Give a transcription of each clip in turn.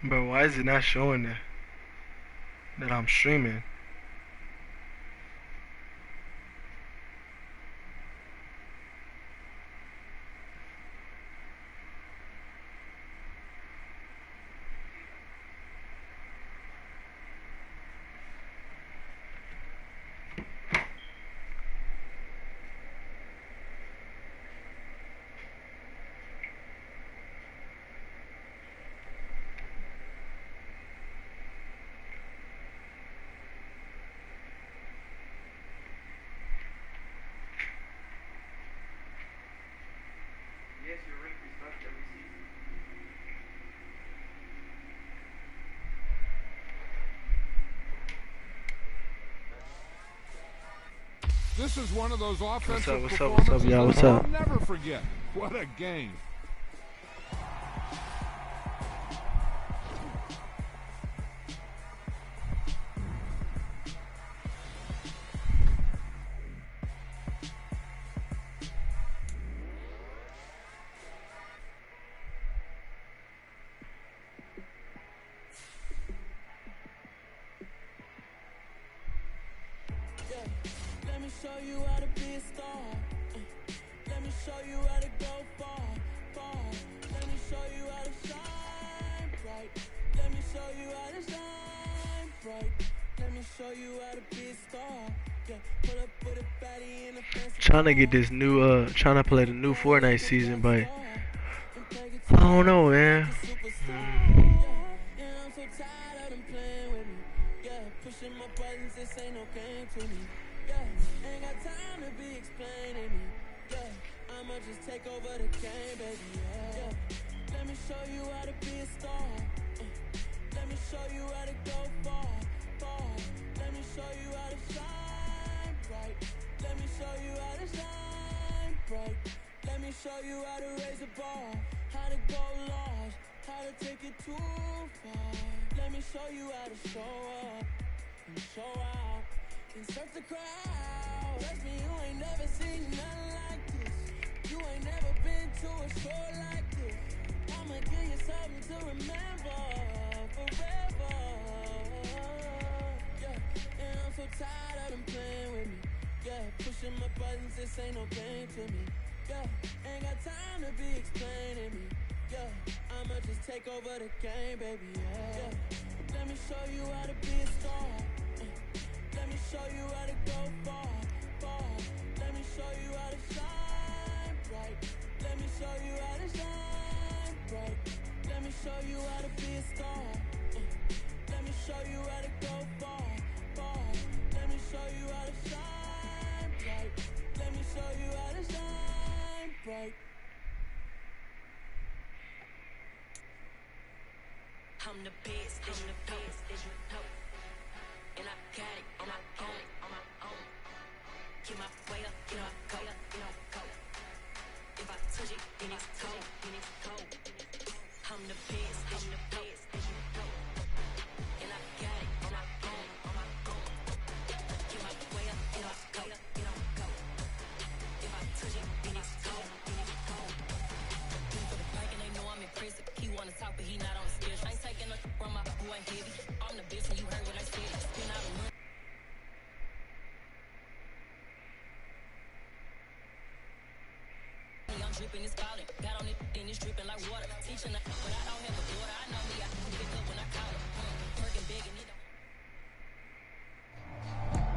Bro, why is it not showing that I'm streaming? This is one of those offensive What's performances up, y'all? What's that up? I'll never forget. What a game. Let me show you how to be a star. Let me show you how to go far, far. Let me show you how to shine bright. Let me show you how to shine bright. Let me show you how to be a star. Yeah, pull up with a baddie in a fancy Trying to get this new trying to play the new Fortnite season, but I don't know, man. Yeah, I'm so tired of them playing with me. Yeah, pushing my buttons, this ain't no game to me. Yeah, ain't got time to be explaining me. Yeah, I'ma just take over the game, baby. Yeah, let me show you how to be a star. Let me show you how to go far, far. Let me show you how to shine bright. Let me show you how to shine bright. Let me show you how to raise a bar, how to go large, how to take it too far. Let me show you how to show up and show out and surf the crowd. Trust me, you ain't never seen nothing like this. You ain't never been to a show like this. I'ma give you something to remember forever. Yeah, and I'm so tired of them playing with me. Yeah, pushing my buttons, this ain't no game to me. Yeah, ain't got time to be explaining me. Yeah, I'ma just take over the game, baby. Yeah, let me show you how to be a star. Let me show you how to go far, far. Let me show you how to shine bright. Let me show you how to shine bright. Let me show you how to be a star. Let me show you how to go far, far. Let me show you how to shine bright. Let me show you how to shine bright. I'm the best, as you know. And I got it on my own. Get my way up, get my go. If I touch it, then it's cold. I'm the best, as you know. And I got it on my own. Get my way up, get my go. If I touch it, then it's cold. For the bike and they know I'm impressive. He wanna talk, but he not on the schedule. I ain't taking no from my boy heavy. I'm the best, and you heard what I said. Spin out a money. I'm dripping, it's falling. Got on it, then it's dripping like water. Teaching but I don't have a daughter. I know me, I can pick up when I call her. Working big and it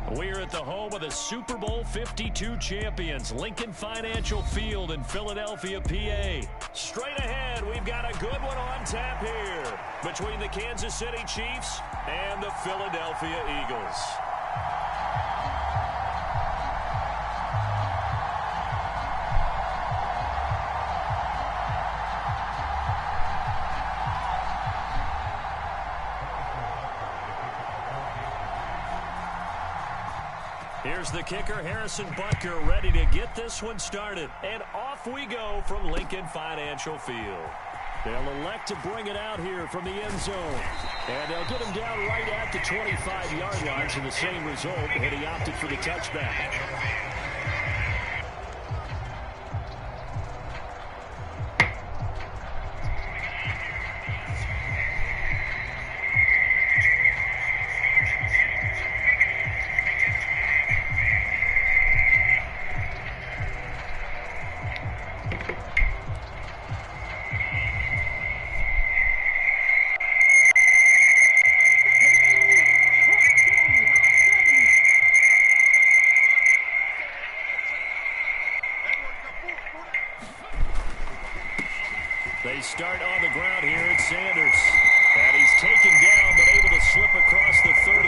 don't. We're at the home of the Super Bowl 52 champions, Lincoln Financial Field in Philadelphia, PA. Straight ahead, we've got a good one on tap here between the Kansas City Chiefs and the Philadelphia Eagles. Here's the kicker, Harrison Butker, ready to get this one started. And off we go from Lincoln Financial Field. They'll elect to bring it out here from the end zone. And they'll get him down right at the 25-yard line to the same result, but he opted for the touchback. They start on the ground here at Sanders. And he's taken down, but able to slip across the 35.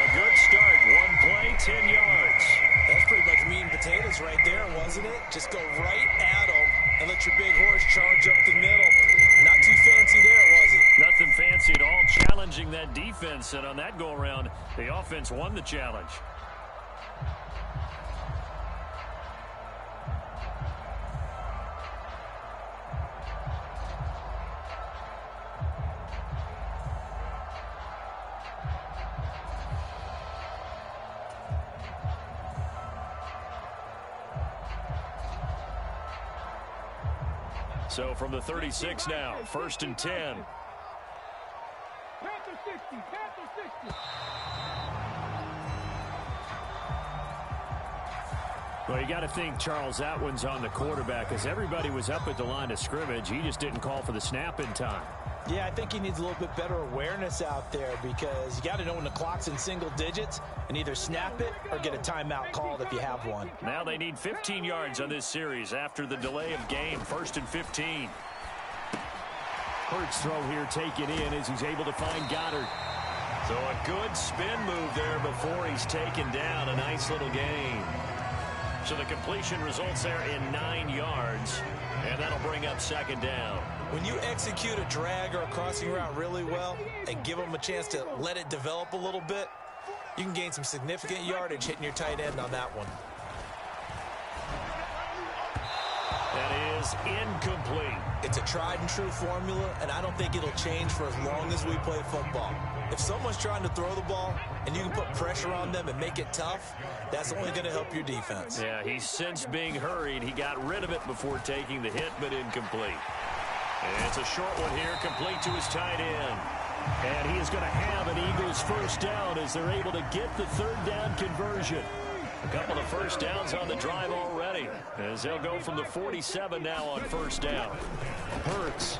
A good start. One play, 10 yards. That's pretty much meat and potatoes right there, wasn't it? Just go right at them and let your big horse charge up the middle. Not too fancy there, was it? Nothing fancy at all, challenging that defense. And on that go-around, the offense won the challenge. So from the 36 now, 1st and 10. Panther 60, Panther 60. Well, you got to think, Charles, that one's on the quarterback, as everybody was up at the line of scrimmage. He just didn't call for the snap in time. Yeah, I think he needs a little bit better awareness out there because you got to know when the clock's in single digits and either snap it or get a timeout called if you have one. Now they need 15 yards on this series after the delay of game. 1st and 15. Hurts throw here taken in as he's able to find Goddard. So a good spin move there before he's taken down. A nice little gain. So the completion results there in 9 yards, and that'll bring up 2nd down. When you execute a drag or a crossing route really well and give them a chance to let it develop a little bit, you can gain some significant yardage hitting your tight end on that one. That is incomplete. It's a tried and true formula, and I don't think it'll change for as long as we play football. If someone's trying to throw the ball and you can put pressure on them and make it tough, that's only going to help your defense. Yeah, he's since being hurried. He got rid of it before taking the hit, but incomplete. And it's a short one here, complete to his tight end. And he is going to have an Eagles 1st down as they're able to get the 3rd down conversion. A couple of 1st downs on the drive already, as they'll go from the 47 now on 1st down. Hurts.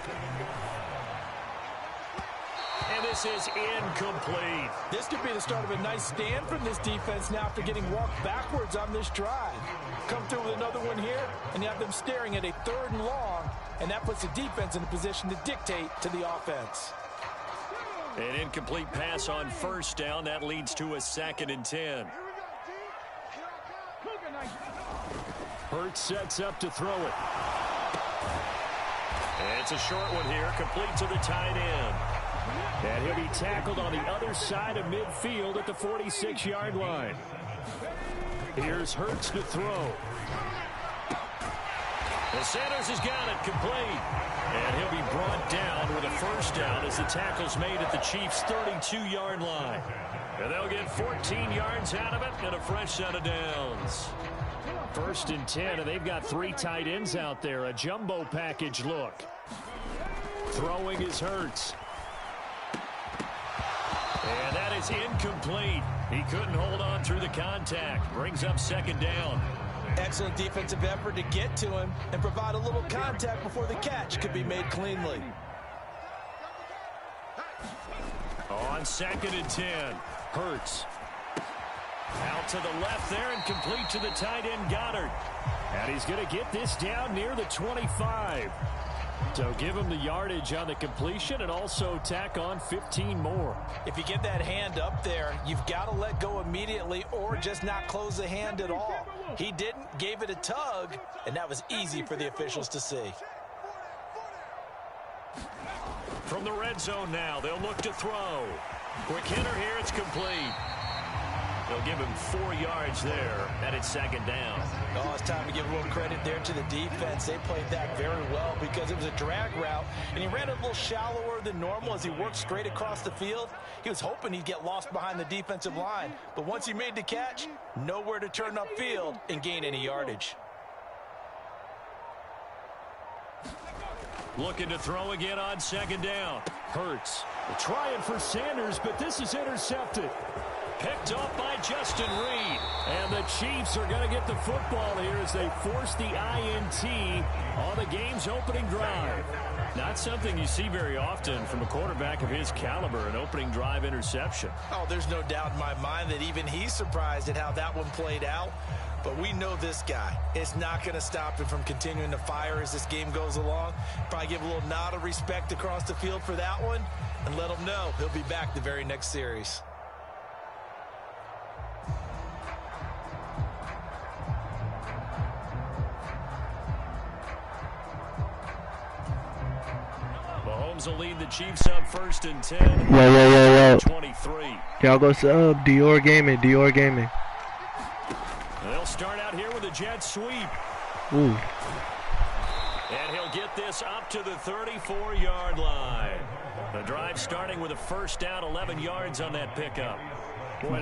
And this is incomplete. This could be the start of a nice stand from this defense now after getting walked backwards on this drive. Come through with another one here, and you have them staring at a 3rd and long, and that puts the defense in a position to dictate to the offense. An incomplete pass on 1st down. That leads to a 2nd and 10. Hurts sets up to throw it. And it's a short one here, complete to the tight end. And he'll be tackled on the other side of midfield at the 46-yard line. Here's Hurts to throw. And Sanders has got it complete. And he'll be brought down with a 1st down as the tackle's made at the Chiefs' 32-yard line. And they'll get 14 yards out of it and a fresh set of downs. 1st and 10, and they've got 3 tight ends out there. A jumbo package look. Throwing is Hurts. And that is incomplete. He couldn't hold on through the contact. Brings up 2nd down. Excellent defensive effort to get to him and provide a little contact before the catch could be made cleanly. On 2nd and 10, Hurts. Out to the left there and complete to the tight end Goddard. And he's going to get this down near the 25. So give him the yardage on the completion and also tack on 15 more. If you get that hand up there, you've got to let go immediately or just not close the hand at all. He didn't, gave it a tug, and that was easy for the officials to see. From the red zone now, they'll look to throw. Quick hitter here, it's complete. They'll give him 4 yards there, and it's 2nd down. Oh, it's time to give a little credit there to the defense. They played that very well because it was a drag route, and he ran it a little shallower than normal as he worked straight across the field. He was hoping he'd get lost behind the defensive line, but once he made the catch, nowhere to turn upfield and gain any yardage. Looking to throw again on 2nd down. Hurts trying for Sanders, but this is intercepted. Picked off by Justin Reed. And the Chiefs are going to get the football here as they force the INT on the game's opening drive. Not something you see very often from a quarterback of his caliber, an opening drive interception. Oh, there's no doubt in my mind that even he's surprised at how that one played out. But we know this guy. It's not going to stop him from continuing to fire as this game goes along. Probably give a little nod of respect across the field for that one and let him know he'll be back the very next series. Mahomes will lead the Chiefs up 1st and 10. Yo. 23. Y'all go sub. Dior Gaming. They'll start out here with a jet sweep. Ooh. And he'll get this up to the 34-yard line. The drive starting with a first down, 11 yards on that pickup.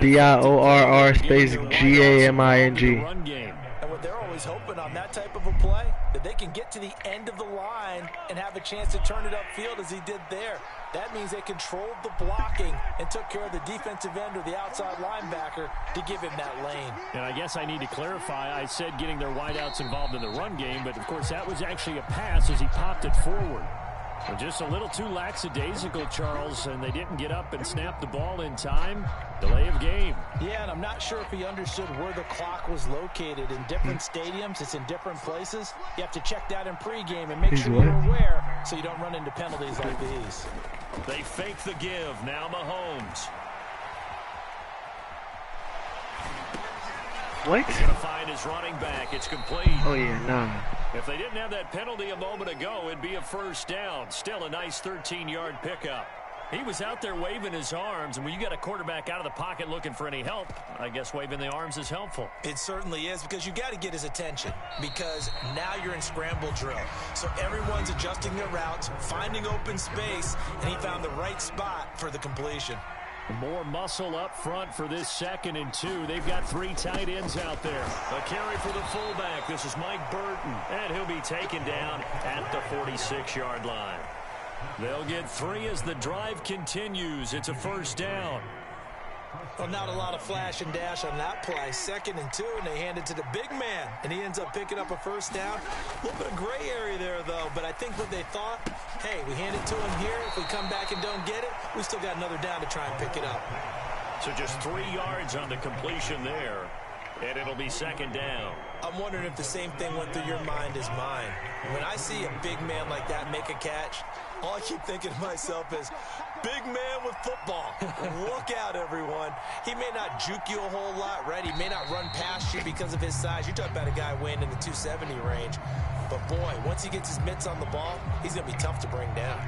DIORR space GAMING. Run game. And what they're always hoping on that type of a play, that they can get to the end of the line and have a chance to turn it upfield as he did there. That means they controlled the blocking and took care of the defensive end or the outside linebacker to give him that lane. And I guess I need to clarify, I said getting their wideouts involved in the run game, but of course that was actually a pass as he popped it forward. Well, just a little too lackadaisical, Charles, and they didn't get up and snap the ball in time. Delay of game. Yeah, and I'm not sure if he understood where the clock was located. In different stadiums, it's in different places. You have to check that in pregame and make sure you're aware so you don't run into penalties like these. They fake the give. Now Mahomes. What? He's going to find his running back. It's complete. Oh, yeah, nah. If they didn't have that penalty a moment ago, it'd be a first down. Still a nice 13-yard pickup. He was out there waving his arms, and when you got a quarterback out of the pocket looking for any help, I guess waving the arms is helpful. It certainly is, because you got to get his attention, because now you're in scramble drill. So everyone's adjusting their routes, finding open space, and he found the right spot for the completion. More muscle up front for this 2nd and 2. They've got 3 tight ends out there. A carry for the fullback. This is Mike Burton, and he'll be taken down at the 46-yard line. They'll get 3 as the drive continues. It's a first down. Well, not a lot of flash and dash on that play. 2nd and 2, and they hand it to the big man, and he ends up picking up a first down. A little bit of gray area there, though, but I think what they thought, hey, we hand it to him here. If we come back and don't get it, we still got another down to try and pick it up. So just 3 yards on the completion there, and it'll be 2nd down. I'm wondering if the same thing went through your mind as mine. When I see a big man like that make a catch, all I keep thinking to myself is, big man with football. Look out, everyone. He may not juke you a whole lot, right? He may not run past you because of his size. You're talking about a guy weighing in the 270 range. But, boy, once he gets his mitts on the ball, he's going to be tough to bring down.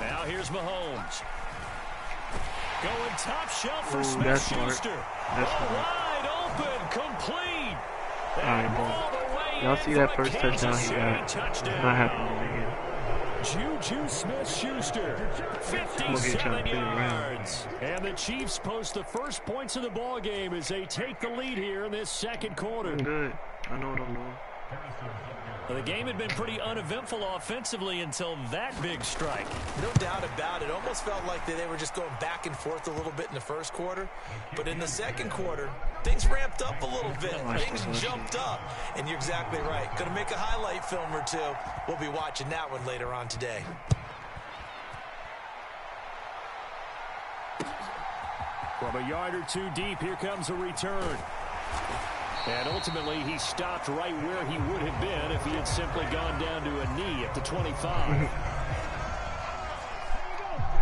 Now here's Mahomes. Going top shelf for Ooh, Smith-Schuster. That's smart. Wide open, complete. Alright, y'all see that first touchdown he got? It's not happening again. Juju Smith-Schuster, 57 yards. And the Chiefs post the first points of the ball game as they take the lead here in this 2nd quarter. I'm good. I know what I'm doing. The game had been pretty uneventful offensively until that big strike. No doubt about it. Almost felt like they were just going back and forth a little bit in the first quarter. But in the 2nd quarter, things ramped up a little bit. Things jumped up. And you're exactly right. Going to make a highlight film or two. We'll be watching that one later on today. From a yard or 2 deep, here comes a return. And ultimately, he stopped right where he would have been if he had simply gone down to a knee at the 25.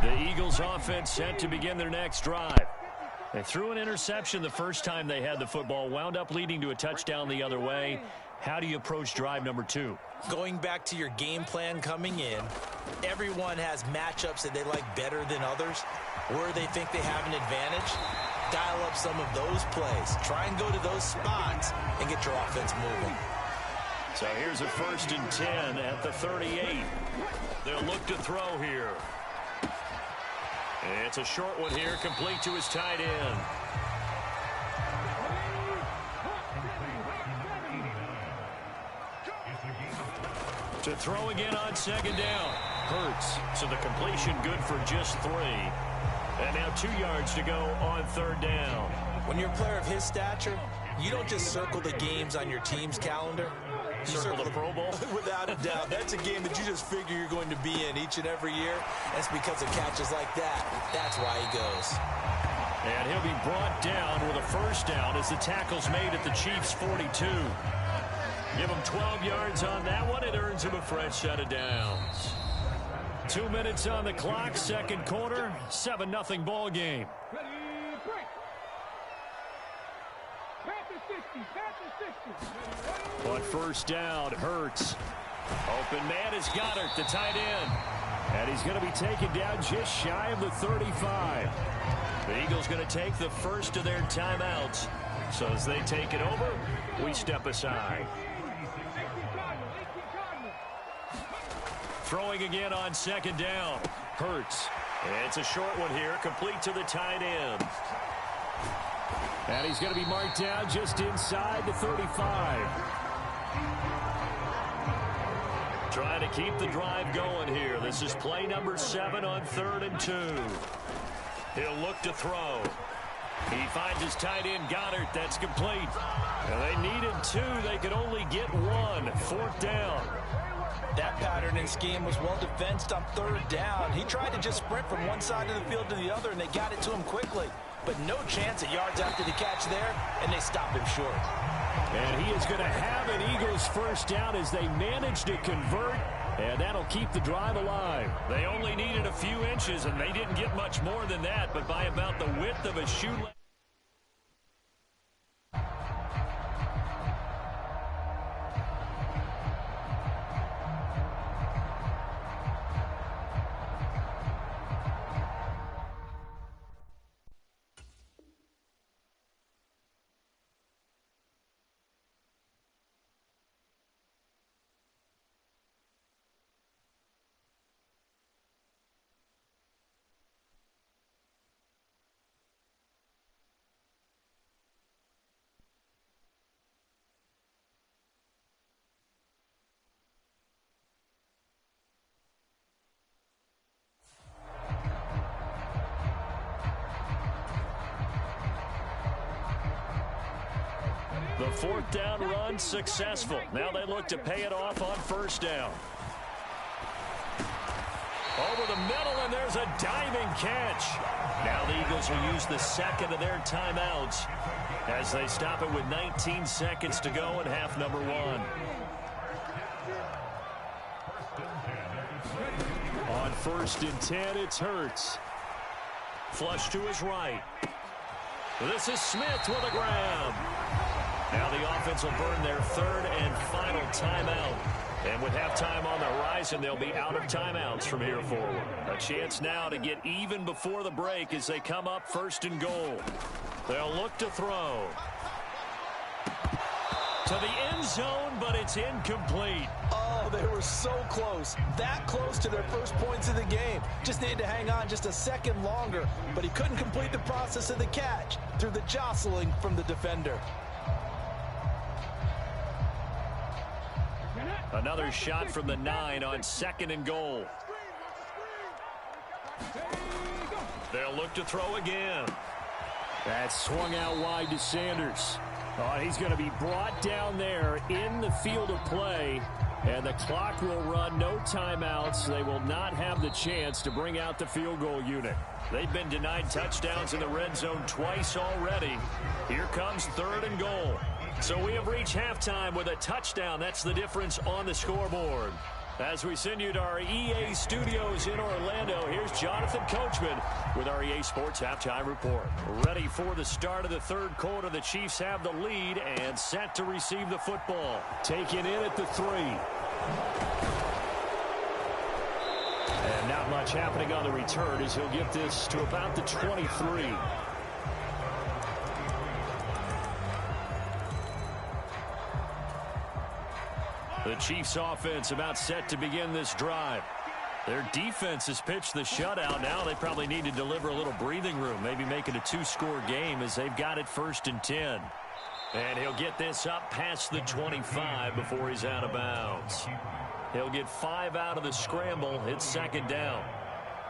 The Eagles offense set to begin their next drive. They threw an interception the first time they had the football, wound up leading to a touchdown the other way. How do you approach drive number 2? Going back to your game plan coming in, everyone has matchups that they like better than others, where they think they have an advantage. Dial up some of those plays. Try and go to those spots and get your offense moving. So here's a 1st and 10 at the 38. They'll look to throw here. It's a short one here, complete to his tight end. To throw again on 2nd down. Hurts. So the completion good for just 3. And now 2 yards to go on 3rd down. When you're a player of his stature, you don't just circle the games on your team's calendar. Circle the Pro Bowl? Without a doubt. That's a game that you just figure you're going to be in each and every year. That's because of catches like that. That's why he goes. And he'll be brought down with a first down as the tackle's made at the Chiefs' 42. Give him 12 yards on that one. It earns him a fresh set of downs. 2 minutes on the clock, second quarter, 7-0 ball game. Ready, break. Panther 60, Panther 60. But first down, Hurts. Open man is Goddard, the tight end. And he's going to be taken down just shy of the 35. The Eagles going to take the first of their timeouts. So as they take it over, we step aside. Throwing again on second down. Hurts. It's a short one here, complete to the tight end. And he's going to be marked down just inside the 35. Trying to keep the drive going here. This is play number 7 on 3rd and 2. He'll look to throw. He finds his tight end, Goddard. That's complete. And they needed 2. They could only get 1. 4th down. That pattern and scheme was well defensed on 3rd down. He tried to just sprint from one side of the field to the other, and they got it to him quickly. But no chance at yards after the catch there, and they stopped him short. And he is going to have an Eagles first down as they manage to convert, and that'll keep the drive alive. They only needed a few inches, and they didn't get much more than that, but by about the width of a shoe. The 4th down run successful. Now they look to pay it off on first down. Over the middle, and there's a diving catch. Now the Eagles will use the second of their timeouts as they stop it with 19 seconds to go in half number 1. On 1st and 10, it's Hurts. Flush to his right. This is Smith with a grab. Now the offense will burn their 3rd and final timeout. And with halftime on the horizon, they'll be out of timeouts from here forward. A chance now to get even before the break as they come up 1st and goal. They'll look to throw. To the end zone, but it's incomplete. Oh, they were so close. That close to their first points of the game. Just needed to hang on just a second longer. But he couldn't complete the process of the catch through the jostling from the defender. Another shot from the 9 on 2nd and goal. They'll look to throw again. That swung out wide to Sanders. Oh, he's going to be brought down there in the field of play. And the clock will run, no timeouts. They will not have the chance to bring out the field goal unit. They've been denied touchdowns in the red zone twice already. Here comes 3rd and goal. So we have reached halftime with a touchdown. That's the difference on the scoreboard. As we send you to our EA studios in Orlando, here's Jonathan Coachman with our EA Sports Halftime Report. Ready for the start of the 3rd quarter. The Chiefs have the lead and set to receive the football. Taken in at the 3. And not much happening on the return as he'll get this to about the 23. The Chiefs offense about set to begin this drive. Their defense has pitched the shutout. Now they probably need to deliver a little breathing room, maybe make it a 2-score game as they've got it 1st and 10. And he'll get this up past the 25 before he's out of bounds. He'll get 5 out of the scramble. It's 2nd down.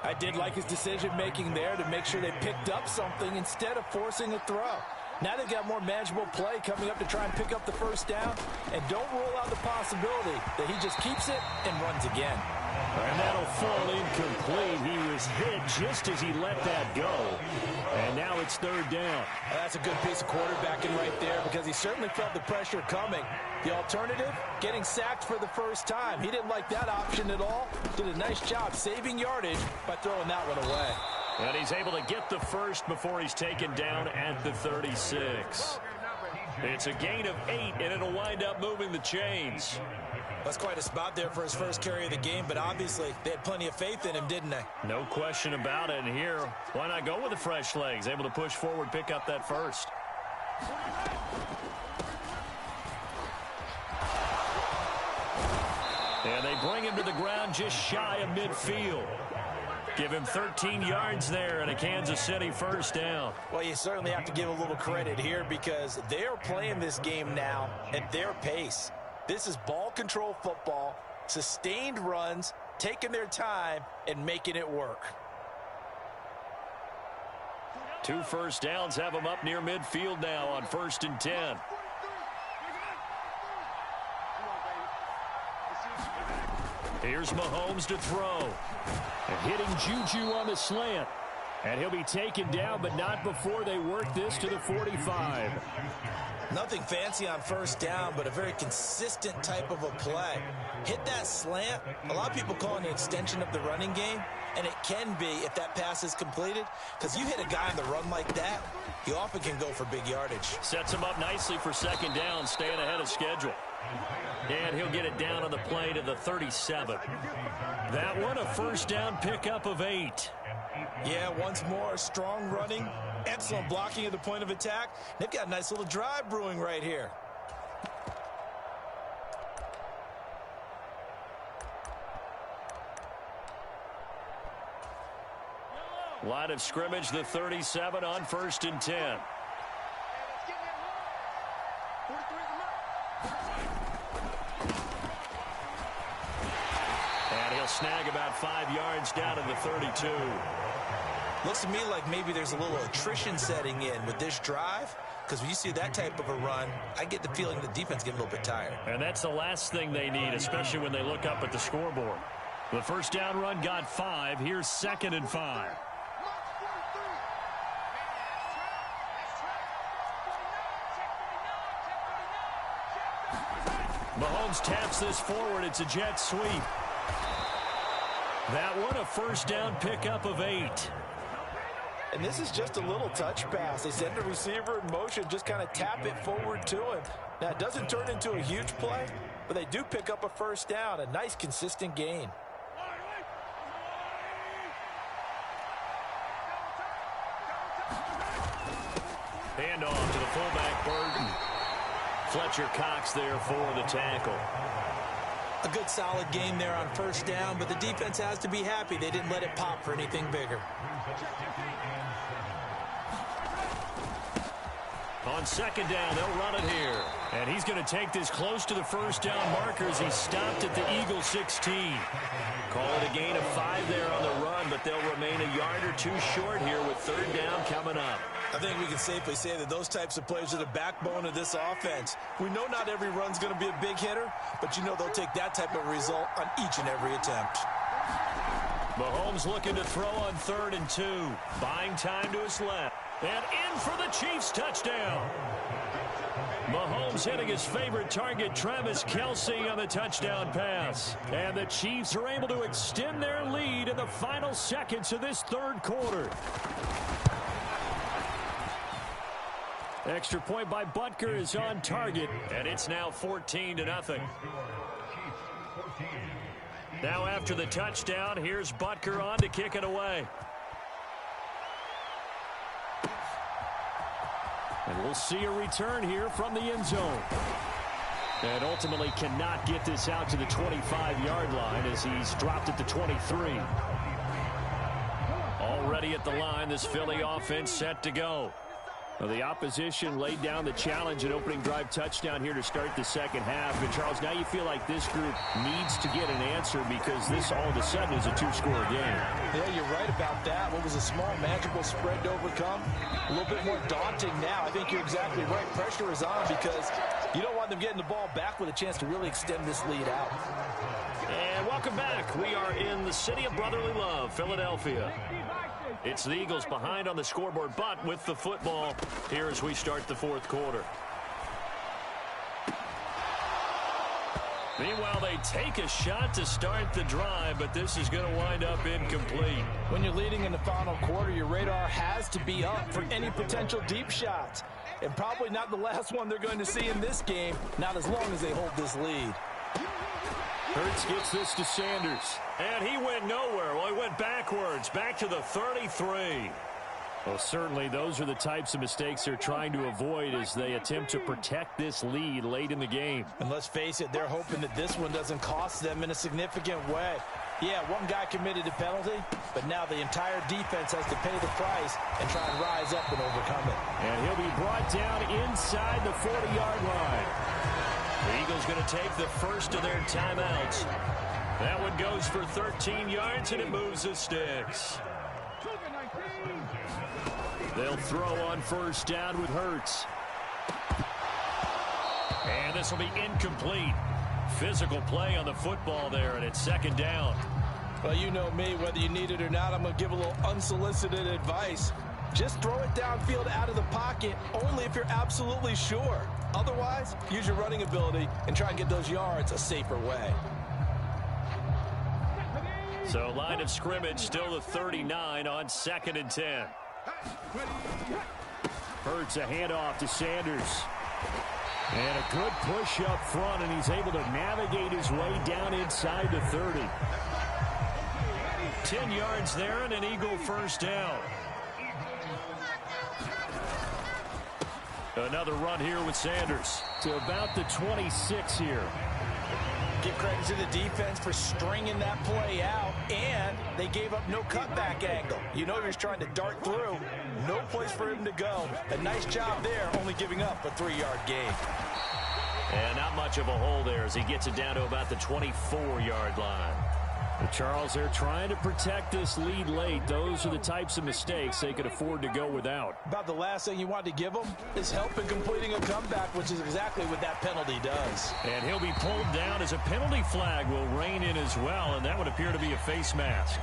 I did like his decision-making there to make sure they picked up something instead of forcing a throw. Now they've got more manageable play coming up to try and pick up the first down. And don't rule out the possibility that he just keeps it and runs again. And that'll fall incomplete. He was hit just as he let that go. And now it's third down. That's a good piece of quarterbacking right there because he certainly felt the pressure coming. The alternative, getting sacked for the first time. He didn't like that option at all. Did a nice job saving yardage by throwing that one away. And he's able to get the first before he's taken down at the 36. It's a gain of 8, and it'll wind up moving the chains. That's quite a spot there for his first carry of the game, but obviously they had plenty of faith in him, didn't they? No question about it. And here, why not go with the fresh legs? Able to push forward, pick up that first. And they bring him to the ground just shy of midfield. Give him 13 yards there and a Kansas City first down. Well, you certainly have to give a little credit here because they're playing this game now at their pace. This is ball control football, sustained runs, taking their time, and making it work. 2 first downs have them up near midfield now on 1st and 10. Here's Mahomes to throw. And hitting Juju on the slant. And he'll be taken down, but not before they work this to the 45. Nothing fancy on first down, but a very consistent type of a play. Hit that slant. A lot of people call it an extension of the running game, and it can be if that pass is completed, because you hit a guy on the run like that, he often can go for big yardage. Sets him up nicely for second down, staying ahead of schedule. And he'll get it down on the play to the 37. That one, a first down pickup of 8. Yeah, once more, strong running, excellent blocking at the point of attack. They've got a nice little drive brewing right here. Line of scrimmage, the 37 on 1st and 10. Snag about 5 yards down to the 32. Looks to me like maybe there's a little attrition setting in with this drive, because when you see that type of a run, I get the feeling the defense getting a little bit tired. And that's the last thing they need, especially when they look up at the scoreboard. The first down run got 5. Here's 2nd and 5. Mahomes taps this forward. It's a jet sweep. That one, a first down pickup of 8. And this is just a little touch pass. They send the receiver in motion, just kind of tap it forward to him. Now, it doesn't turn into a huge play, but they do pick up a first down, a nice, consistent gain. Handoff to the fullback, Burton. Fletcher Cox there for the tackle. A good solid game there on first down, but the defense has to be happy they didn't let it pop for anything bigger. On second down, they'll run it here. And he's going to take this close to the first down markers. He stopped at the Eagle 16. Call it a gain of 5 there on the run, but they'll remain a yard or 2 short here with third down coming up. I think we can safely say that those types of plays are the backbone of this offense. We know not every run's going to be a big hitter, but you know they'll take that type of result on each and every attempt. Mahomes looking to throw on 3rd and 2. Buying time to his left. And in for the Chiefs touchdown. Mahomes hitting his favorite target, Travis Kelce, on the touchdown pass. And the Chiefs are able to extend their lead in the final seconds of this third quarter. Extra point by Butker is on target, and it's now 14-0. Now after the touchdown, here's Butker on to kick it away. And we'll see a return here from the end zone. And ultimately cannot get this out to the 25-yard line as he's dropped at the 23. Already at the line, this Philly offense set to go. Well, the opposition laid down the challenge and opening drive touchdown here to start the second half. And, Charles, now you feel like this group needs to get an answer because this all of a sudden is a two-score game. Yeah, you're right about that. What was a small, manageable spread to overcome? A little bit more daunting now. I think you're exactly right. Pressure is on because you don't want them getting the ball back with a chance to really extend this lead out. And welcome back. We are in the city of brotherly love, Philadelphia. It's the Eagles behind on the scoreboard, but with the football here as we start the fourth quarter. Meanwhile, they take a shot to start the drive, but this is going to wind up incomplete. When you're leading in the final quarter, your radar has to be up for any potential deep shots. And probably not the last one they're going to see in this game, not as long as they hold this lead. Hurts gets this to Sanders. And he went nowhere. Well, he went backwards, back to the 33. Well, certainly those are the types of mistakes they're trying to avoid as they attempt to protect this lead late in the game. And let's face it, they're hoping that this one doesn't cost them in a significant way. Yeah, one guy committed a penalty, but now the entire defense has to pay the price and try and rise up and overcome it. And he'll be brought down inside the 40-yard line. The Eagles going to take the first of their timeouts. That one goes for 13 yards, and it moves the sticks. They'll throw on first down with Hurts. And this will be incomplete. Physical play on the football there, and it's second down. Well, you know me, whether you need it or not, I'm going to give a little unsolicited advice. Just throw it downfield out of the pocket, only if you're absolutely sure. Otherwise, use your running ability and try and get those yards a safer way. So line of scrimmage still the 39 on 2nd and 10. Hurts a handoff to Sanders. And a good push up front, and he's able to navigate his way down inside the 30. 10 yards there and an Eagle first down. Another run here with Sanders to about the 26 here. Give credit to the defense for stringing that play out, and they gave up no cutback angle. You know you're just trying to dart through. No place for him to go. A nice job there, only giving up a 3-yard gain. And not much of a hole there as he gets it down to about the 24-yard line. But Charles, they're trying to protect this lead late. Those are the types of mistakes they could afford to go without. About the last thing you want to give them is help in completing a comeback, which is exactly what that penalty does. And he'll be pulled down as a penalty flag will rein in as well, and that would appear to be a face mask.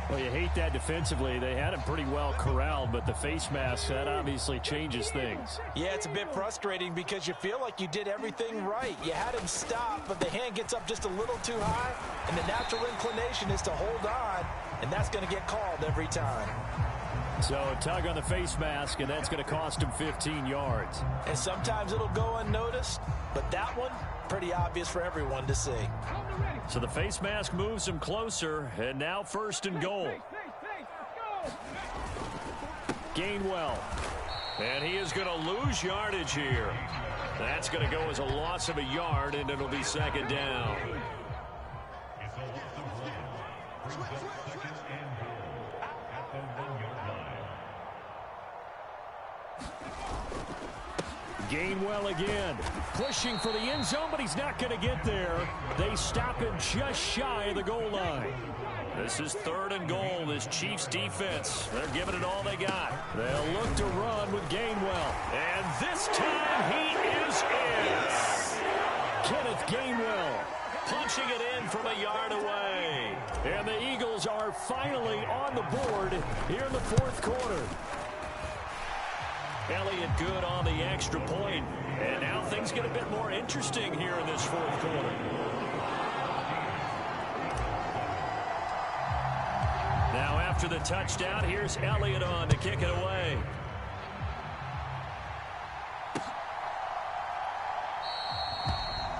Well, you hate that defensively. They had him pretty well corralled, but the face mask, that obviously changes things. Yeah, it's a bit frustrating because you feel like you did everything right. You had him stop, but the hand gets up just a little too high, and the natural inclination is to hold on, and that's going to get called every time. So a tug on the face mask, and that's going to cost him 15 yards. And sometimes it'll go unnoticed, but that one, pretty obvious for everyone to see. So the face mask moves him closer, and now 1st and goal. Gainwell. And he is going to lose yardage here. That's going to go as a loss of a yard, and it'll be 2nd down. Gainwell again, pushing for the end zone, but he's not going to get there. They stop him just shy of the goal line. This is 3rd and goal. This Chiefs defense, they're giving it all they got. They'll look to run with Gainwell. And this time he is in. Kenneth Gainwell punching it in from a yard away. And the Eagles are finally on the board here in the 4th quarter. Elliott good on the extra point. And now things get a bit more interesting here in this 4th quarter. Now after the touchdown, here's Elliott on to kick it away.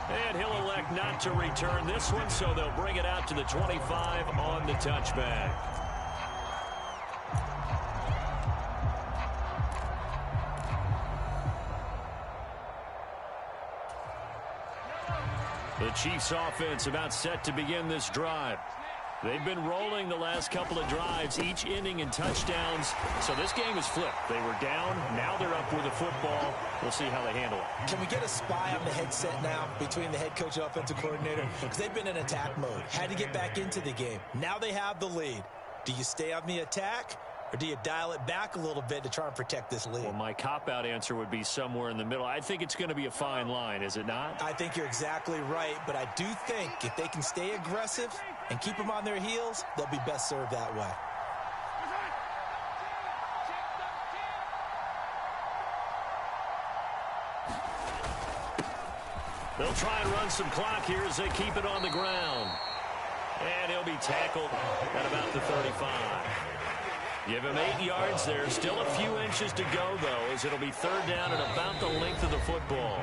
And he'll elect not to return this one, so they'll bring it out to the 25 on the touchback. The Chiefs offense about set to begin this drive. They've been rolling the last couple of drives, each inning in touchdowns. So this game is flipped. They were down. Now they're up with the football. We'll see how they handle it. Can we get a spy on the headset now between the head coach and offensive coordinator? Because they've been in attack mode. Had to get back into the game. Now they have the lead. Do you stay on the attack? Or do you dial it back a little bit to try and protect this lead? Well, my cop-out answer would be somewhere in the middle. I think it's going to be a fine line, is it not? I think you're exactly right, but I do think if they can stay aggressive and keep them on their heels, they'll be best served that way. They'll try and run some clock here as they keep it on the ground. And he'll be tackled at about the 35. Give him 8 yards there. Still a few inches to go, though, as it'll be third down at about the length of the football.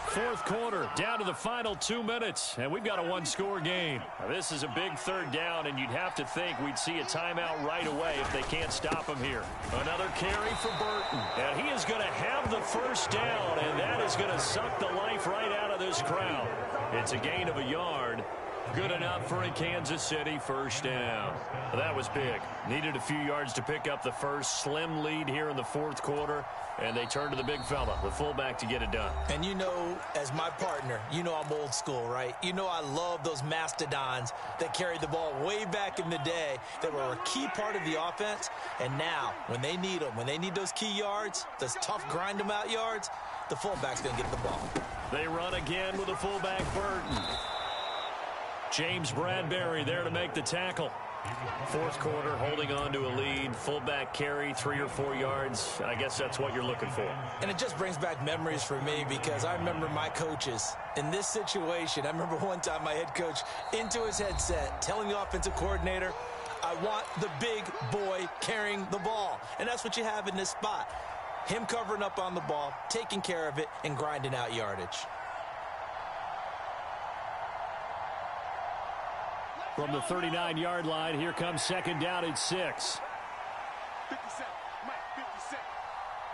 Fourth quarter, down to the final 2 minutes, and we've got a one-score game. Now, this is a big third down, and you'd have to think we'd see a timeout right away if they can't stop him here. Another carry for Burton, and he is going to have the first down, and that is going to suck the life right out of this crowd. It's a gain of a yard. Good enough for a Kansas City first down. That was big. Needed a few yards to pick up the first. Slim lead here in the fourth quarter, and they turn to the big fella, the fullback, to get it done. And you know, as my partner, you know I'm old school, right? You know I love those mastodons that carried the ball way back in the day that were a key part of the offense. And now, when they need them, when they need those key yards, those tough grind-them-out yards, the fullback's going to get the ball. They run again with the fullback, Burton. James Bradbury there to make the tackle. Fourth quarter, holding on to a lead. Fullback carry, 3 or 4 yards. I guess that's what you're looking for. And it just brings back memories for me because I remember my coaches in this situation. I remember one time my head coach into his headset telling the offensive coordinator, I want the big boy carrying the ball. And that's what you have in this spot. Him covering up on the ball, taking care of it, and grinding out yardage. From the 39-yard line, here comes second down at 6. 50 cents. Mike, 50 cents.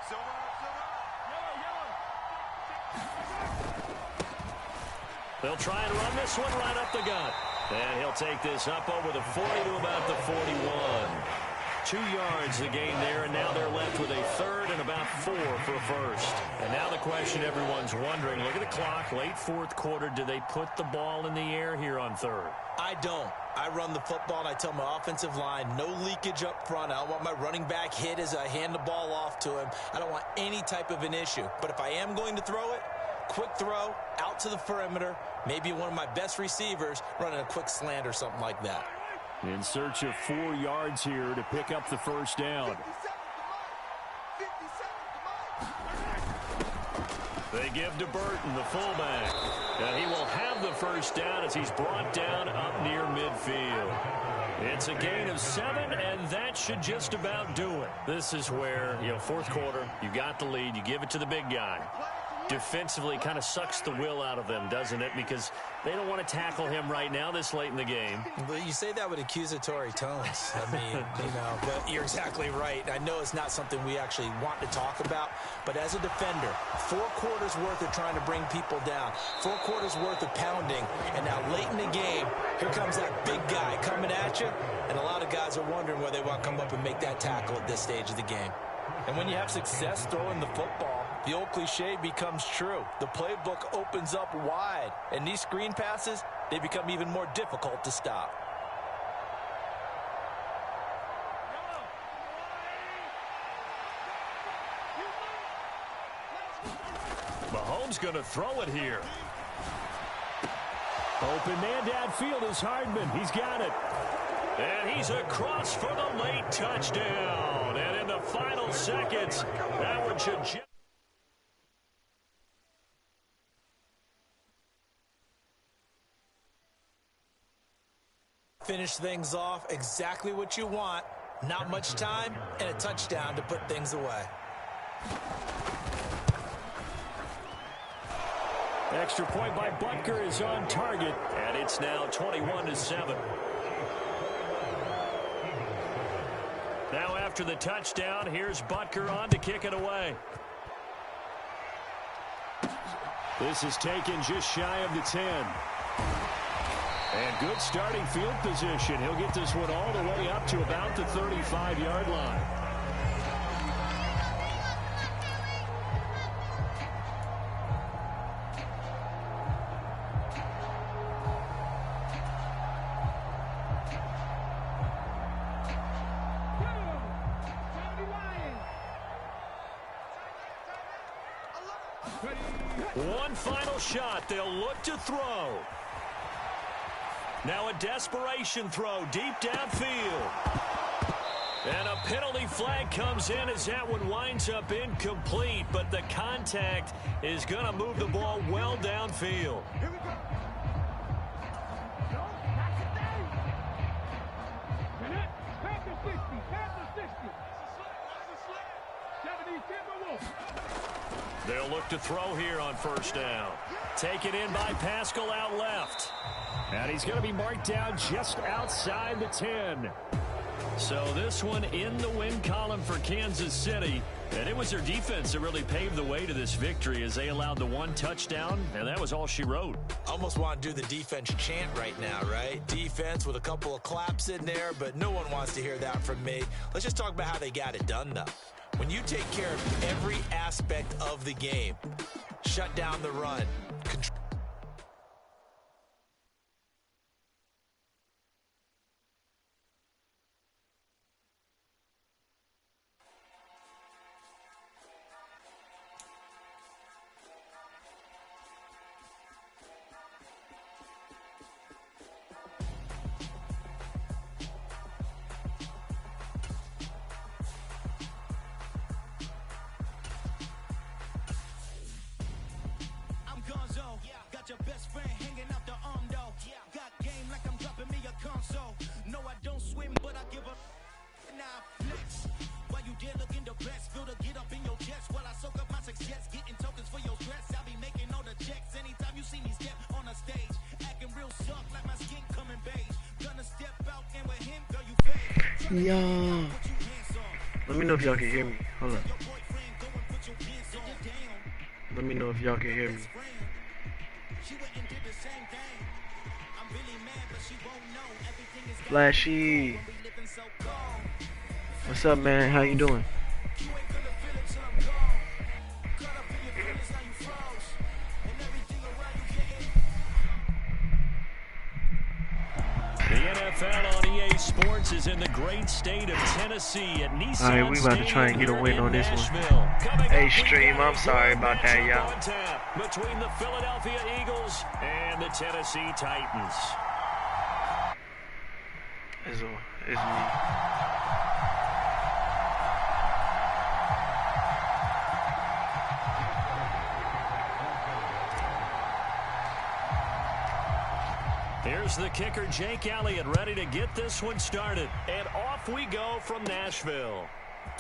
Silver, silver. Yellow. They'll try and run this one right up the gut. And he'll take this up over the 40 to about the 41. 2 yards the gain there, and now they're left with a third and about 4 for a first. And now the question everyone's wondering, look at the clock, late fourth quarter, do they put the ball in the air here on third? I don't. I run the football, and I tell my offensive line, no leakage up front. I don't want my running back hit as I hand the ball off to him. I don't want any type of an issue. But if I am going to throw it, quick throw, out to the perimeter, maybe one of my best receivers running a quick slant or something like that. In search of 4 yards here to pick up the first down. They give to Burton, the fullback. And he will have the first down as he's brought down up near midfield. It's a gain of 7, and that should just about do it. This is where, fourth quarter, you got the lead, you give it to the big guy. Defensively kind of sucks the will out of them, doesn't it? Because they don't want to tackle him right now this late in the game. But you say that with accusatory tones. I mean, but you're exactly right. I know it's not something we actually want to talk about, but as a defender, 4 quarters worth of trying to bring people down, 4 quarters worth of pounding, and now late in the game, here comes that big guy coming at you, and a lot of guys are wondering whether they want to come up and make that tackle at this stage of the game. And when you have success throwing the football, the old cliche becomes true. The playbook opens up wide, and these screen passes, they become even more difficult to stop. Mahomes going to throw it here. Open man downfield is Hardman. He's got it. And he's across for the late touchdown. And in the final seconds, that one should just... Finish things off exactly what you want. Not much time and a touchdown to put things away. Extra point by Butker is on target, and it's now 21-7. Now after the touchdown, here's Butker on to kick it away. This is taken just shy of the 10. And good starting field position. He'll get this one all the way up to about the 35-yard line. One final shot. They'll look to throw. Now a desperation throw deep downfield. And a penalty flag comes in as that one winds up incomplete, but the contact is going to move the ball well downfield. They'll look to throw here on first down. Taken in by Pascal out left. And he's going to be marked down just outside the 10. So this one in the win column for Kansas City. And it was their defense that really paved the way to this victory as they allowed the one touchdown, and that was all she wrote. Almost want to do the defense chant right now, right? Defense with a couple of claps in there, but no one wants to hear that from me. Let's just talk about how they got it done, though. When you take care of every aspect of the game, shut down the run, control. Your best friend hanging out the arm though. Got game like I'm dropping me a console. No, I don't swim, but I give up. Now flex. While you there looking the best, feel to get up in your chest while I soak up my success, getting tokens for your stress. I'll be making all the checks anytime you see me step on a stage, acting real soft like my skin coming beige. Gonna step out and with him, girl, you fade. Yeah. Let me know if y'all can hear me. Hold up. Let me know if y'all can hear me. Flashy. What's up, man? How you doing? The NFL on EA Sports is in the great state of Tennessee at Nissan. All right, we about to try and get a win on this one. Hey, stream, I'm sorry about that, y'all. Between the Philadelphia Eagles and the Tennessee Titans. It's me. Here's the kicker, Jake Elliott, ready to get this one started. And off we go from Nashville.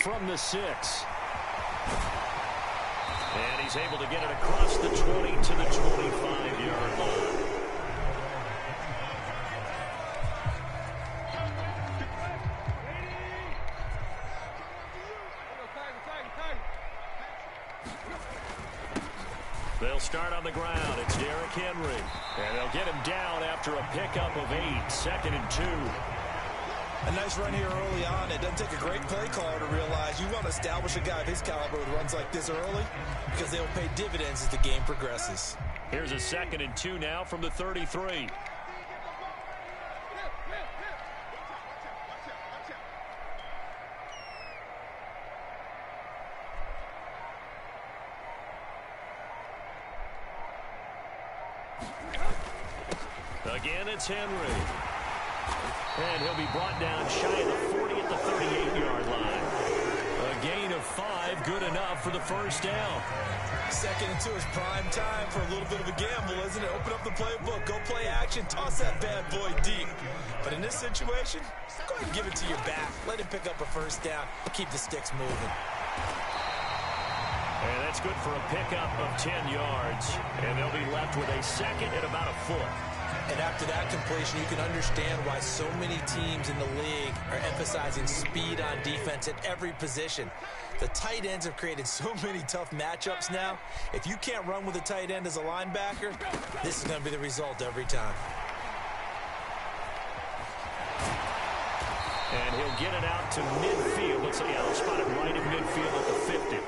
From the 6. And he's able to get it across the 20 to the 25-yard line. They'll start on the ground. It's Derrick Henry. And they'll get him down after a pickup of 8. 2nd and 2. A nice run here early on. It doesn't take a great play caller to realize you want to establish a guy of his caliber who runs like this early because they'll pay dividends as the game progresses. Here's a 2nd and 2 now from the 33. Again, it's Henry. And he'll be brought down shy of the 40 at the 38-yard line. A gain of 5, good enough for the first down. 2nd and 2 is prime time for a little bit of a gamble, isn't it? Open up the playbook, go play action, toss that bad boy deep. But in this situation, go ahead and give it to your back. Let him pick up a first down. Keep the sticks moving. And that's good for a pickup of 10 yards. And they'll be left with a 2nd and about a foot. And after that completion, you can understand why so many teams in the league are emphasizing speed on defense at every position. The tight ends have created so many tough matchups now. If you can't run with a tight end as a linebacker, this is going to be the result every time. And he'll get it out to midfield. Let's say I'll spot it right in midfield at the 50.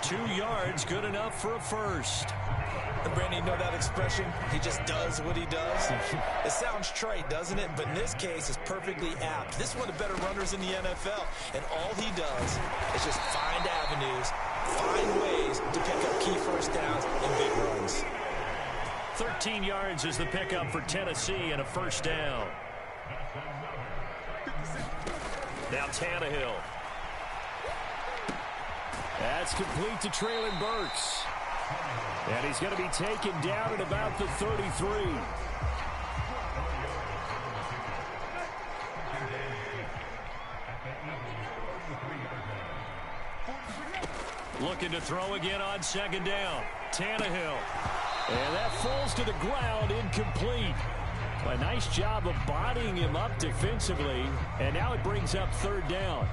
2 yards, good enough for a first. And Brandon, you know that expression? He just does what he does. It sounds trite, doesn't it? But in this case, it's perfectly apt. This is one of the better runners in the NFL. And all he does is just find avenues, find ways to pick up key first downs and big runs. 13 yards is the pickup for Tennessee and a first down. Now Tannehill. That's complete to Traylon Burks. And he's going to be taken down at about the 33. Looking to throw again on second down. Tannehill. And that falls to the ground, incomplete. A nice job of bodying him up defensively. And now it brings up third down.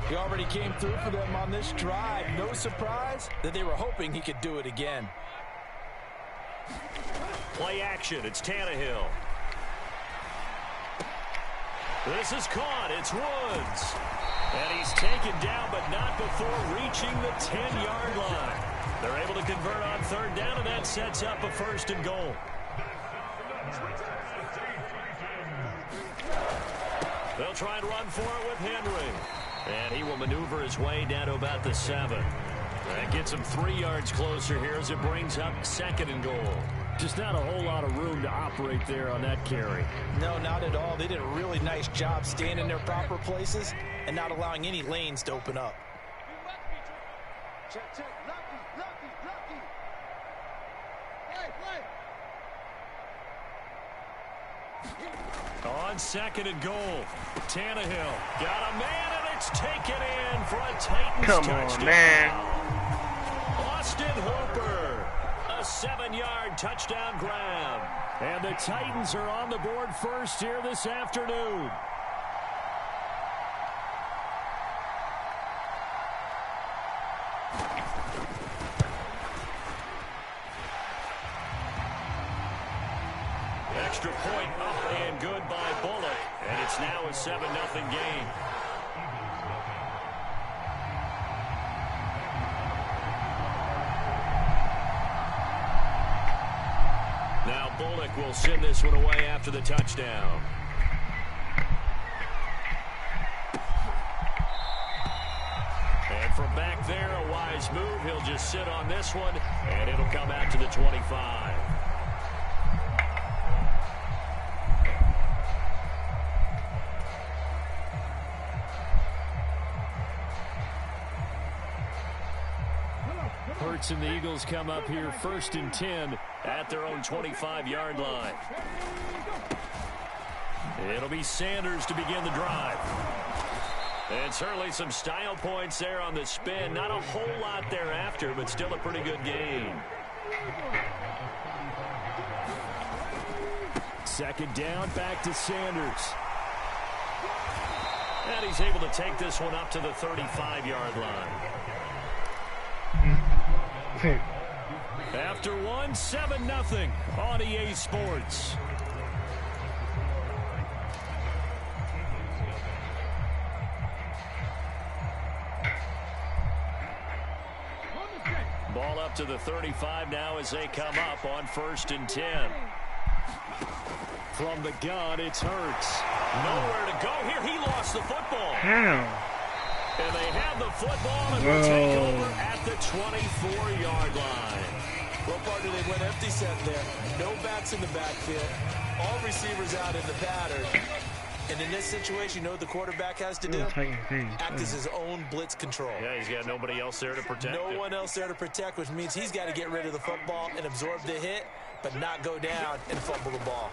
He already came through for them on this drive. No surprise that they were hoping he could do it again. Play action. It's Tannehill. This is caught. It's Woods. And he's taken down, but not before reaching the 10-yard line. They're able to convert on third down, and that sets up a first and goal. They'll try and run for it with Henry. And he will maneuver his way down to about the 7. That gets him 3 yards closer here as it brings up second and goal. Just not a whole lot of room to operate there on that carry. No, not at all. They did a really nice job staying in their proper places and not allowing any lanes to open up. Check. Lucky. Play. On second and goal, Tannehill got a man, and it's taken in for a Titans touchdown. Come on, man. Austin Hooper, a 7-yard touchdown grab. And the Titans are on the board first here this afternoon. Extra point up and good by Bullock. And it's now a 7-0 game. Now Bullock will send this one away after the touchdown. And from back there, a wise move. He'll just sit on this one, and it'll come out to the 25. Hurts and the Eagles come up here first and 10 at their own 25-yard line. It'll be Sanders to begin the drive. And certainly some style points there on the spin. Not a whole lot thereafter, but still a pretty good game. Second down, back to Sanders. And he's able to take this one up to the 35-yard line. After one, 7-0 on EA Sports. Ball up to the 35 now as they come up on first and 10. From the gun, it's Hurts. Nowhere to go here. He lost the football. How? And they have the football and will take over at the 24-yard line. Well, partner, they went empty set there. No backs in the backfield. All receivers out in the pattern. And in this situation, you know what the quarterback has to do? Act as his own blitz control. Yeah, he's got nobody else there to protect No one else there to protect, which means he's got to get rid of the football and absorb the hit, but not go down and fumble the ball.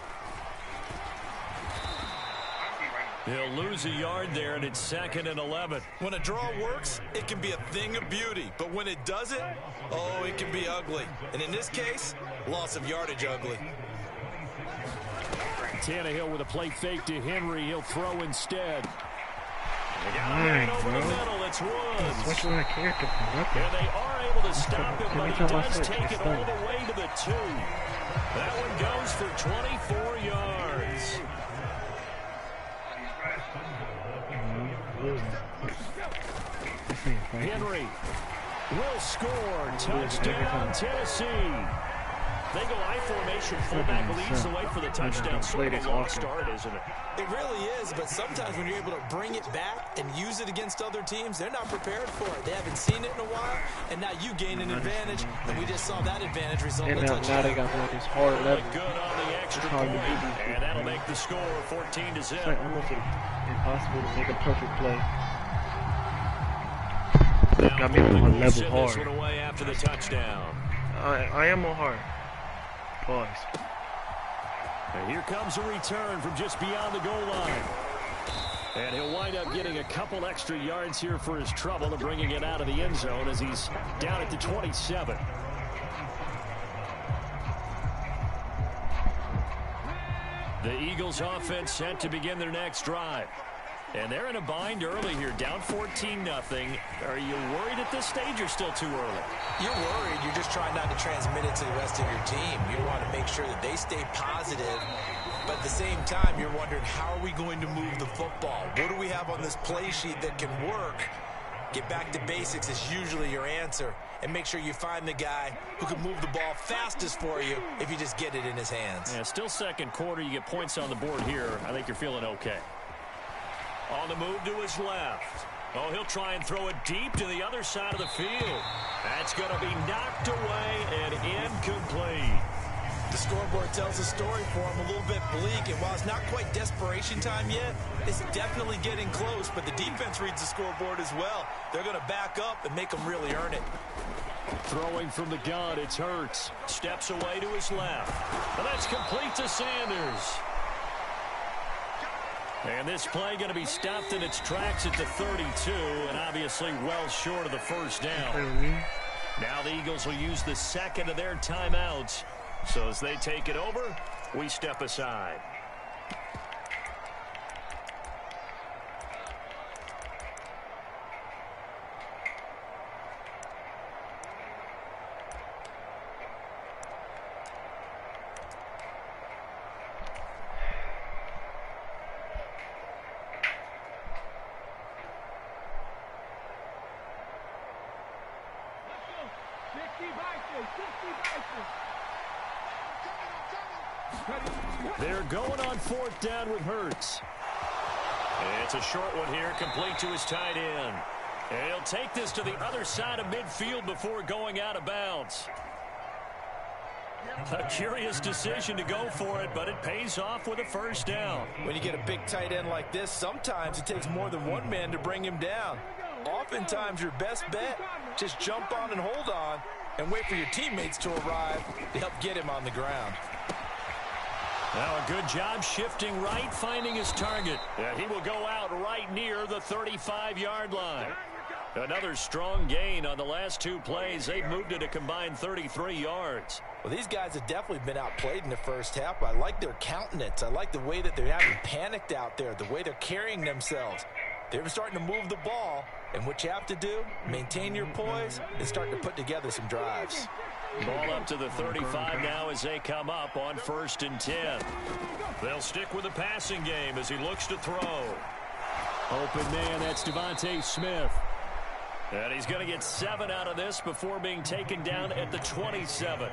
He'll lose a yard there, and it's second and 11. When a draw works, it can be a thing of beauty. But when it doesn't, oh, it can be ugly. And in this case, loss of yardage ugly. Tannehill with a play fake to Henry. He'll throw instead. They got a man over the middle. It's Woods. And they are able to stop him, but he does take it all the way to the 2. That one goes for 24 yards. Henry will score. Touchdown, Tennessee. They go I formation. Fullback leads the way for the touchdown. Sort of a long start, isn't it? It really is, but sometimes when you're able to bring it back and use it against other teams, they're not prepared for it. They haven't seen it in a while, and now you gain an advantage, and we just saw that advantage result in a touchdown. Now they got this hard level. Good on the extra point, and that'll make the score 14-0. It's like almost impossible to make a perfect play. Got me on level This one hard. away after the touchdown. I am on hard. Pause. And here comes a return from just beyond the goal line. And he'll wind up getting a couple extra yards here for his trouble and bringing it out of the end zone as he's down at the 27. The Eagles offense set to begin their next drive. And they're in a bind early here, down 14-0. Are you worried at this stage or still too early? You're worried. You're just trying not to transmit it to the rest of your team. You want to make sure that they stay positive. But at the same time, you're wondering, how are we going to move the football? What do we have on this play sheet that can work? Get back to basics is usually your answer. And make sure you find the guy who can move the ball fastest for you if you just get it in his hands. Yeah, still second quarter. You get points on the board here. I think you're feeling okay. On the move to his left. Oh, he'll try and throw it deep to the other side of the field. That's going to be knocked away and incomplete. The scoreboard tells a story for him, a little bit bleak, and while it's not quite desperation time yet, it's definitely getting close, but the defense reads the scoreboard as well. They're going to back up and make them really earn it. Throwing from the gun, it's Hurts. Steps away to his left. And that's complete to Sanders. And this play going to be stopped in its tracks at the 32, and obviously well short of the first down. Now the Eagles will use the second of their timeouts. So as they take it over, we step aside. They're going on fourth down with Hurts. It's a short one here, complete to his tight end. And he'll take this to the other side of midfield before going out of bounds. A curious decision to go for it, but it pays off with a first down. When you get a big tight end like this, sometimes it takes more than one man to bring him down. Oftentimes your best bet, just jump on and hold on and wait for your teammates to arrive to help get him on the ground. Now a good job shifting right, finding his target. And he will go out right near the 35-yard line. Another strong gain on the last two plays. They've moved it a combined 33 yards. Well, these guys have definitely been outplayed in the first half. I like their countenance. I like the way that they're having panicked out there, the way they're carrying themselves. They're starting to move the ball, and what you have to do, maintain your poise and start to put together some drives. Ball up to the 35 now as they come up on 1st and 10. They'll stick with the passing game as he looks to throw. Open man, that's Devontae Smith. And he's going to get 7 out of this before being taken down at the 27.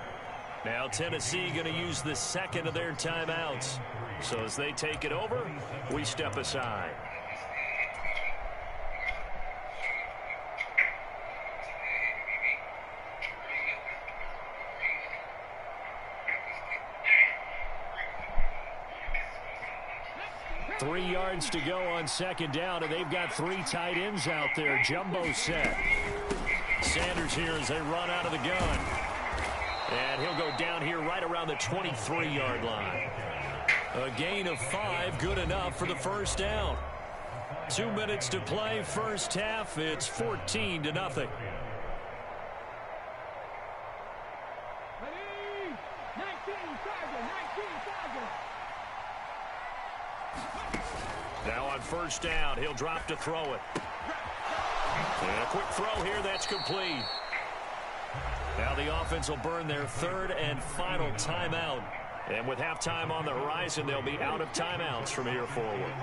Now Tennessee going to use the second of their timeouts. So as they take it over, we step aside. Three yards to go on second down, and they've got three tight ends out there. Jumbo set. Sanders here as they run out of the gun. And he'll go down here right around the 23-yard line. A gain of 5, good enough for the first down. 2 minutes to play, first half. It's 14-0. Now on first down, he'll drop to throw it. And a quick throw here, that's complete. Now the offense will burn their third and final timeout. And with halftime on the horizon, they'll be out of timeouts from here forward.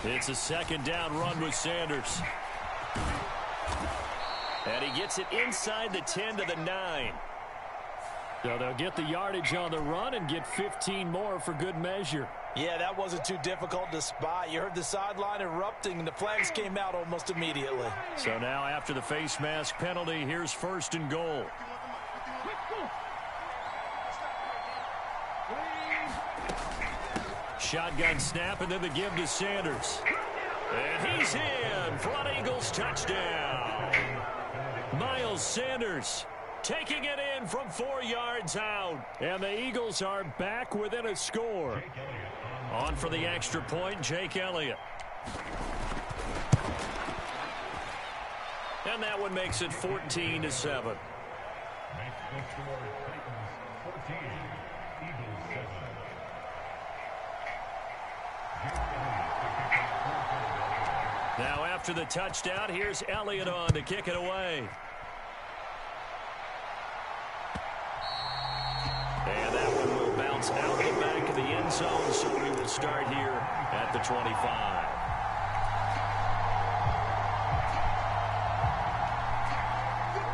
It's a second down run with Sanders. And he gets it inside the 10 to the 9. So they'll get the yardage on the run and get 15 more for good measure. Yeah, that wasn't too difficult to spot. You heard the sideline erupting, and the flags came out almost immediately. So now after the face mask penalty, here's 1st and goal. Shotgun snap, and then the give to Sanders. And he's in. Front Eagles touchdown. Miles Sanders taking it in from 4 yards out. And the Eagles are back within a score. On for the extra point, Jake Elliott. And that one makes it 14-7. Now after the touchdown, here's Elliott on to kick it away. And that one will bounce out the back of the end zone, so we will start here at the 25.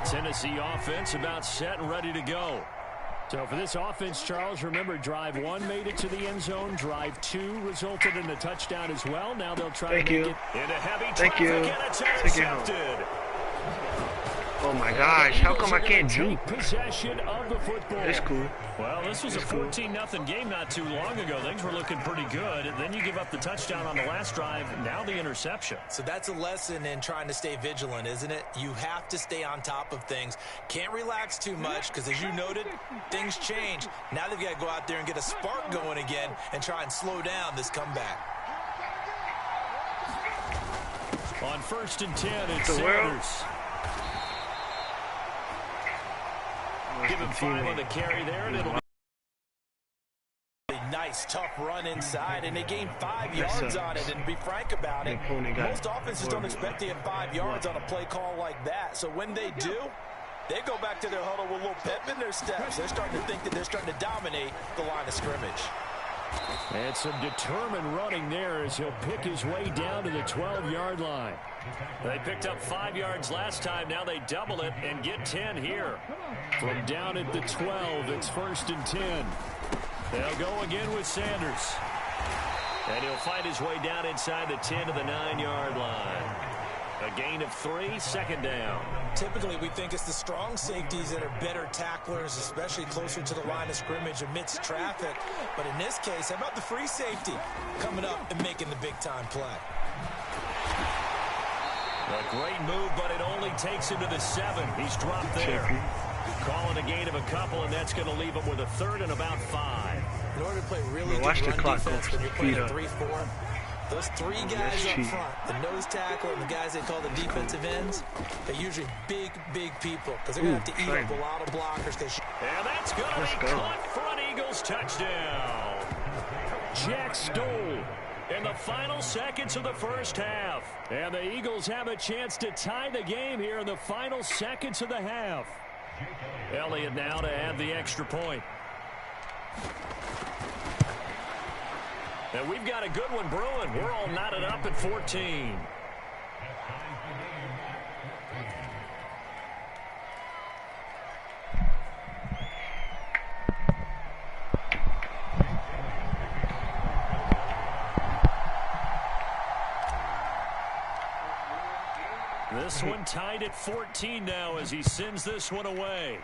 Tennessee offense about set and ready to go. So for this offense, Charles, remember drive 1 made it to the end zone. Drive 2 resulted in a touchdown as well. Now they'll try to make it into heavy traffic, and it's intercepted. Oh my gosh, how come I can't juke? Possession of the football. It's cool. Well, this was a 14-0 game not too long ago. Things were looking pretty good. And then you give up the touchdown on the last drive. Now the interception. So that's a lesson in trying to stay vigilant, isn't it? You have to stay on top of things. Can't relax too much because, as you noted, things change. Now they've got to go out there and get a spark going again and try and slow down this comeback. On 1st and 10, it's Sanders. Give him 5 on the carry there, and it'll be a nice, tough run inside, and they gained 5 yards on it. And to be frank about it, most offenses don't expect to get 5 yards on a play call like that. So when they do, they go back to their huddle with a little pep in their steps. They're starting to think that they're starting to dominate the line of scrimmage. And some determined running there as he'll pick his way down to the 12-yard line. They picked up 5 yards last time. Now they double it and get 10 here. From down at the 12, it's 1st and 10. They'll go again with Sanders. And he'll fight his way down inside the 10 to the 9-yard line. A gain of 3, 2nd down. Typically, we think it's the strong safeties that are better tacklers, especially closer to the line of scrimmage amidst traffic. But in this case, how about the free safety coming up and making the big-time play? A great move, but it only takes him to the 7. He's dropped there. Calling a gain of a couple, and that's going to leave him with a 3rd and about 5. In order to play really good run defense when you're playing a 3-4, those 3 guys up front, the nose tackle and the guys they call the defensive ends, they're usually big, big people because they're going to have to eat up a lot of blockers. And that's going to be caught. Front Eagles touchdown. Jack Stoll in the final seconds of the first half. And the Eagles have a chance to tie the game here in the final seconds of the half. Elliott now to add the extra point. And we've got a good one brewing. We're all knotted up at 14. This one tied at 14 now as he sends this one away.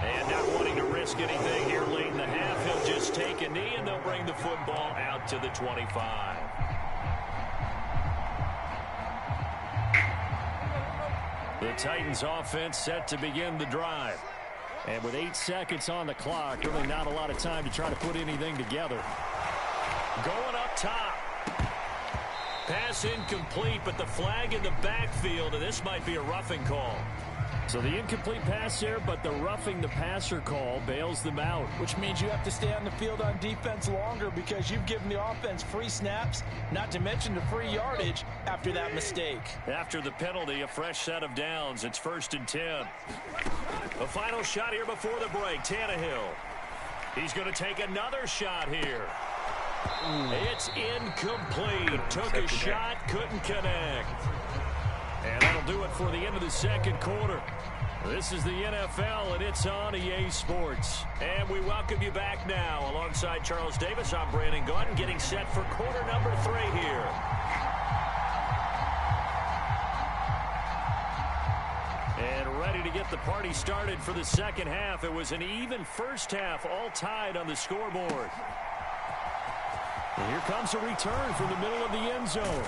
And not wanting to risk anything here late in the half, he'll just take a knee and they'll bring the football out to the 25. The Titans offense set to begin the drive. And with 8 seconds on the clock, really not a lot of time to try to put anything together. Going up top. Pass incomplete, but the flag in the backfield, and this might be a roughing call. So the incomplete pass there, but the roughing the passer call bails them out. Which means you have to stay on the field on defense longer because you've given the offense free snaps, not to mention the free yardage after that mistake. After the penalty, a fresh set of downs. It's 1st and 10. A final shot here before the break. Tannehill. He's going to take another shot here. It's incomplete. Took a shot, couldn't connect. And that'll do it for the end of the second quarter. This is the NFL, and it's on EA Sports. And we welcome you back now. Alongside Charles Davis, I'm Brandon Gaudin, getting set for quarter number 3 here. And ready to get the party started for the second half. It was an even first half, all tied on the scoreboard. And here comes a return from the middle of the end zone.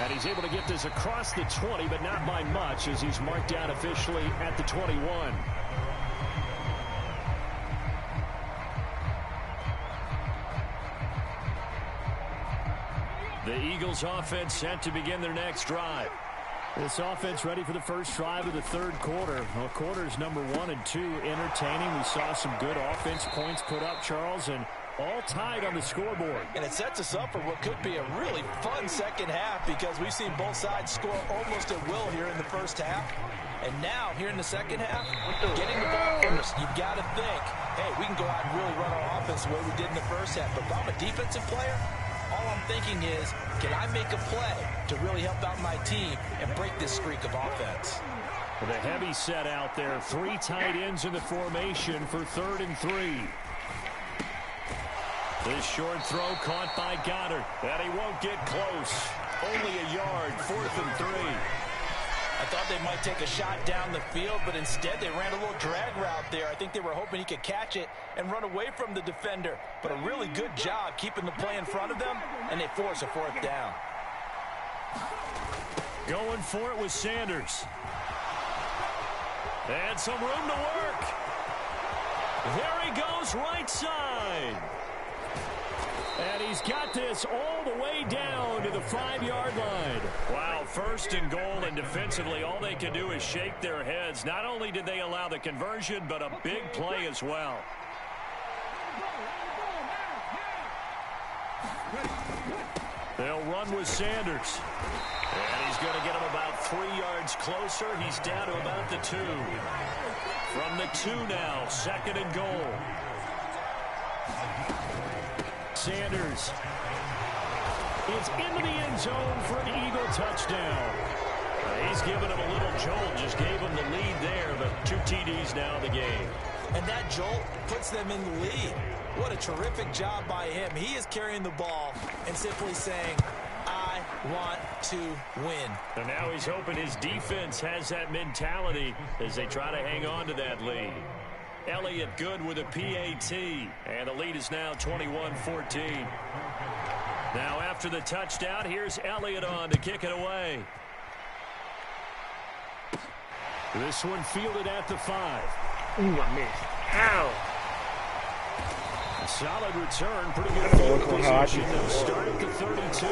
And he's able to get this across the 20, but not by much, as he's marked out officially at the 21. The Eagles offense set to begin their next drive. This offense ready for the first drive of the third quarter. Well, quarters number 1 and 2 entertaining. We saw some good offense points put up, Charles, and all tied on the scoreboard. And it sets us up for what could be a really fun second half, because we've seen both sides score almost at will here in the first half. And now, here in the second half, getting the ball first, you've got to think, hey, we can go out and really run our offense the way we did in the first half. But if I'm a defensive player, all I'm thinking is, can I make a play to really help out my team and break this streak of offense? The heavy set out there. 3 tight ends in the formation for 3rd and 3. This short throw caught by Goddard. And he won't get close. Only a yard, 4th and 3. I thought they might take a shot down the field, but instead they ran a little drag route there. I think they were hoping he could catch it and run away from the defender. But a really good job keeping the play in front of them, and they force a 4th down. Going for it with Sanders. And some room to work. There he goes, right side. And he's got this all the way down to the 5-yard line. Wow, 1st and goal, and defensively all they can do is shake their heads. Not only did they allow the conversion, but a big play as well. They'll run with Sanders. And he's going to get him about 3 yards closer. He's down to about the 2. From the 2 now, 2nd and goal. Sanders is into the end zone for an Eagle touchdown. He's given him a little jolt, just gave him the lead there, but 2 TDs now in the game. And that jolt puts them in the lead. What a terrific job by him. He is carrying the ball and simply saying, I want to win. And now he's hoping his defense has that mentality as they try to hang on to that lead. Elliott good with a PAT, and the lead is now 21-14. Now after the touchdown, here's Elliott on to kick it away. This one fielded at the 5. Ooh, I missed. How? Solid return, pretty good field position. They'll start at the 32.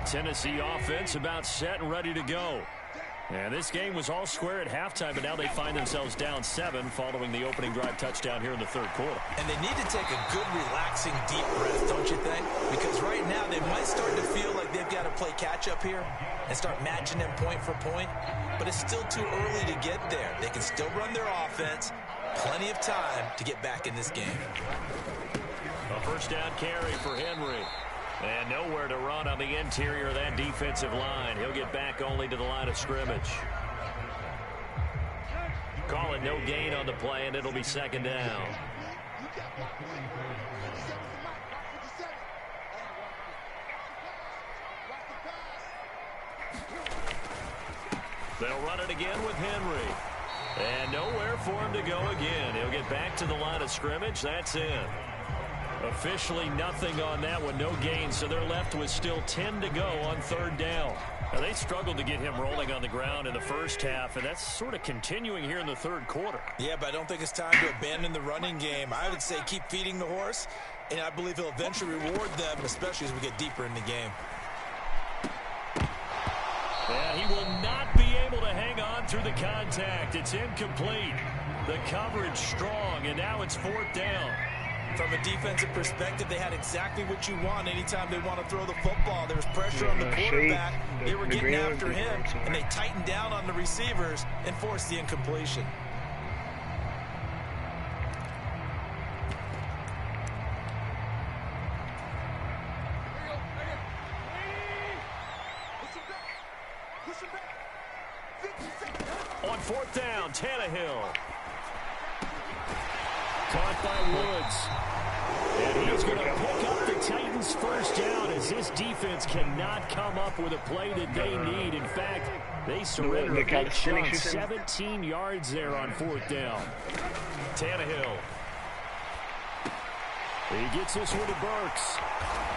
Tennessee offense about set and ready to go. And this game was all square at halftime, but now they find themselves down 7 following the opening drive touchdown here in the third quarter. And they need to take a good, relaxing, deep breath, don't you think? Because right now they might start to feel like they've got to play catch-up here and start matching them point for point. But it's still too early to get there. They can still run their offense. Plenty of time to get back in this game. A first down carry for Henry. And nowhere to run on the interior of that defensive line. He'll get back only to the line of scrimmage. Call it no gain on the play, and it'll be 2nd down. They'll run it again with Henry. And nowhere for him to go again. He'll get back to the line of scrimmage. That's it. Officially nothing on that one, no gain, so they're left with still 10 to go on 3rd down. Now, they struggled to get him rolling on the ground in the first half, and that's sort of continuing here in the third quarter. Yeah, but I don't think it's time to abandon the running game. I would say keep feeding the horse, and I believe he'll eventually reward them, especially as we get deeper in the game. And he will not be able to hang on through the contact. It's incomplete. The coverage strong, and now it's 4th down. From a defensive perspective, they had exactly what you want anytime they want to throw the football. There was pressure on the quarterback. They were getting after him, and they tightened down on the receivers and forced the incompletion. On 4th down, Tannehill. Caught by Woods. And he's going to pick up the Titans' first down as this defense cannot come up with a play that they need. In fact, they surrender a big chunk, 17 yards there on 4th down. Tannehill. He gets this one to Burks.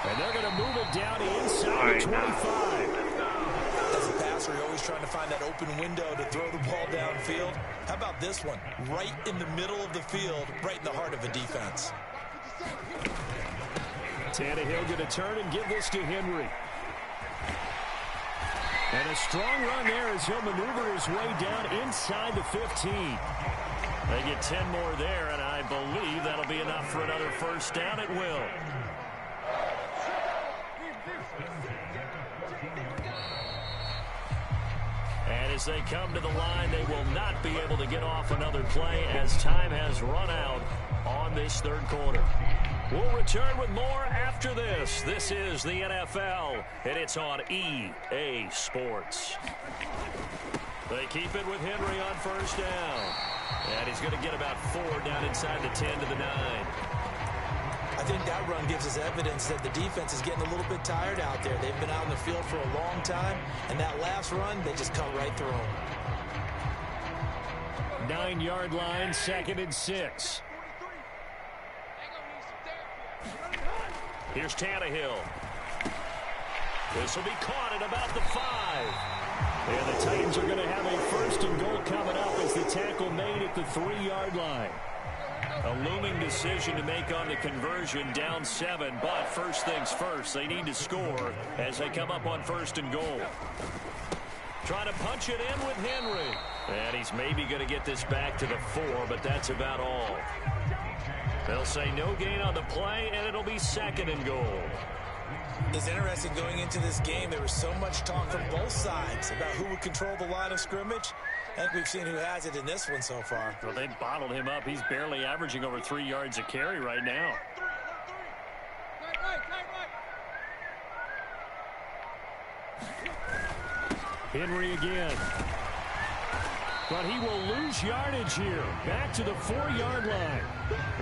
And they're going to move it down inside the 25. As a passer, you're always trying to find that open window to throw the ball downfield. How about this one? Right in the middle of the field, right in the heart of a defense. Tannehill going to turn and give this to Henry. And a strong run there as he'll maneuver his way down inside the 15. They get 10 more there, and I believe that'll be enough for another first down. It will. And as they come to the line, they will not be able to get off another play as time has run out on this 3rd quarter. We'll return with more after this. This is the NFL, and it's on EA Sports. They keep it with Henry on 1st down. And he's going to get about 4 down inside the 10 to the 9. I think that run gives us evidence that the defense is getting a little bit tired out there. They've been out in the field for a long time, and that last run, they just cut right through them. 9-yard line, 2nd and 6. Here's Tannehill. This will be caught at about the 5. And the Titans are going to have a 1st and goal coming up as the tackle made at the 3-yard line. A looming decision to make on the conversion, down 7, but first things first, they need to score as they come up on 1st and goal. Trying to punch it in with Henry. And he's maybe going to get this back to the 4, but that's about all. They'll say no gain on the play, and it'll be 2nd and goal. It's interesting going into this game. There was so much talk from both sides about who would control the line of scrimmage. I think we've seen who has it in this one so far. Well, they bottled him up. He's barely averaging over 3 yards a carry right now. Henry again. But he will lose yardage here. Back to the 4-yard line.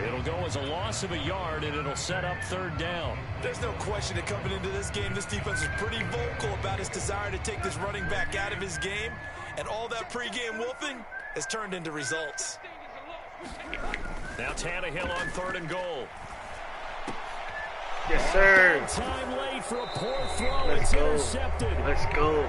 It'll go as a loss of a yard, and it'll set up 3rd down. There's no question that coming into this game, this defense is pretty vocal about its desire to take this running back out of his game. And all that pregame wolfing has turned into results. Now Tannehill on 3rd and goal. Yes, sir. Time late for a poor throw. Let's it's go. intercepted. Let's go.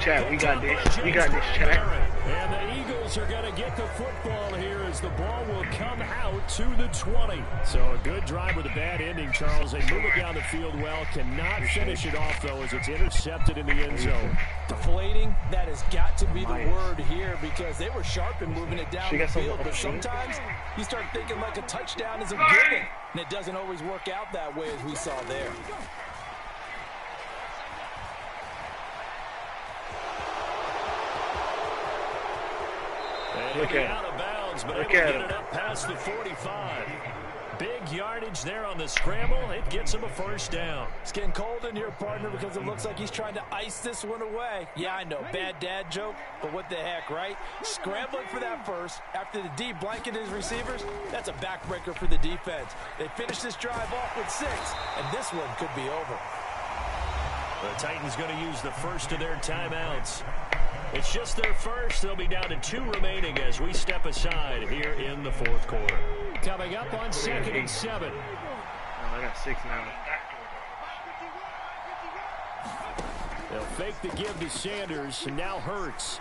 Chat, we got this. We got this, chat. And the Eagles are going to get the football here as the ball will come out to the 20. So a good drive with a bad ending, Charles. They move it down the field well. Cannot finish it off, though, as it's intercepted in the end zone. Deflating, that has got to be the word here because they were sharp in moving it down the field. But sometimes you start thinking like a touchdown is a given, and it doesn't always work out that way as we saw there. And look at out of bounds, but look able to at get him. it up past the 45. Big yardage there on the scramble. It gets him a 1st down. It's getting cold in here, partner, because it looks like he's trying to ice this one away. Yeah, I know, bad dad joke, but what the heck, right? Scrambling for that first after the D blanketed his receivers, that's a backbreaker for the defense. They finish this drive off with 6, and this one could be over. The Titans going to use the first of their timeouts. It's just their first. They'll be down to 2 remaining as we step aside here in the 4th quarter. Coming up on 2nd and 7. Oh, I got 6 now. They'll fake the give to Sanders. Now Hurts.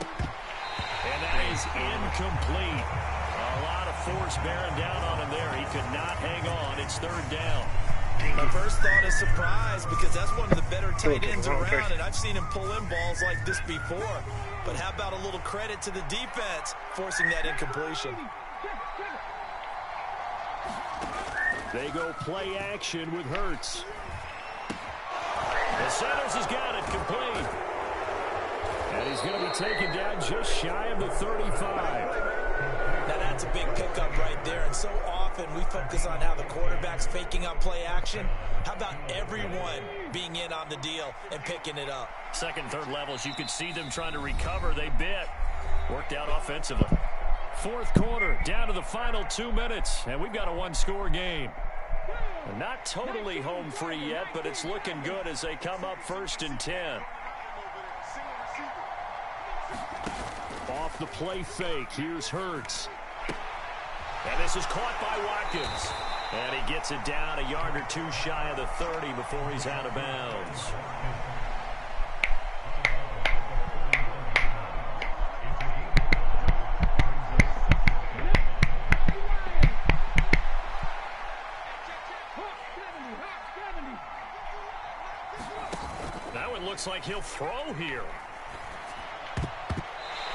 And that is incomplete. A lot of force bearing down on him there. He could not hang on. It's 3rd down. My first thought is surprise because that's one of the better tight ends around, and I've seen him pull in balls like this before. But how about a little credit to the defense forcing that incompletion? They go play action with Hurts. The Sanders has got it complete. And he's going to be taken down just shy of the 35. Now that's a big pickup right there, and so often we focus on how the quarterback's faking out play action. How about everyone being in on the deal and picking it up? Second, third levels, you could see them trying to recover. They bit. Worked out offensively. Fourth quarter, down to the final 2 minutes, and we've got a one-score game. Not totally home free yet, but it's looking good as they come up 1st and 10. Off the play fake, here's Hurts. And this is caught by Watkins. And he gets it down a yard or two shy of the 30 before he's out of bounds. Now it looks like he'll throw here.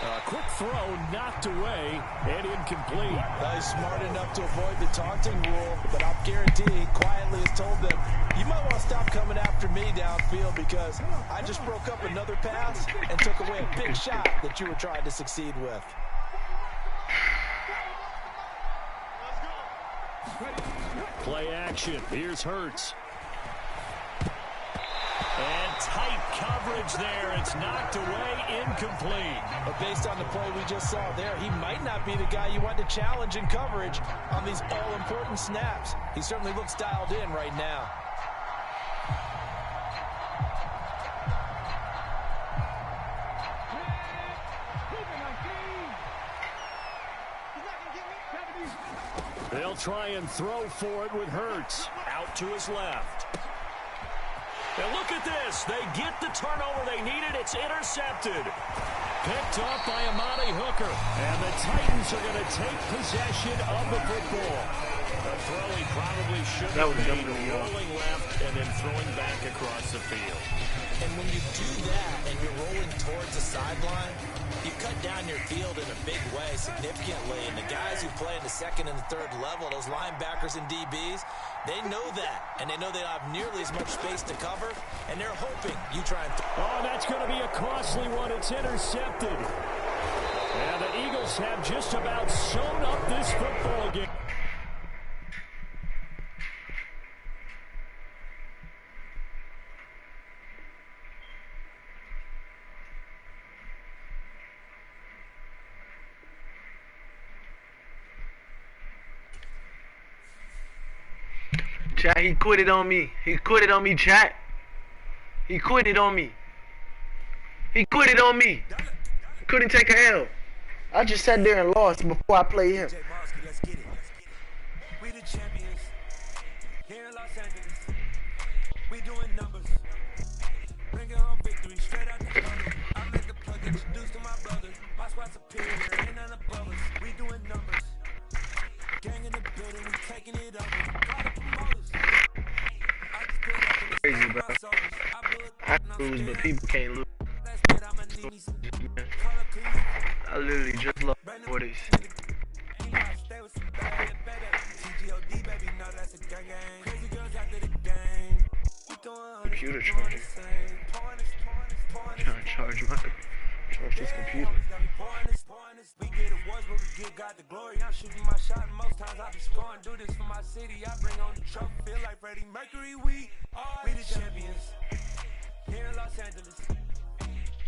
A quick throw knocked away and incomplete. He's smart enough to avoid the taunting rule, but I'll guarantee he quietly has told them, you might want to stop coming after me downfield because I just broke up another pass and took away a big shot that you were trying to succeed with. Play action. Here's Hurts. And tight coverage there. It's knocked away, incomplete. But based on the play we just saw there, he might not be the guy you want to challenge in coverage on these all-important snaps. He certainly looks dialed in right now. They'll try and throw for it with Hurts. Out to his left. And look at this. They get the turnover they needed. It's intercepted. Picked up by Amani Hooker. And the Titans are going to take possession of the football. A throw he probably should have made, rolling left and then throwing back across the field. And when you do that and you're rolling towards the sideline, you cut down your field in a big way significantly. And the guys who play in the second and the third level, those linebackers and DBs, they know that. And they know they don't have nearly as much space to cover. And they're hoping you try and... Oh, that's going to be a costly one. It's intercepted. And the Eagles have just about sewn up this football game. Chat, he quit it on me. He quit it on me, chat. He quit it on me. He quit it on me. Couldn't take a L. I just sat there and lost before I played him. We the champions here in Los Angeles. We doing numbers. Bringing home victory straight out the tunnel. I met the plug introduced to my brother. My squad superior, ain't none above us. We doing numbers. Gang in the building, we taking it over. Crazy, bro. I lose, but people can't lose. I literally just love 40s. Computer charger. Trying to charge this computer. We get awards, but we give God the glory. I'm shooting my shot, and most times I be scoring. Do this for my city. I bring on the trophy. Feel like Freddie Mercury. We the champions here in Los Angeles.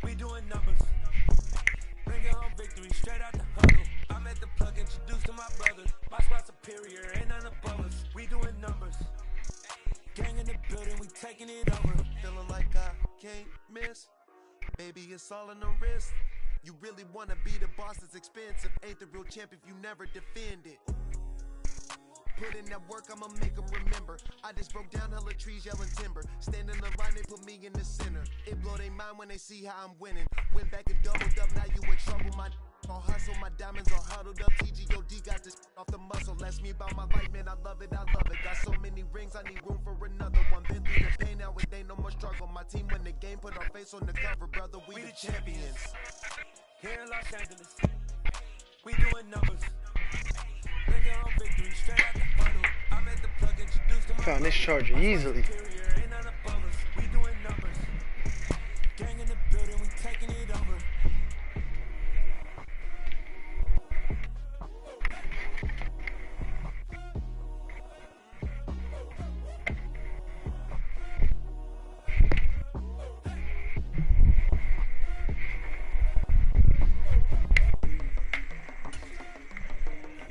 We doing numbers. Bringing home victory straight out the huddle. I'm at the plug, introduced to my brother. My squad superior, ain't none above us. We doing numbers. Gang in the building, we taking it over. Feeling like I can't miss. Baby, it's all in the wrist. You really wanna be the boss, it's expensive. Ain't the real champ if you never defend it. Put in that work, I'ma make them remember. I just broke down hella trees, yelling timber. Stand in the line, they put me in the center. It blow they mind when they see how I'm winning. Went back and doubled up, now you in trouble. My all hustle, my diamonds all huddled up. TGOD got this off the muscle. Ask me about my life, man, I love it, I love it. Got so many rings, I need room for another one. Been through the pain, now it ain't no more struggle. My team win the game, put our face on the cover, brother. We the champions. Here in Los Angeles, we doing numbers. Bring your own victory, straight out the bottle. I made the plug, introduced to my Found this charger easily. Ain't none above us. We doing numbers. Gang in the building, we taking it over.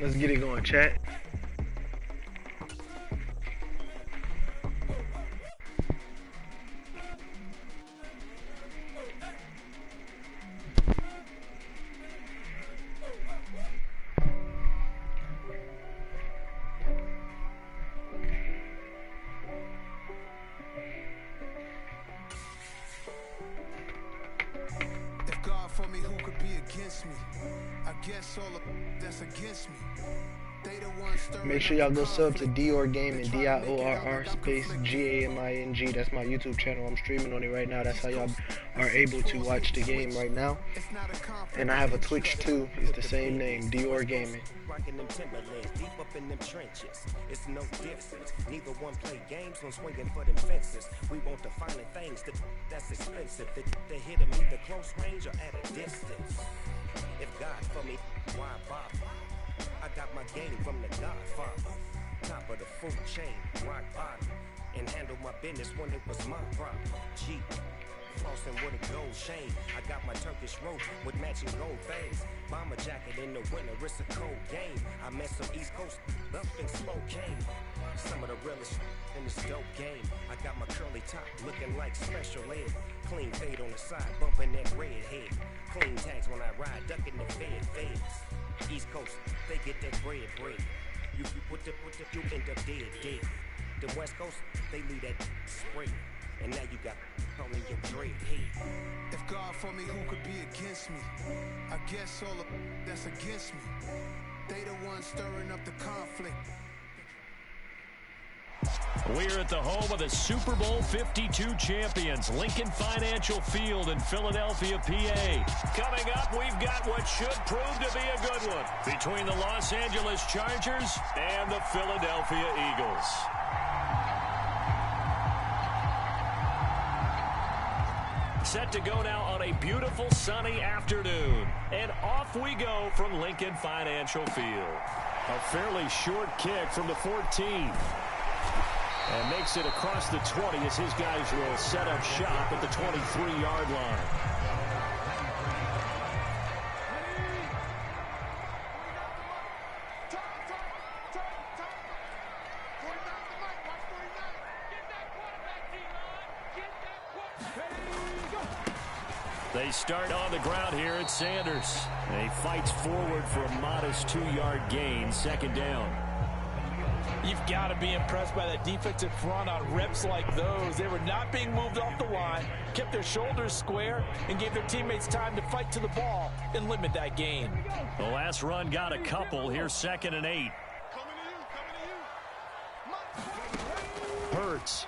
Let's get it going, chat. If God for me, who could be against me? I guess all of that's against me. They the ones stirring Make sure y'all go sub to Dior Gaming, DIORR space GAMING. That's my YouTube channel. I'm streaming on it right now. That's how y'all are able to watch the game right now. And I have a Twitch too. It's the same name, Dior Gaming. Rocking them Timberlands, deep up in them trenches. It's no difference. Neither one play games, no swinging for them fences. We want the finer things that's expensive. They hit them either close range or at a distance. If God for me, why bother? I got my game from the Godfather. Top of the food chain, rock bottom. And handle my business when it was my problem. G. Flossing with a gold chain. I got my Turkish rope with matching gold things. Bomber jacket in the winter, it's a cold game. I met some East Coast up in Spokane. Some of the realest in this dope game. I got my curly top looking like special ed. Clean fade on the side, bumping that red head. Clean tags when I ride, ducking the feds. East Coast, they get that bread. You you end up dead. The West Coast, they leave that spray. And now you got only your dread head. If God for me, who could be against me? I guess all of that's against me. They the ones stirring up the conflict. We're at the home of the Super Bowl 52 champions, Lincoln Financial Field in Philadelphia, PA. Coming up, we've got what should prove to be a good one between the Los Angeles Chargers and the Philadelphia Eagles. Set to go now on a beautiful sunny afternoon. And off we go from Lincoln Financial Field. A fairly short kick from the 14. And makes it across the 20 as his guys will set up shop at the 23-yard line. They start on the ground here at Sanders. And he fights forward for a modest 2-yard gain, second down. You've got to be impressed by that defensive front on reps like those. They were not being moved off the line, kept their shoulders square, and gave their teammates time to fight to the ball and limit that gain. The last run got a couple. Here's 2nd and 8. Hurts.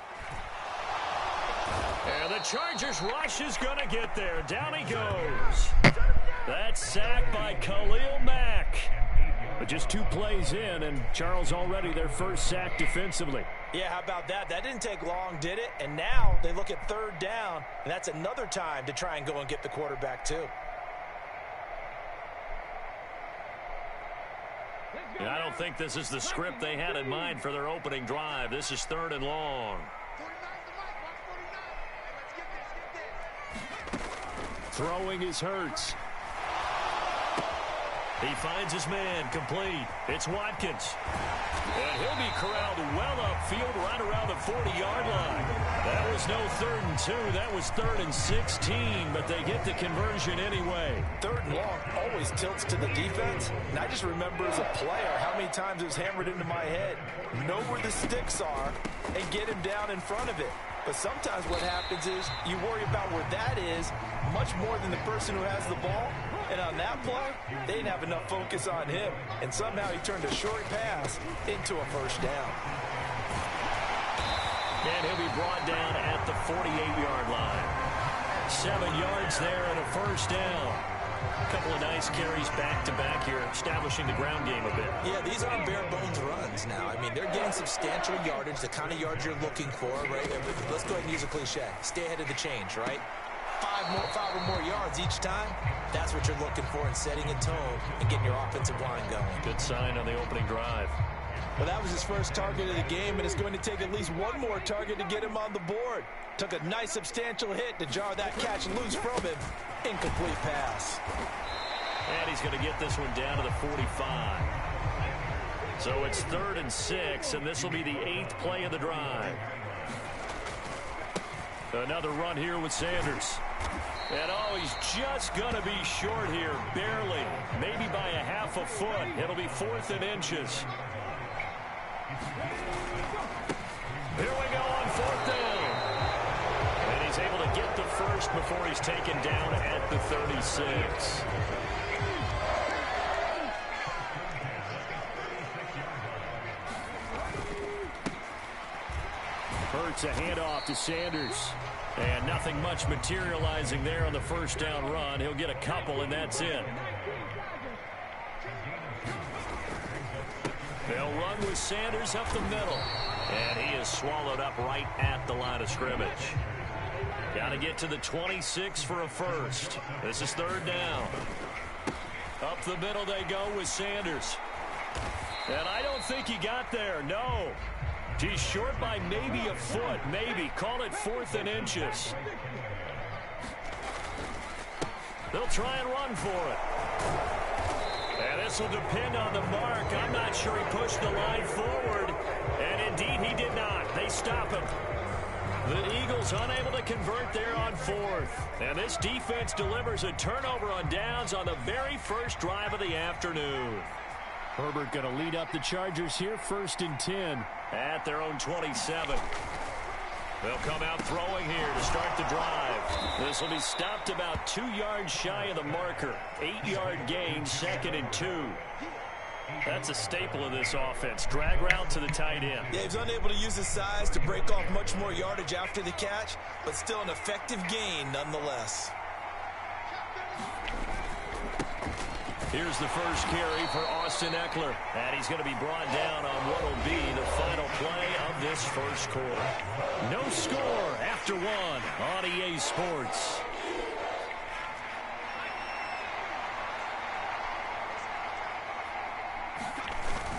And the Chargers rush is going to get there. Down he goes. That's sacked by Khalil Mack. But just 2 plays in, and Charles already their first sack defensively. Yeah, how about that? That didn't take long, did it? And now they look at 3rd down, and that's another time to try and go and get the quarterback too. And I don't think this is the script they had in mind for their opening drive. This is 3rd and long. Throwing is Hurts. He finds his man, complete. It's Watkins. And he'll be corralled well upfield right around the 40-yard line. That was no 3rd and 2. That was 3rd and 16, but they get the conversion anyway. 3rd and long always tilts to the defense. And I just remember as a player how many times it was hammered into my head. Know where the sticks are and get him down in front of it. But sometimes what happens is you worry about where that is much more than the person who has the ball. And on that play, they didn't have enough focus on him. And somehow he turned a short pass into a 1st down. And he'll be brought down at the 48-yard line. 7 yards there and a first down. A couple of nice carries back-to-back here, establishing the ground game a bit. Yeah, these aren't bare-bones runs now. I mean, they're getting substantial yardage, the kind of yards you're looking for, right? Let's go ahead and use a cliche. Stay ahead of the change, right? 5 or more yards each time. That's what you're looking for in setting a tone and getting your offensive line going. Good sign on the opening drive. Well, that was his first target of the game, and it's going to take at least one more target to get him on the board. Took a nice substantial hit to jar that catch loose from him. Incomplete pass. And he's going to get this one down to the 45. So it's 3rd and 6, and this will be the 8th play of the drive. Another run here with Sanders. And oh, he's just going to be short here, barely. Maybe by a half a foot. It'll be 4th and inches. Here we go on 4th down. And he's able to get the first before he's taken down at the 36. Hurts a handoff to Sanders. And nothing much materializing there on the first down run. He'll get a couple, and that's it. They'll run with Sanders up the middle. And he is swallowed up right at the line of scrimmage. Got to get to the 26 for a first. This is 3rd down. Up the middle they go with Sanders. And I don't think he got there, no. He's short by maybe a foot, maybe. Call it 4th and inches. They'll try and run for it. And this will depend on the mark. I'm not sure he pushed the line forward. And indeed, he did not. They stop him. The Eagles unable to convert there on 4th. And this defense delivers a turnover on downs on the very first drive of the afternoon. Herbert going to lead up the Chargers here, 1st and 10 at their own 27. They'll come out throwing here to start the drive. This will be stopped about 2 yards shy of the marker. 8-yard gain, 2nd and 2. That's a staple of this offense. Drag route to the tight end. Yeah, he's unable to use his size to break off much more yardage after the catch, but still an effective gain nonetheless. Here's the first carry for Austin Ekeler. And he's going to be brought down on what will be the final play of this first quarter. No score after 1 on EA Sports.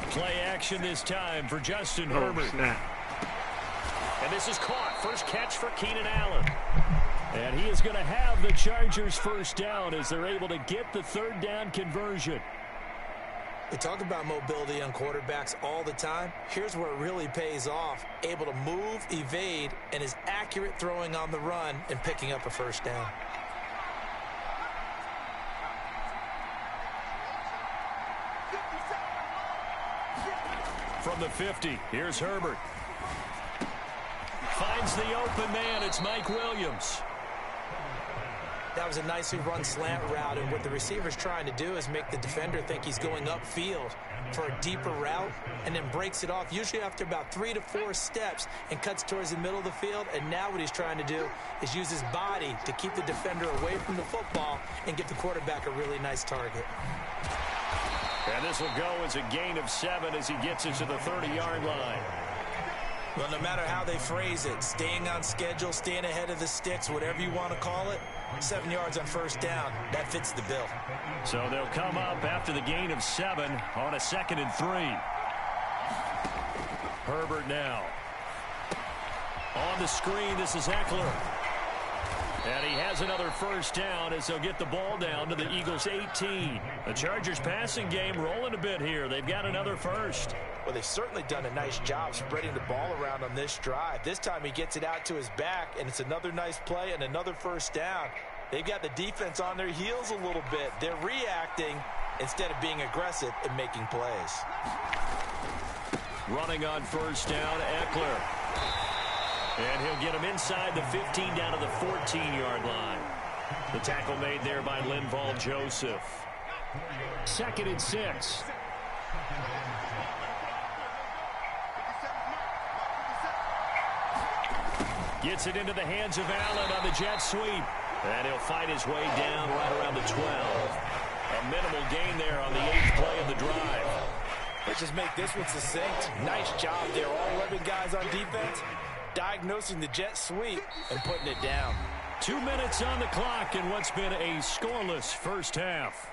Play action this time for Justin Herbert. Snap. And this is caught. First catch for Keenan Allen. And he is going to have the Chargers first down as they're able to get the 3rd down conversion. We talk about mobility on quarterbacks all the time. Here's where it really pays off. Able to move, evade, and is accurate throwing on the run and picking up a first down. From the 50, here's Herbert. Finds the open man. It's Mike Williams. That was a nicely run slant route, and what the receiver's trying to do is make the defender think he's going upfield for a deeper route and then breaks it off, usually after about 3 to 4 steps, and cuts towards the middle of the field. And now what he's trying to do is use his body to keep the defender away from the football and give the quarterback a really nice target. And this will go as a gain of 7 as he gets it to the 30-yard line. Well, no matter how they phrase it, staying on schedule, staying ahead of the sticks, whatever you want to call it, 7 yards on first down, that fits the bill. So they'll come up after the gain of 7 on a 2nd and 3. Herbert now. On the screen, this is Ekeler. And he has another first down as they'll get the ball down to the Eagles' 18. The Chargers passing game rolling a bit here. They've got another first. Well, they've certainly done a nice job spreading the ball around on this drive. This time he gets it out to his back, and it's another nice play and another first down. They've got the defense on their heels a little bit. They're reacting instead of being aggressive and making plays. Running on first down, Ekeler. And he'll get him inside the 15 down to the 14-yard line. The tackle made there by Linval Joseph. 2nd and 6. Gets it into the hands of Allen on the jet sweep. And he'll fight his way down right around the 12. A minimal gain there on the 8th play of the drive. Let's just make this one succinct. Nice job there. All 11 guys on defense diagnosing the jet sweep and putting it down. 2 minutes on the clock in what's been a scoreless first half.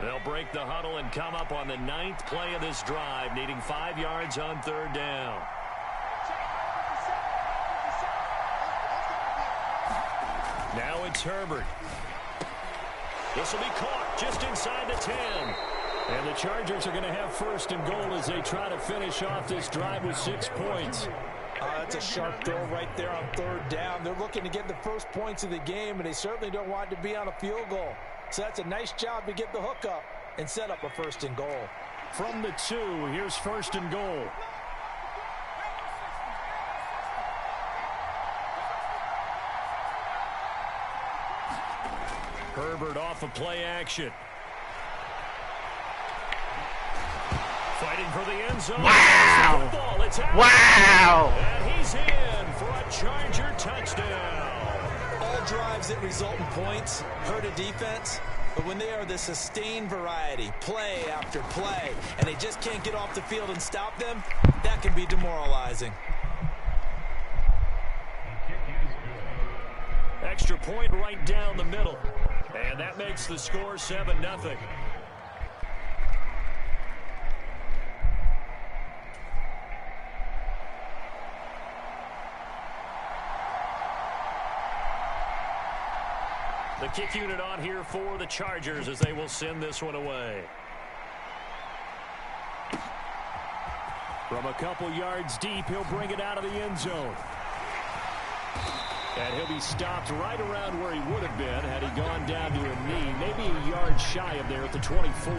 They'll break the huddle and come up on the 9th play of this drive, needing 5 yards on 3rd down. Now it's Herbert. This will be caught just inside the 10. And the Chargers are going to have 1st and goal as they try to finish off this drive with 6 points. That's a sharp throw right there on 3rd down. They're looking to get the first points of the game, and they certainly don't want it to be on a field goal. So that's a nice job to get the hook up and set up a 1st and goal. From the 2, here's 1st and goal. Herbert off of play action. Fighting for the end zone. Wow! Ball. It's out. Wow! And he's in for a Charger touchdown. All drives that result in points hurt a defense, but when they are the sustained variety, play after play, and they just can't get off the field and stop them, that can be demoralizing. Extra point right down the middle. And that makes the score 7-0. The kick unit on here for the Chargers as they will send this one away. From a couple yards deep, he'll bring it out of the end zone. And he'll be stopped right around where he would have been had he gone down to a knee, maybe a yard shy of there at the 24.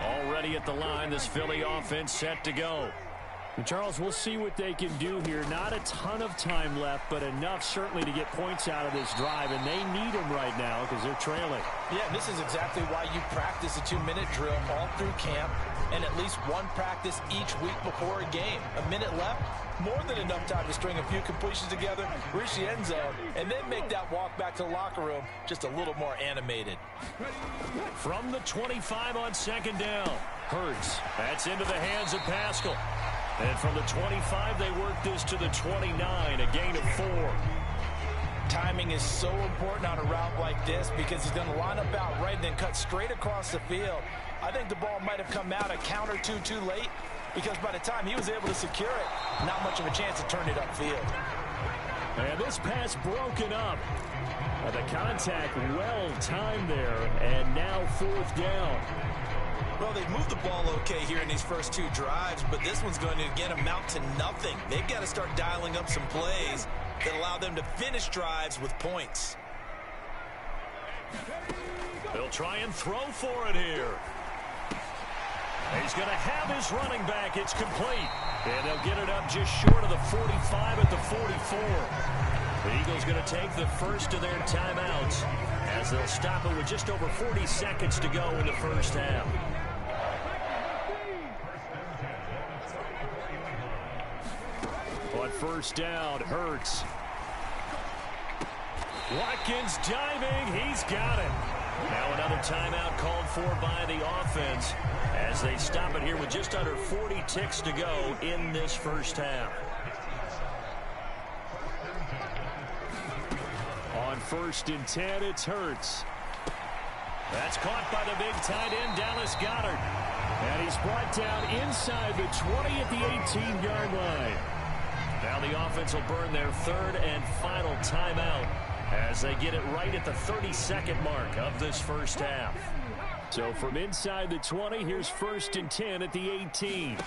Already at the line, this Philly offense set to go. And Charles, we'll see what they can do here. Not a ton of time left, but enough certainly to get points out of this drive, and they need them right now because they're trailing. Yeah, this is exactly why you practice a 2-minute drill all through camp and at least one practice each week before a game. A minute left, more than enough time to string a few completions together, reach the end zone, and then make that walk back to the locker room just a little more animated. From the 25 on 2nd down, Hurts. That's into the hands of Pascal. And from the 25, they work this to the 29, a gain of 4. Timing is so important on a route like this because he's going to line up out right and then cut straight across the field. I think the ball might have come out a count or two too late because by the time he was able to secure it, not much of a chance to turn it upfield. And this pass broken up. The contact well timed there, and now 4th down. Well, they've moved the ball okay here in these first 2 drives, but this one's going to, again, amount to nothing. They've got to start dialing up some plays that allow them to finish drives with points. They'll try and throw for it here. He's going to have his running back. It's complete. And they'll get it up just short of the 45 at the 44. The Eagles going to take the first of their timeouts as they'll stop it with just over 40 seconds to go in the first half. On 1st down, Hurts. Watkins diving. He's got it. Now another timeout called for by the offense as they stop it here with just under 40 ticks to go in this first half. On 1st and 10, it's Hurts. That's caught by the big tight end, Dallas Goedert. And he's brought down inside the 20 at the 18-yard line. Now the offense will burn their 3rd and final timeout as they get it right at the 32nd mark of this first half. So from inside the 20, here's 1st and 10 at the 18.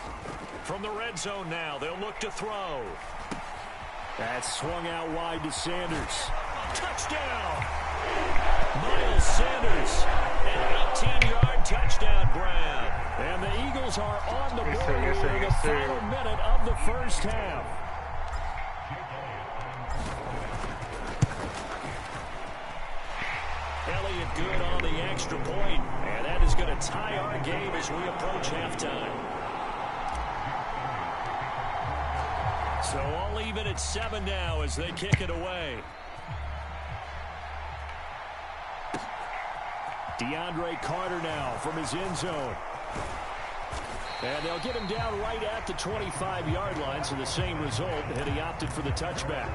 From the red zone now, they'll look to throw. That's swung out wide to Sanders. Touchdown! Miles Sanders, an 18-yard touchdown grab. And the Eagles are on the board in the final minute of the first half. Elliott good on the extra point, and that is going to tie our game as we approach halftime. So all even at 7 now as they kick it away. DeAndre Carter now from his end zone. And they'll get him down right at the 25-yard line, so the same result, and he opted for the touchback.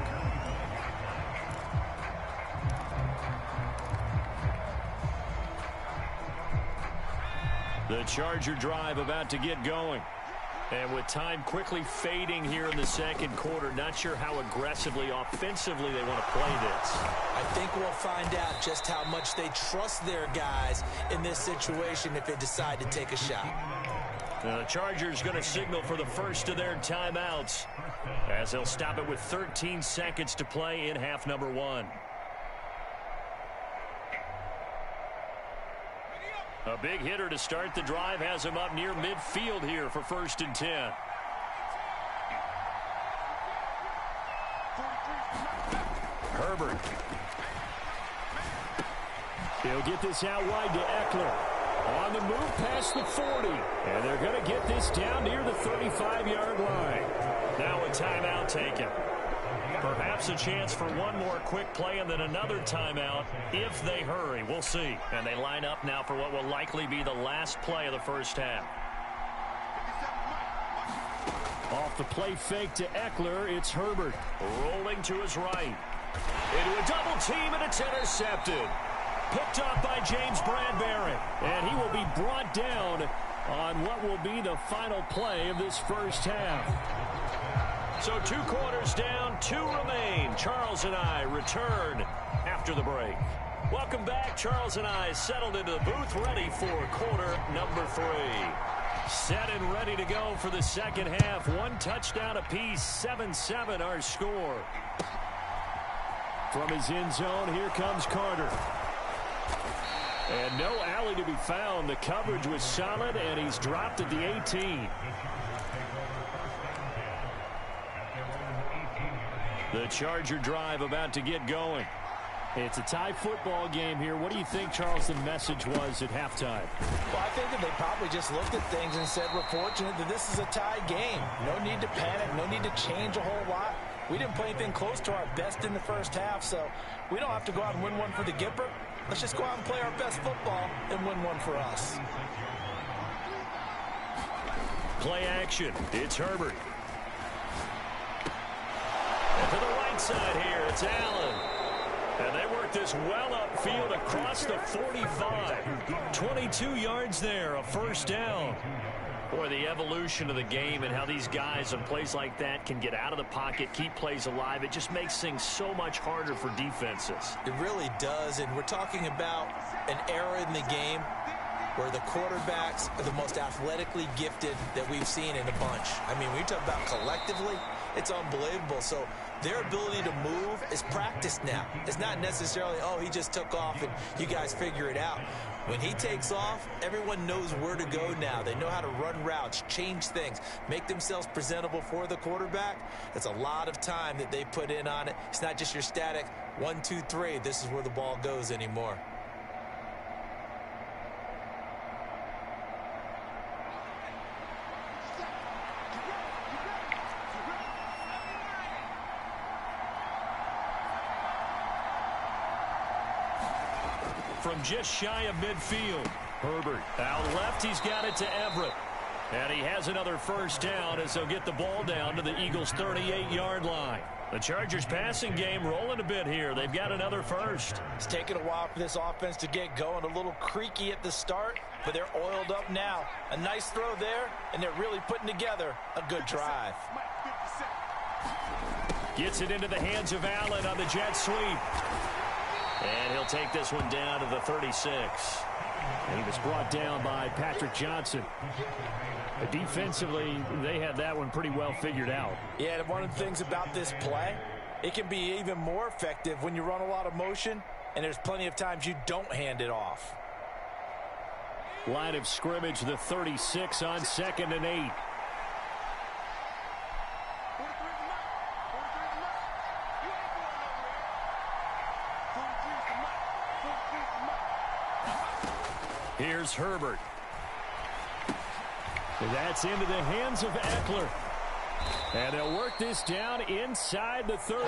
The Charger drive about to get going. And with time quickly fading here in the second quarter, not sure how aggressively, offensively they want to play this. I think we'll find out just how much they trust their guys in this situation if they decide to take a shot. The Chargers going to signal for the first of their timeouts as they'll stop it with 13 seconds to play in half number 1. A big hitter to start the drive has him up near midfield here for 1st and 10. Herbert. He'll get this out wide to Eckler. On the move past the 40. And they're going to get this down near the 35-yard line. Now a timeout taken. Perhaps a chance for one more quick play and then another timeout if they hurry. We'll see. And they line up now for what will likely be the last play of the first half. Off the play fake to Eckler, it's Herbert. Rolling to his right. Into a double team, and it's intercepted. Picked up by James Bradbury. And he will be brought down on what will be the final play of this first half. So 2 quarters down, 2 remain. Charles and I return after the break. Welcome back. Charles and I settled into the booth, ready for quarter number 3. Set and ready to go for the second half. 1 touchdown apiece, 7-7 our score. From his end zone, here comes Carter. And no alley to be found. The coverage was solid, and he's dropped at the 18. The Charger drive about to get going. It's a tie football game here. What do you think, Charles, the message was at halftime? Well, I think that they probably just looked at things and said, we're fortunate that this is a tie game. No need to panic. No need to change a whole lot. We didn't play anything close to our best in the first half, so we don't have to go out and win one for the Gipper. Let's just go out and play our best football and win one for us. Play action. It's Herbert. And to the right side here, it's Allen. And they work this well upfield across the 45. 22 yards there, a first down. Boy, the evolution of the game and how these guys on plays like that can get out of the pocket, keep plays alive, it just makes things so much harder for defenses. It really does, and we're talking about an era in the game where the quarterbacks are the most athletically gifted that we've seen in a bunch. I mean, when you talk about collectively, it's unbelievable. So their ability to move is practiced now. It's not necessarily, oh, he just took off and you guys figure it out. When he takes off, everyone knows where to go now. They know how to run routes, change things, make themselves presentable for the quarterback. It's a lot of time that they put in on it. It's not just your static 1, 2, 3. This is where the ball goes anymore. From just shy of midfield, Herbert out left. He's got it to Everett. And he has another first down as they'll get the ball down to the Eagles' 38-yard line. The Chargers passing game rolling a bit here. They've got another first. It's taken a while for this offense to get going. A little creaky at the start, but they're oiled up now. A nice throw there, and they're really putting together a good drive. Gets it into the hands of Allen on the jet sweep. And he'll take this one down to the 36. And he was brought down by Patrick Johnson. Defensively, they had that one pretty well figured out. Yeah, one of the things about this play, it can be even more effective when you run a lot of motion, and there's plenty of times you don't hand it off. Line of scrimmage, the 36 on 2nd and 8. Here's Herbert. That's into the hands of Eckler. And they'll work this down inside the 30.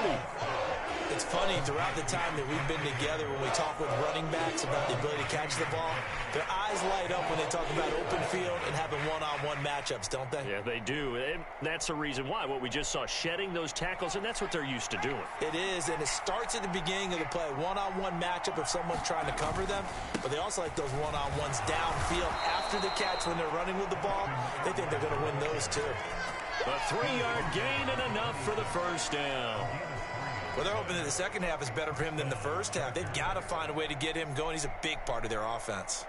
It's funny, throughout the time that we've been together, when we talk with running backs about the ability to catch the ball, their eyes light up when they talk about open field and having one-on-one matchups, don't they? Yeah, they do. And that's the reason why. What we just saw, shedding those tackles, and that's what they're used to doing. It is, and it starts at the beginning of the play. One-on-one matchup if someone's trying to cover them, but they also like those one-on-ones downfield after the catch when they're running with the ball. They think they're going to win those too. A 3-yard gain and enough for the first down. Well, they're hoping that the second half is better for him than the first half. They've got to find a way to get him going. He's a big part of their offense.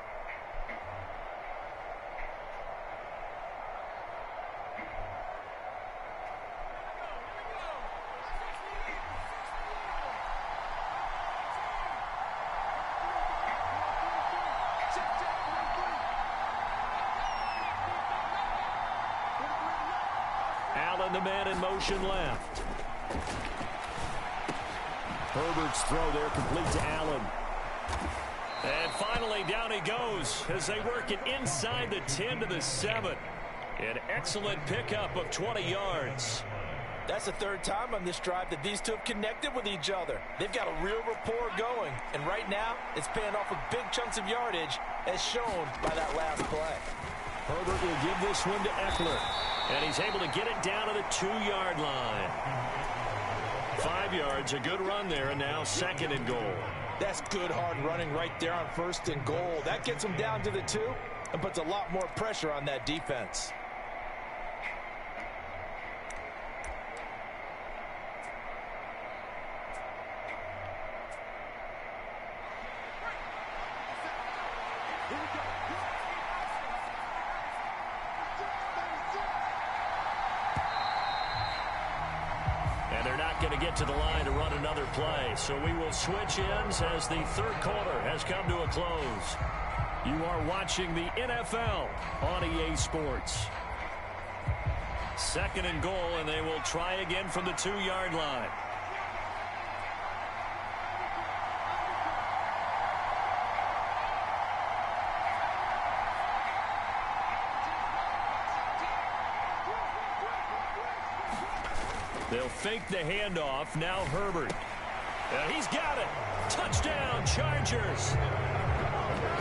Allen, the man in motion left. Herbert's throw there complete to Allen. And finally, down he goes as they work it inside the 10 to the 7. An excellent pickup of 20 yards. That's the third time on this drive that these two have connected with each other. They've got a real rapport going. And right now, it's paying off with big chunks of yardage, as shown by that last play. Herbert will give this one to Eckler. And he's able to get it down to the 2-yard line. 5 yards, a good run there, and now 2nd and goal. That's good hard running right there on 1st and goal. That gets them down to the 2 and puts a lot more pressure on that defense. Going to get to the line to run another play. So we will switch ends as the third quarter has come to a close. You are watching the NFL on EA Sports. 2nd and goal, and they will try again from the 2-yard line. They'll fake the handoff. Now Herbert. And he's got it. Touchdown, Chargers.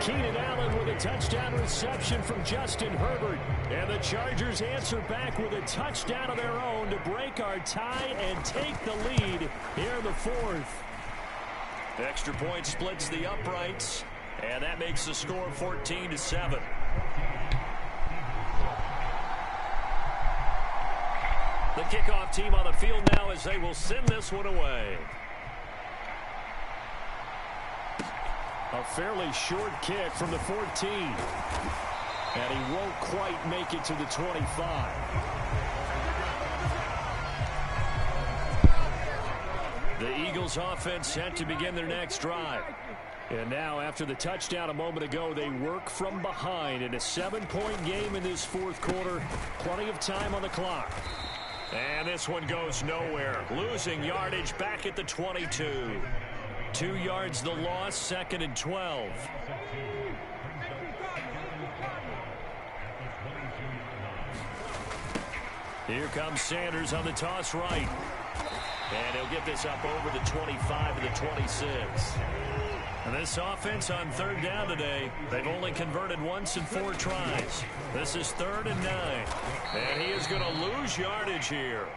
Keenan Allen with a touchdown reception from Justin Herbert. And the Chargers answer back with a touchdown of their own to break our tie and take the lead here in the 4th. Extra point splits the uprights. And that makes the score 14-7. The kickoff team on the field now as they will send this one away. A fairly short kick from the 14. And he won't quite make it to the 25. The Eagles offense set to begin their next drive. And now after the touchdown a moment ago, they work from behind in a 7-point game in this 4th quarter. Plenty of time on the clock. And this one goes nowhere. Losing yardage back at the 22. 2 yards the loss, 2nd and 12. Here comes Sanders on the toss right. And he'll get this up over the 25 to the 26. And this offense on 3rd down today, they've only converted once in 4 tries. This is 3rd and 9. And he is going to lose yardage here.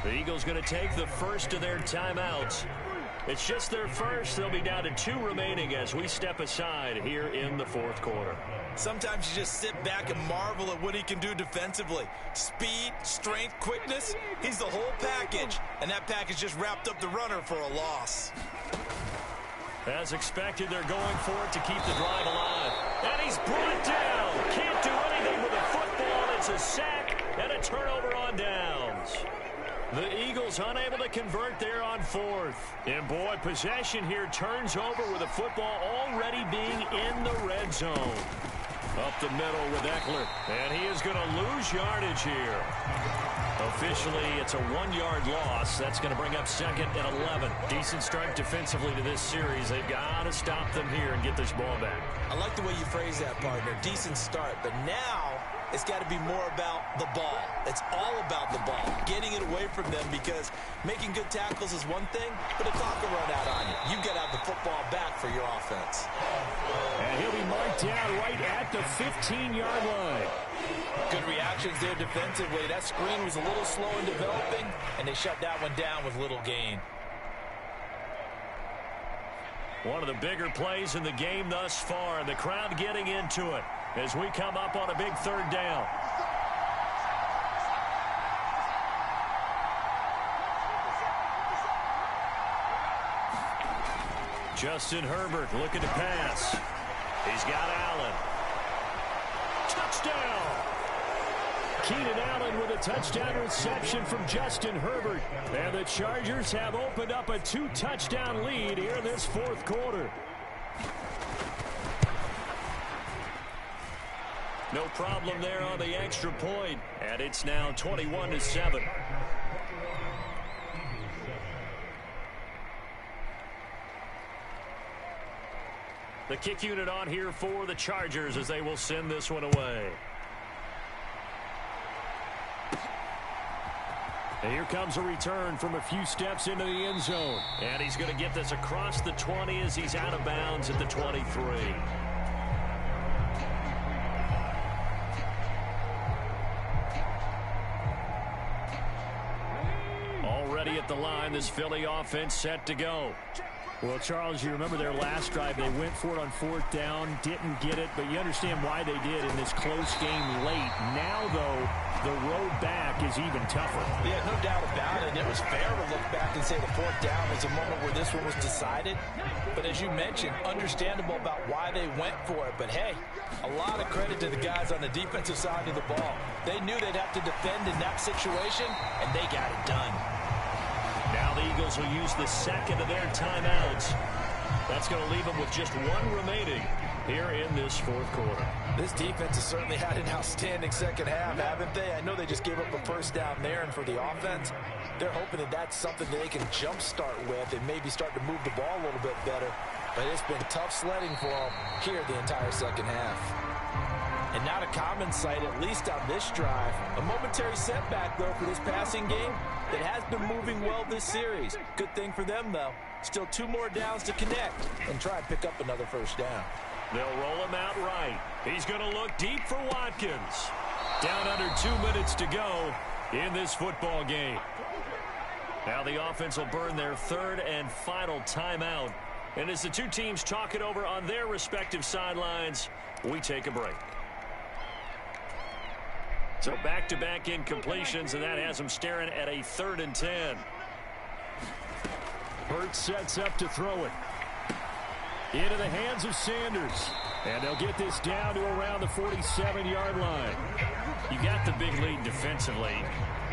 The Eagles going to take the first of their timeouts. It's just their first. They'll be down to 2 remaining as we step aside here in the 4th quarter. Sometimes you just sit back and marvel at what he can do defensively. Speed, strength, quickness, he's the whole package. And that package just wrapped up the runner for a loss. As expected, they're going for it to keep the drive alive. And he's brought down. Can't do anything with a football. It's a sack and a turnover on downs. The Eagles unable to convert there on 4th. And boy, possession here turns over with the football already being in the red zone. Up the middle with Eckler. And he is going to lose yardage here. Officially, it's a 1-yard loss. That's going to bring up 2nd and 11. Decent start defensively to this series. They've got to stop them here and get this ball back. I like the way you phrase that, partner. Decent start. But now it's got to be more about the ball. It's all about the ball, getting it away from them, because making good tackles is one thing, but the clock will run out on you. You've got to have the football back for your offense. And he'll be marked down right at the 15-yard line. Good reactions there defensively. That screen was a little slow in developing, and they shut that one down with little gain. One of the bigger plays in the game thus far, and the crowd getting into it as we come up on a big third down. Justin Herbert looking to pass. He's got Allen. Touchdown! Keenan Allen with a touchdown reception from Justin Herbert. And the Chargers have opened up a 2-touchdown lead here in this fourth quarter. No problem there on the extra point. And it's now 21-7. The kick unit on here for the Chargers as they will send this one away. And here comes a return from a few steps into the end zone. And he's going to get this across the 20 as he's out of bounds at the 23. Already at the line, this Philly offense set to go. Well, Charles, you remember their last drive. They went for it on fourth down, didn't get it, but you understand why they did in this close game late. Now, though, the road back is even tougher. Yeah, no doubt about it. It was fair to look back and say the fourth down was a moment where this one was decided. But as you mentioned, understandable about why they went for it. But, hey, a lot of credit to the guys on the defensive side of the ball. They knew they'd have to defend in that situation, and they got it done. Now the Eagles will use the second of their timeouts. That's going to leave them with just one remaining here in this fourth quarter. This defense has certainly had an outstanding second half, haven't they? I know they just gave up a first down there, and for the offense, they're hoping that that's something that they can jumpstart with and maybe start to move the ball a little bit better. But it's been tough sledding for them here the entire second half. And not a common sight, at least on this drive. A momentary setback, though, for this passing game that has been moving well this series. Good thing for them, though. Still 2 more downs to connect and try and pick up another first down. They'll roll him out right. He's going to look deep for Watkins. Down under 2 minutes to go in this football game. Now the offense will burn their third and final timeout. And as the two teams talk it over on their respective sidelines, we take a break. So back-to-back incompletions, and that has them staring at a 3rd and 10. Hurts sets up to throw it. Into the hands of Sanders. And they'll get this down to around the 47-yard line. You got the big lead defensively.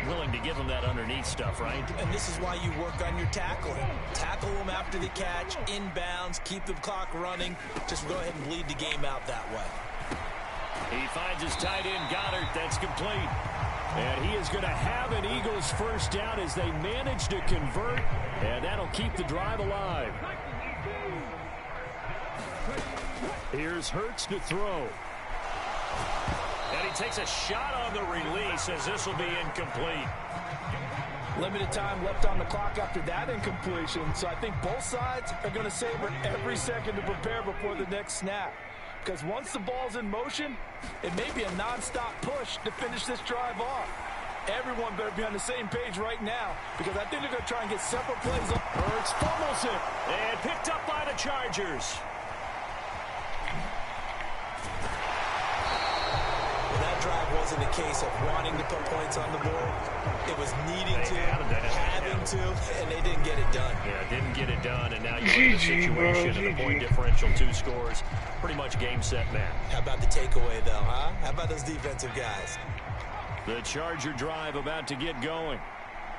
Willing to give them that underneath stuff, right? And this is why you work on your tackling. Tackle them after the catch, inbounds, keep the clock running. Just go ahead and bleed the game out that way. He finds his tight end, Goddard. That's complete. And he is going to have an Eagles first down as they manage to convert. And that'll keep the drive alive. Here's Hurts to throw. And he takes a shot on the release as this will be incomplete. Limited time left on the clock after that incompletion. So I think both sides are going to savor every second to prepare before the next snap. Because once the ball's in motion, it may be a non-stop push to finish this drive off. Everyone better be on the same page right now, because I think they're going to try and get several plays up. Hurts fumbles it, and picked up by the Chargers. Well, that drive wasn't a case of wanting to put points on the board. It was needing to, having to, and they didn't get it done. Yeah, didn't get it done, and now you're in a situation of the point differential, 2 scores. Pretty much game, set, match. How about the takeaway, though, huh? How about those defensive guys? The Charger drive about to get going.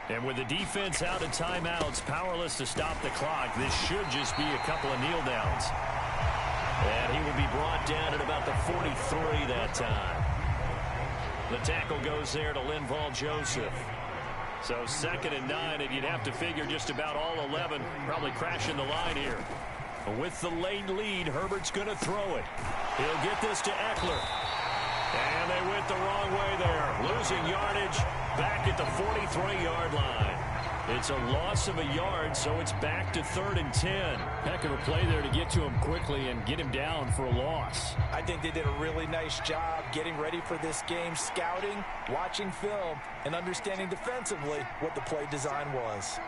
And with the defense out of timeouts, powerless to stop the clock, this should just be a couple of kneel downs. And he will be brought down at about the 43 that time. The tackle goes there to Linval Joseph. So 2nd and 9, and you'd have to figure just about all 11 probably crashing the line here. With the late lead, Herbert's going to throw it. He'll get this to Eckler. And they went the wrong way there, losing yardage back at the 43-yard line. It's a loss of a yard, so it's back to 3rd and 10. Heck of a play there to get to him quickly and get him down for a loss. I think they did a really nice job getting ready for this game, scouting, watching film, and understanding defensively what the play design was.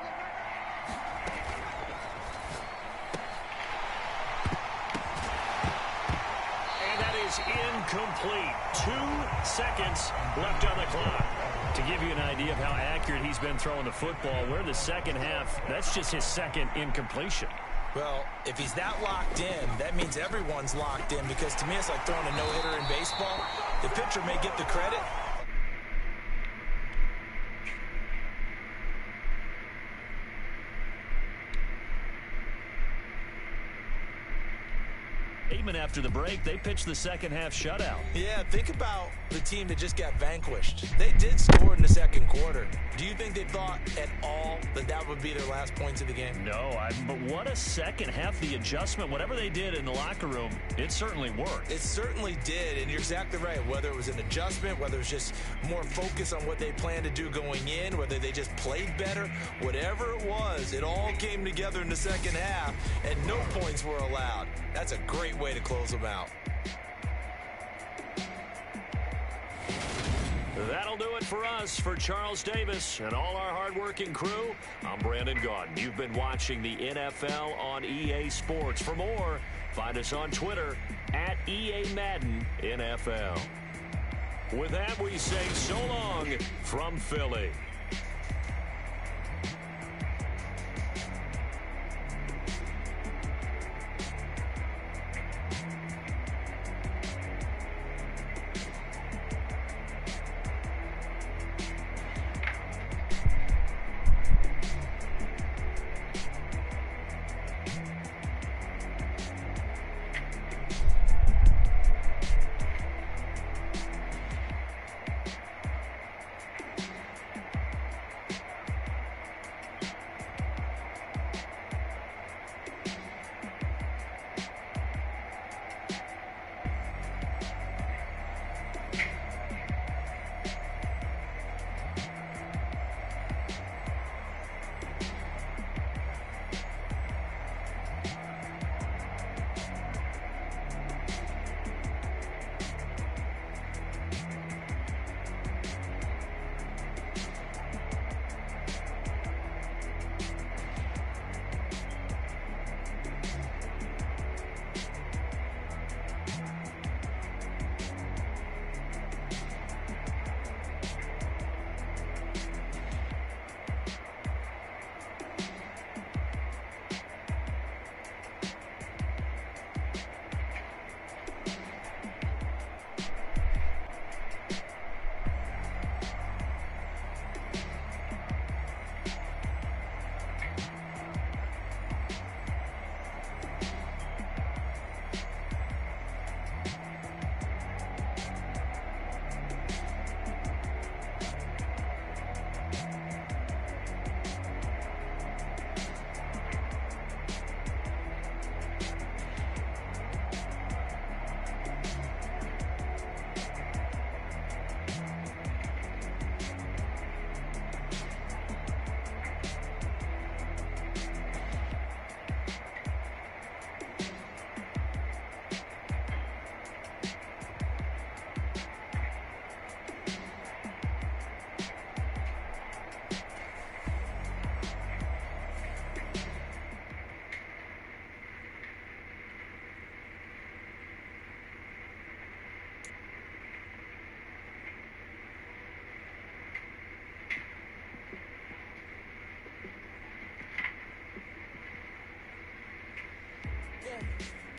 And that is incomplete. 2 seconds left on the clock. To give you an idea of how accurate he's been throwing the football, we're in the second half. That's just his second incompletion. Well, if he's that locked in, that means everyone's locked in, because to me it's like throwing a no-hitter in baseball. The pitcher may get the credit. After the break, they pitched the second half shutout. Yeah, think about the team that just got vanquished. They did score in the second quarter. Do you think they thought at all that that would be their last points of the game? No, but what a second half. The adjustment, whatever they did in the locker room, it certainly worked. It certainly did, and you're exactly right. Whether it was an adjustment, whether it was just more focus on what they planned to do going in, whether they just played better, whatever it was, it all came together in the second half, and no points were allowed. That's a great way to close them out. That'll do it for us. For Charles Davis and all our hardworking crew, I'm Brandon Gaudin. You've been watching the NFL on EA Sports. For more, find us on Twitter at EA Madden NFL. With that, we say so long from Philly.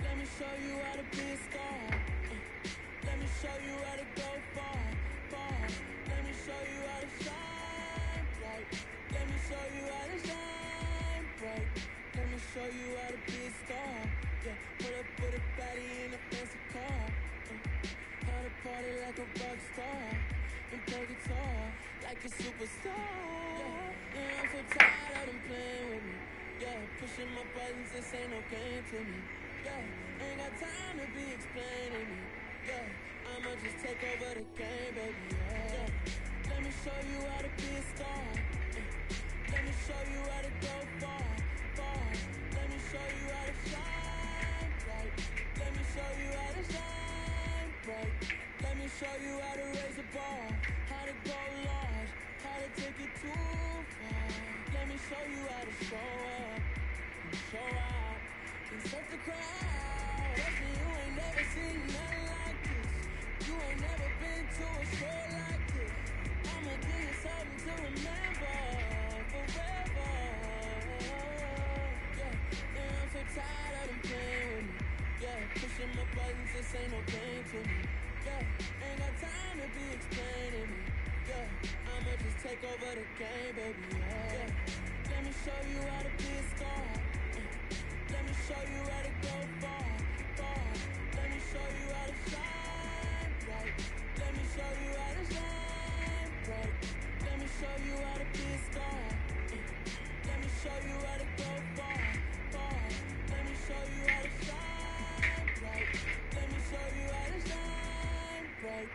Let me show you how to be a star. Let me show you how to go far, far. Let me show you how to shine bright. Let me show you how to shine bright. Let me show you how to be a star. Yeah, put up with a baddie in a fancy car. How to party like a rock star and play guitar like a superstar. Yeah, I'm so tired of them playing with me. Yeah, pushing my buttons, this ain't no game to me. Yeah, ain't got time to be explaining me. Yeah, I'ma just take over the game, baby. Yeah. Let me show you how to be a star. Let me show you how to go far, far. Let me show you how to shine bright. Let me show you how to shine bright. Let me show you how to raise a bar, how to go large, how to take it too far. Let me show you how to show up, and show out, and set the crowd. Trust me, you ain't never seen nothing like this. You ain't never been to a show like this. I'ma give you something to remember forever. Yeah, and I'm so tired of them playing with me. Yeah, pushing my buttons, this ain't no game to me. Yeah, ain't got time to be explaining me. Yeah, I'ma just take over the game, baby. Yeah, let me show you how to be a star. Let me show you how to go far, far. Let me show you how to shine bright. Let me show you how to shine bright. Let me show you how to be a star. Let me show you how to go far, far. Let me show you how to shine bright. Let me show you how to shine bright.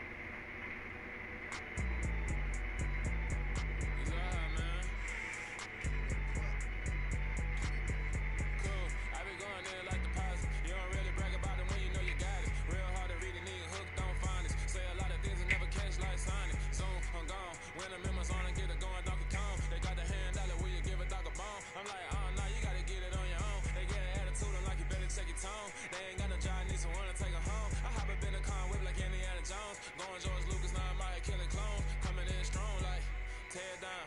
They ain't got no job, need someone to take her home. I hop up in the car, whip like Indiana Jones. Going George Lucas, now I'm out here killing clones. Coming in strong like tear down,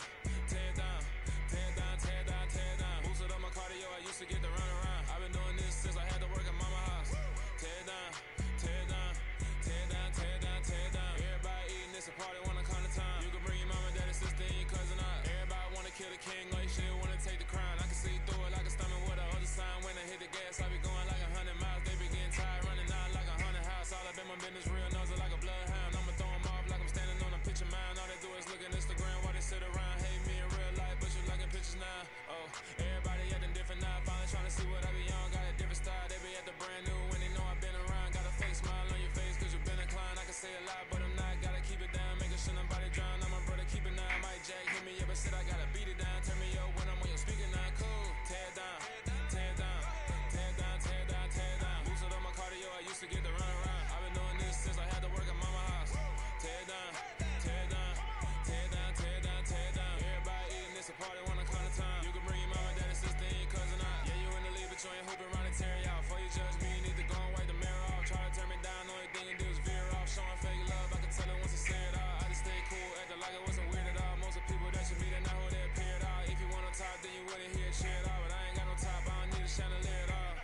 tear down, tear down, tear down, tear down. Boosted up my cardio, I used to get to run around. I've been doing this since I had to work at mama house. Tear down, tear down, tear down, tear down, tear down. Everybody eating this a party, wanna come to time. You can bring your mama, daddy, sister, and your cousin out. Everybody wanna kill the king, like shit, wanna take the crown. I can see through it like a stomach with a other sign. When I hit the gas, I be going like 100 miles. They be getting tired, running out like 100 house. All up in my business, real nose like a bloodhound. I'ma throw them off like I'm standing on a picture mound. All they do is look at Instagram while they sit around. Hate me in real life, but you liking pictures now. Oh, everybody acting different now. Finally trying to see what I be on. Got a different style, they be at the brand new when they know I've been around. Got a fake smile on your face cause you been inclined. I can say a lot, but I'm not. Gotta keep it down, making sure nobody drown. I'm a brother, keep it now. Mike Jack hit me up and said I gotta beat it down. Turn me up when I'm on your speaker now. Cool, tear down, tear down, tear down, tear down, tear down. Boosted up my cardio, I used to get to run around. I've been doing this since I had to work at mama house. Tear down, tear down, tear down, tear down, tear down. Everybody eating this a party, wanna come to time. You can bring your mama, daddy, sister, and your cousin out. Yeah, you in the league, but you ain't hooping around and tearing out. Before you judge me, you need to go and wipe the mirror off. Try to turn me down, only thing you do is veer off. Showing fake love, I can tell it once I say it all. I just stay cool, acting like it wasn't weird at all. Most of the people that you meet are not who they appear at all. If you want on top, then you wouldn't hear cheer at all. But I ain't got no top, I don't need a chandelier at all.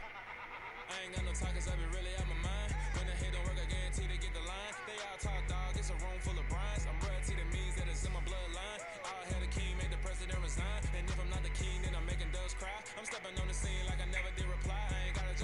I ain't got no talk cause I be really out my mind. When the hate don't work, I guarantee they get the line. They all talk dog, it's a room full of brinds. I'm royalty, that means that it's in my bloodline. All hail the king, made the president resign. And if I'm not the king, then I'm making doves cry. I'm stepping on the scene like I never did reply. I ain't got a job.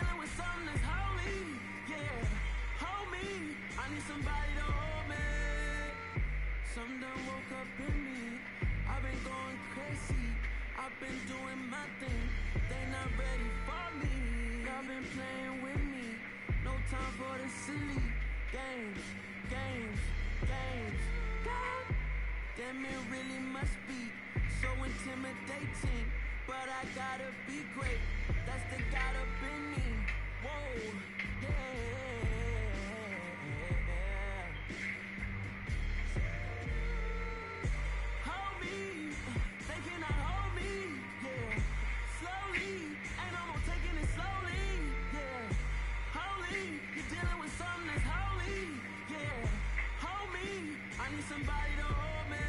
dealing with something that's holy, yeah. Hold me, I need somebody to hold me. Something done woke up in me. I've been going crazy. I've been doing my thing. They not ready for me. Y'all been playing with me. No time for the silly games, games, games. God damn, it really must be so intimidating. But I gotta be great. That's the God up in me. Whoa, yeah. Hold me, they cannot hold me, yeah. Slowly, ain't no more taking it slowly, yeah. Holy, you're dealing with something that's holy, yeah. Hold me, I need somebody to hold me.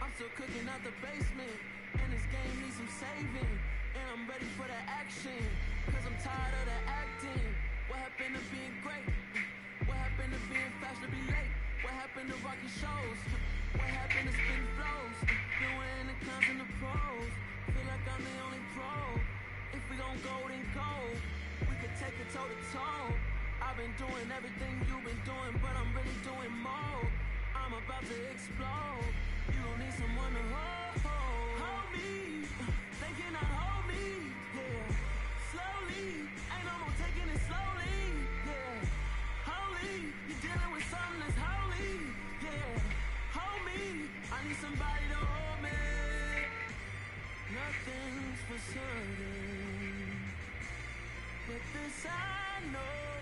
I'm still cooking out the basement, and this game needs some saving. And I'm ready for the action, cause I'm tired of the acting. What happened to being great? What happened to being fashionably late? What happened to rocking shows? What happened to spin flows? Doing the cons and the pros. Feel like I'm the only pro. If we gon' go, then go. We could take it toe to toe. I've been doing everything you've been doing, but I'm really doing more. I'm about to explode. You gon' need someone to hold. Hold me. They cannot hold me. Yeah. Slowly. Ain't no more taking it slowly. Yeah. Holy. You're dealing with something that's holy. Yeah. Hold me. I need somebody to hold me. Nothing's for certain, but this I know.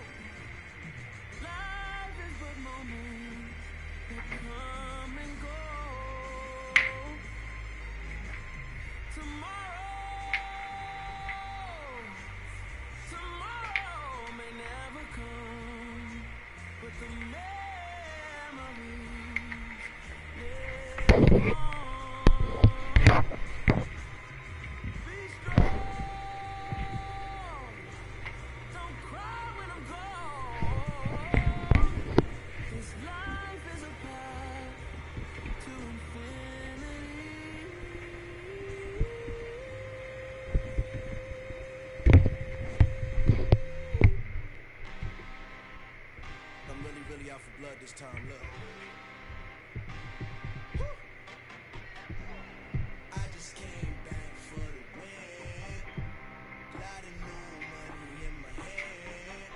Life is but moments that come and go. Tomorrow may never come, but the memories live on. Be strong, don't cry when I'm gone. This life is a path to infinity. I'm really out for blood this time, look. I just came back for the win. Lot of new money in my hand.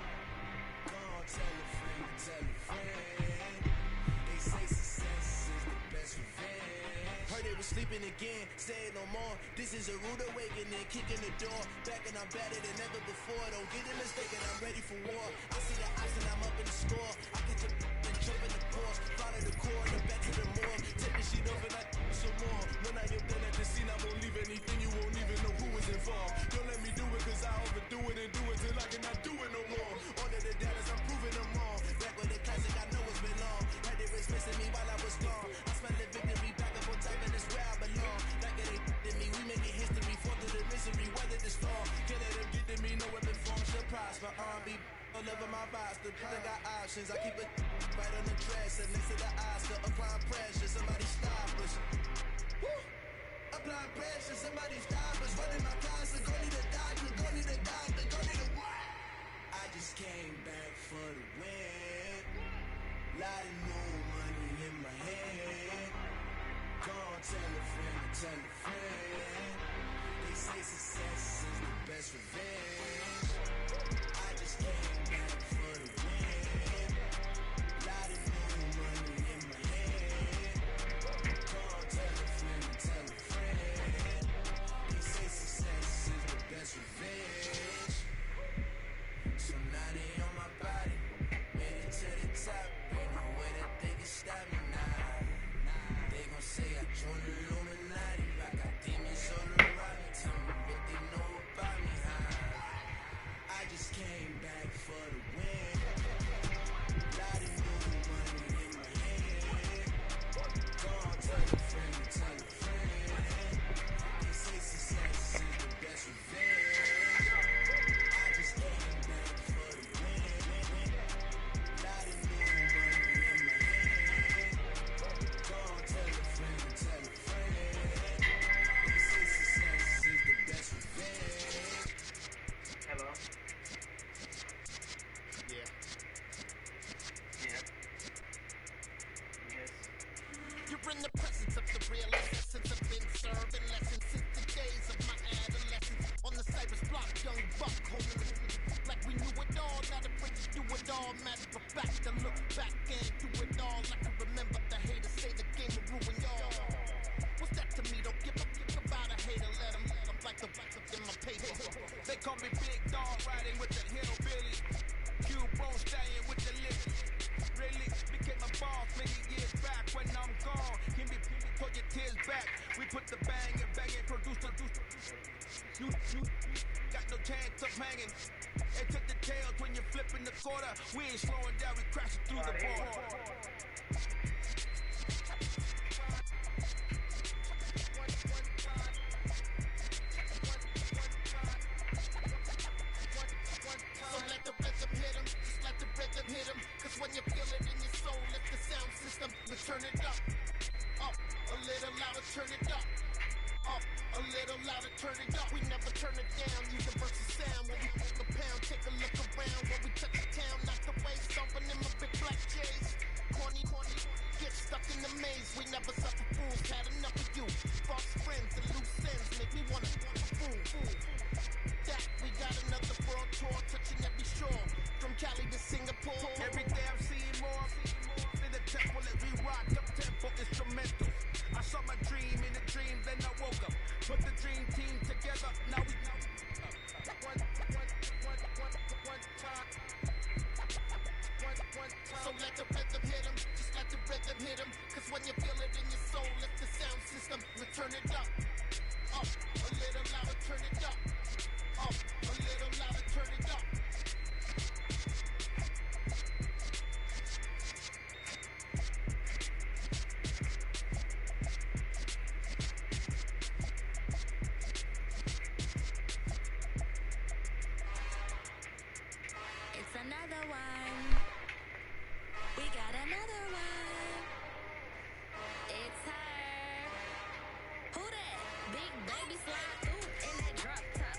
Go on, tell a friend. They say success is the best revenge. Heard they was sleeping again, say it no more. This is a rude awakening, kicking the door. Back and I'm better than ever before. Don't get it mistaken, I'm ready for war. I see the option, I'm up in the score. I get your and jump in the Porsche. Follow the corner, back to the morgue. Take the sheet off and I some more. When I am done at the scene, I won't leave anything. You won't even know who was involved. Don't let me do it, cause I overdo it and do it till I cannot do it no more. All of the doubters, I'm proving them wrong. Back with the classic, I know it's been long. Heard they was missing me while I was gone. I smell the victory back up on top, and it's where I belong. Like it ain't to me, we making history. Fall through the misery, weather the storm. Can't let them get to me, no weapon form should prosper. R&B, all over my roster. I got options, I keep it right on the dresser. Next to the Oscar, applying pressure. Somebody stop us. Woo! Applying pressure, somebody stop us. Running my closet, go need a doctor, go need a doctor, go need a what? I just came back for the win. Lot of new money in my hand. Go on, tell a friend. They say success is the best revenge. I just came back for the win. Lot of new money in my hand. Go on, tell a friend. They say success is the best revenge. So now they on my body, made it to the top. Ain't no way that they can stop me now. They gon' say I joined the Illuminati. I got demons all around me. Tell me what they know about me, huh? I just came back for the win. Lot of new money in my hand. Go on, tell a friend. They say success is the best revenge. I just came back for the win. Lot of new money in my hand. Go on, tell a friend. in the presence of the real essence. I've been serving lessons since the days of my adolescence. On the Cypress block, young buck holding it like we knew it all. Not afraid to do it all. Matter of fact, I look back and do it all. I can remember the haters say the game will ruin y'all. What's that to me? Don't give a fuck about a hater. Let them like the rest of in my paper. They call me Big Dog, riding with the hillbilly. Q-Bone staying with the lip. Really became a boss many years back. When I'm gone, give me pull your tears back. We put the bang and produce the you got no chance of hanging. They took the tails when you're flipping the quarter. We ain't slowing down, we crashing through the board. So let the rhythm hit him, just let the rhythm hit him. Cause when you feel it in your soul, lift the sound system, you turn it up, a little louder, turn it up, a little louder, turn it up. We never turn it down, universal sound. When we pull the pound, take a look around. When we touch the town, knock the waves, stomping in my big black J's. Corny, get stuck in the maze. We never suffer fools, had enough of you. False friends and loose ends make me wanna fool. That we got another world tour, touching every shore, from Cali to Singapore. Every day I'm seeing more in the temple as we rock up tempo instrumentals. I saw my dream in a dream, then I woke up. Put the dream team together, now we one time. So let the rhythm hit him, just let the rhythm hit him. Cause when you feel it in your soul, lift the sound system, you turn it up, a little louder, turn it up, a little louder, turn it up. It's another one. We got another one. It's her. Who that? Big baby slide. Ooh, in that drop top.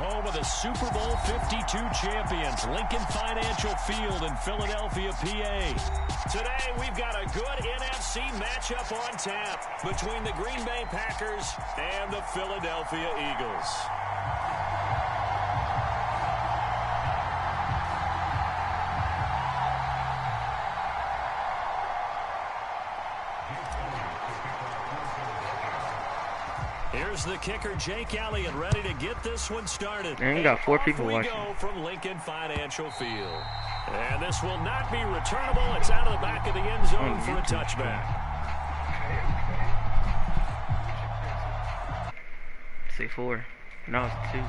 home of the Super Bowl 52 champions, Lincoln Financial Field in Philadelphia, PA. Today, we've got a good NFC matchup on tap between the Green Bay Packers and the Philadelphia Eagles. Here's the kicker, Jake Elliott, ready to get this one started. And you got 4 people watching. Go from Lincoln Financial Field. And this will not be returnable. It's out of the back of the end zone for a touchback. Say 4. No, it's 2.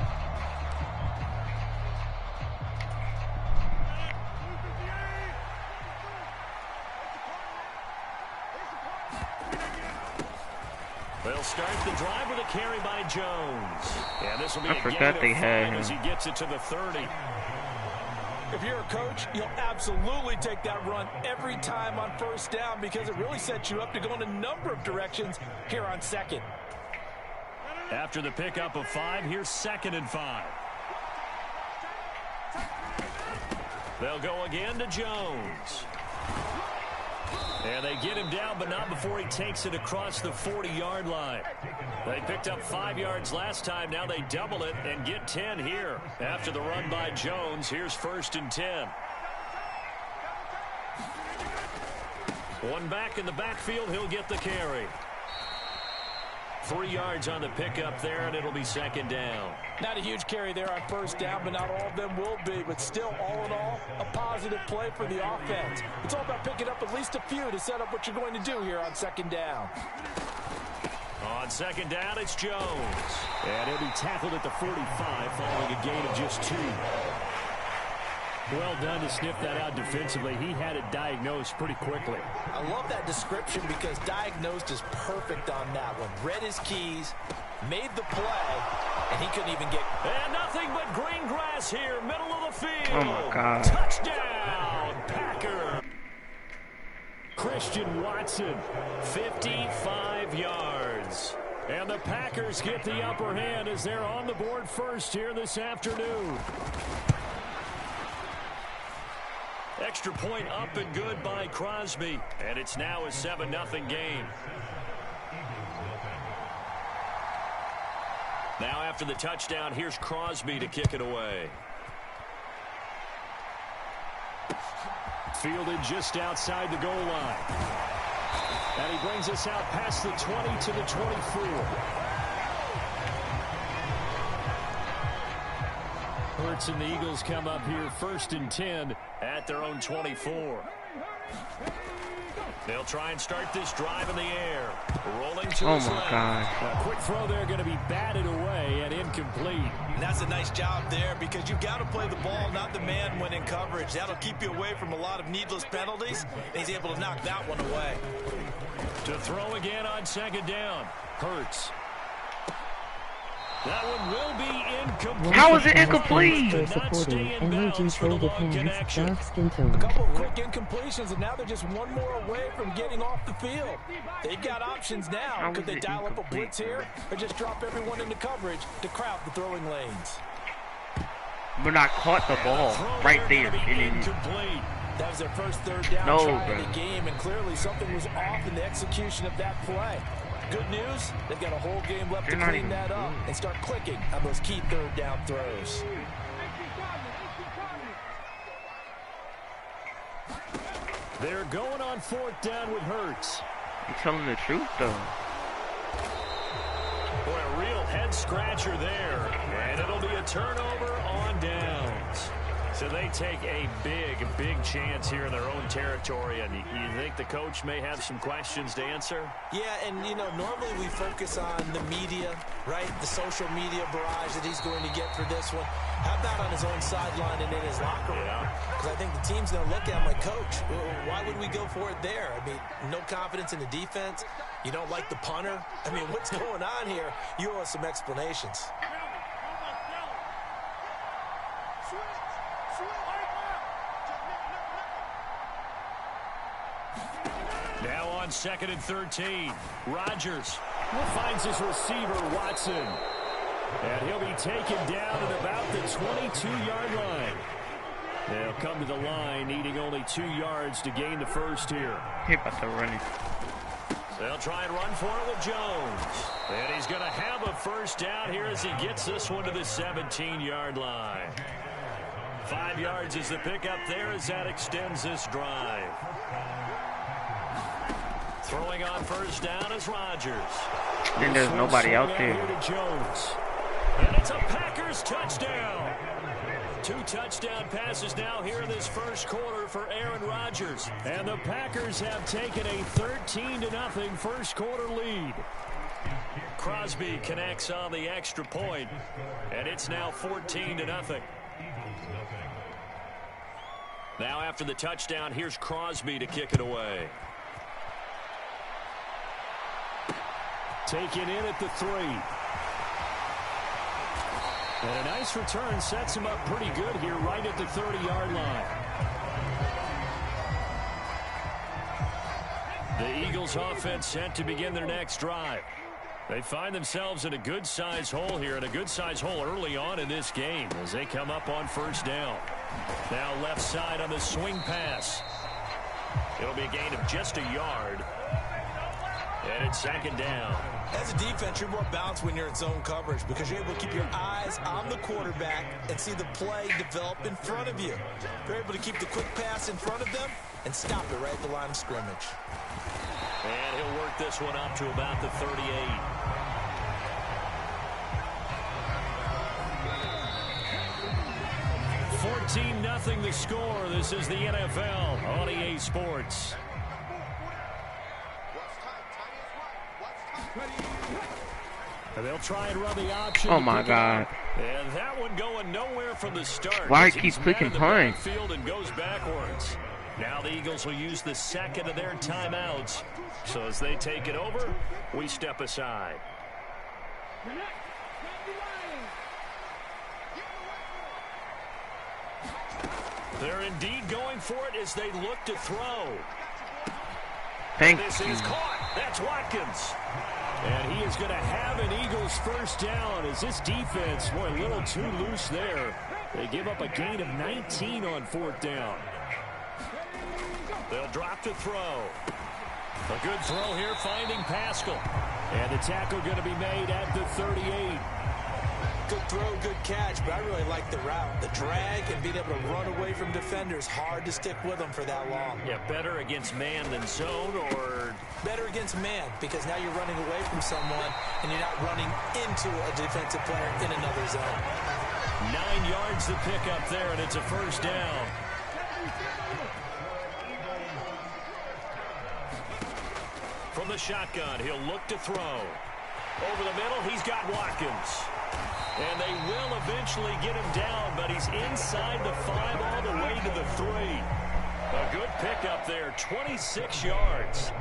They'll start the drive with a carry by Jones. And this will be I forgot they had him. As he gets it to the 30. If you're a coach, you'll absolutely take that run every time on first down because it really sets you up to go in a number of directions here on second. After the pickup of 5, here's 2nd and 5. They'll go again to Jones. And they get him down, but not before he takes it across the 40-yard line. They picked up 5 yards last time. Now they double it and get 10 here. After the run by Jones, here's 1st and 10. One back in the backfield, he'll get the carry. 3 yards on the pickup there, and it'll be 2nd down. Not a huge carry there on first down, but not all of them will be. But still, all in all, a positive play for the offense. It's all about picking up at least a few to set up what you're going to do here on 2nd down. On 2nd down, it's Jones. And he'll be tackled at the 45 following a gain of just 2. Well done to sniff that out defensively. He had it diagnosed pretty quickly. I love that description because diagnosed is perfect on that one. Read his keys, made the play, and he couldn't even get... And nothing but green grass here, middle of the field. Oh, my God. Touchdown, Packer. Christian Watson, 55 yards. And the Packers get the upper hand as they're on the board first here this afternoon. Extra point up and good by Crosby. And it's now a 7-0 game. Now after the touchdown, here's Crosby to kick it away. Fielded just outside the goal line. And he brings us out past the 20 to the 24. Hurts and the Eagles come up here 1st and 10 at their own 24. They'll try and start this drive in the air. Rolling to his left. God. A quick throw there going to be batted away and incomplete. And that's a nice job there because you've got to play the ball, not the man when in coverage. That'll keep you away from a lot of needless penalties. And he's able to knock that one away. To throw again on 2nd down. Hurts. That one will be incomplete. How is it incomplete? Supporting Energy Traded Hands, Doug Stinto. A couple of quick incompletions, and now they're just one more away from getting off the field. They've got options now. Could they dial up a blitz here or just drop everyone into coverage to crowd the throwing lanes? But I caught the ball right there. That was their first 3rd down try in the game, and clearly something was off in the execution of that play. Good news, they've got a whole game left to clean that up and start clicking on those key 3rd down throws. They're going on 4th down with Hurts. You're telling the truth, though. Boy, a real head-scratcher there. And it'll be a turnover on downs. So they take a big chance here in their own territory. And you think the coach may have some questions to answer? Yeah, and, you know, normally we focus on the media, right? The social media barrage that he's going to get for this one. How about on his own sideline and in his locker room? Because I think the team's going to look at my coach. Why would we go for it there? I mean, no confidence in the defense. You don't like the punter. I mean, what's going on here? You owe us some explanations. Now on 2nd and 13. Rodgers finds his receiver, Watson. And he'll be taken down at about the 22-yard line. They'll come to the line, needing only 2 yards to gain the first here. He about to run it. They'll try and run for it with Jones. And he's going to have a first down here as he gets this one to the 17-yard line. 5 yards is the pickup there as that extends this drive. Throwing on first down is Rodgers. And there's nobody out there. Here to Jones. And it's a Packers touchdown. 2 touchdown passes now here in this first quarter for Aaron Rodgers. And the Packers have taken a 13-0 first quarter lead. Crosby connects on the extra point, and it's now 14-0. Now after the touchdown, here's Crosby to kick it away. Taken in at the 3. And a nice return sets him up pretty good here right at the 30-yard line. The Eagles offense set to begin their next drive. They find themselves in a good-sized hole here, and a good-sized hole early on in this game as they come up on first down. Now left side on the swing pass. It'll be a gain of just a yard. And it's second down. As a defense, you're more balanced when you're in zone coverage because you're able to keep your eyes on the quarterback and see the play develop in front of you. You're able to keep the quick pass in front of them and stop it right at the line of scrimmage. And he'll work this one up to about the 38. $14-0 the score. This is the NFL on EA Sports. And they'll try and run the option. Oh my God! And that one going nowhere from the start. Why he keeps clicking punt? Field and goes backwards. Now the Eagles will use the second of their timeouts. So as they take it over, we step aside. They're indeed going for it as they look to throw. This is caught. That's Watkins. And he is going to have an Eagles first down as this defense, boy, a little too loose there. They give up a gain of 19 on fourth down. They'll drop to throw. A good throw here, finding Pascal. And the tackle going to be made at the 38. Good throw, good catch, but I really like the route. The drag and being able to run away from defenders, hard to stick with them for that long. Yeah, better against man than zone, or? Better against man, because now you're running away from someone and you're not running into a defensive player in another zone. 9 yards to pick up there, and it's a first down. From the shotgun, he'll look to throw. Over the middle, he's got Watkins. And they will eventually get him down, but he's inside the 5 all the way to the 3. A good pickup there, 26 yards.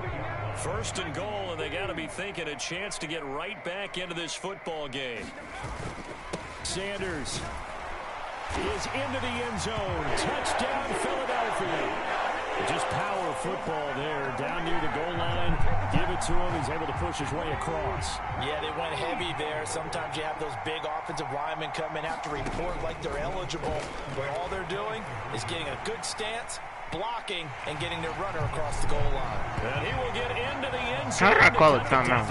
First and goal, and they got to be thinking a chance to get right back into this football game. Sanders is into the end zone. Touchdown, Philadelphia. Just power football there, down near the goal line. Give it to him. He's able to push his way across. Yeah, they went heavy there. Sometimes you have those big offensive linemen come in, have to report like they're eligible. But all they're doing is getting a good stance, blocking, and getting their runner across the goal line. And he will get into the end zone. How did I call a timeout?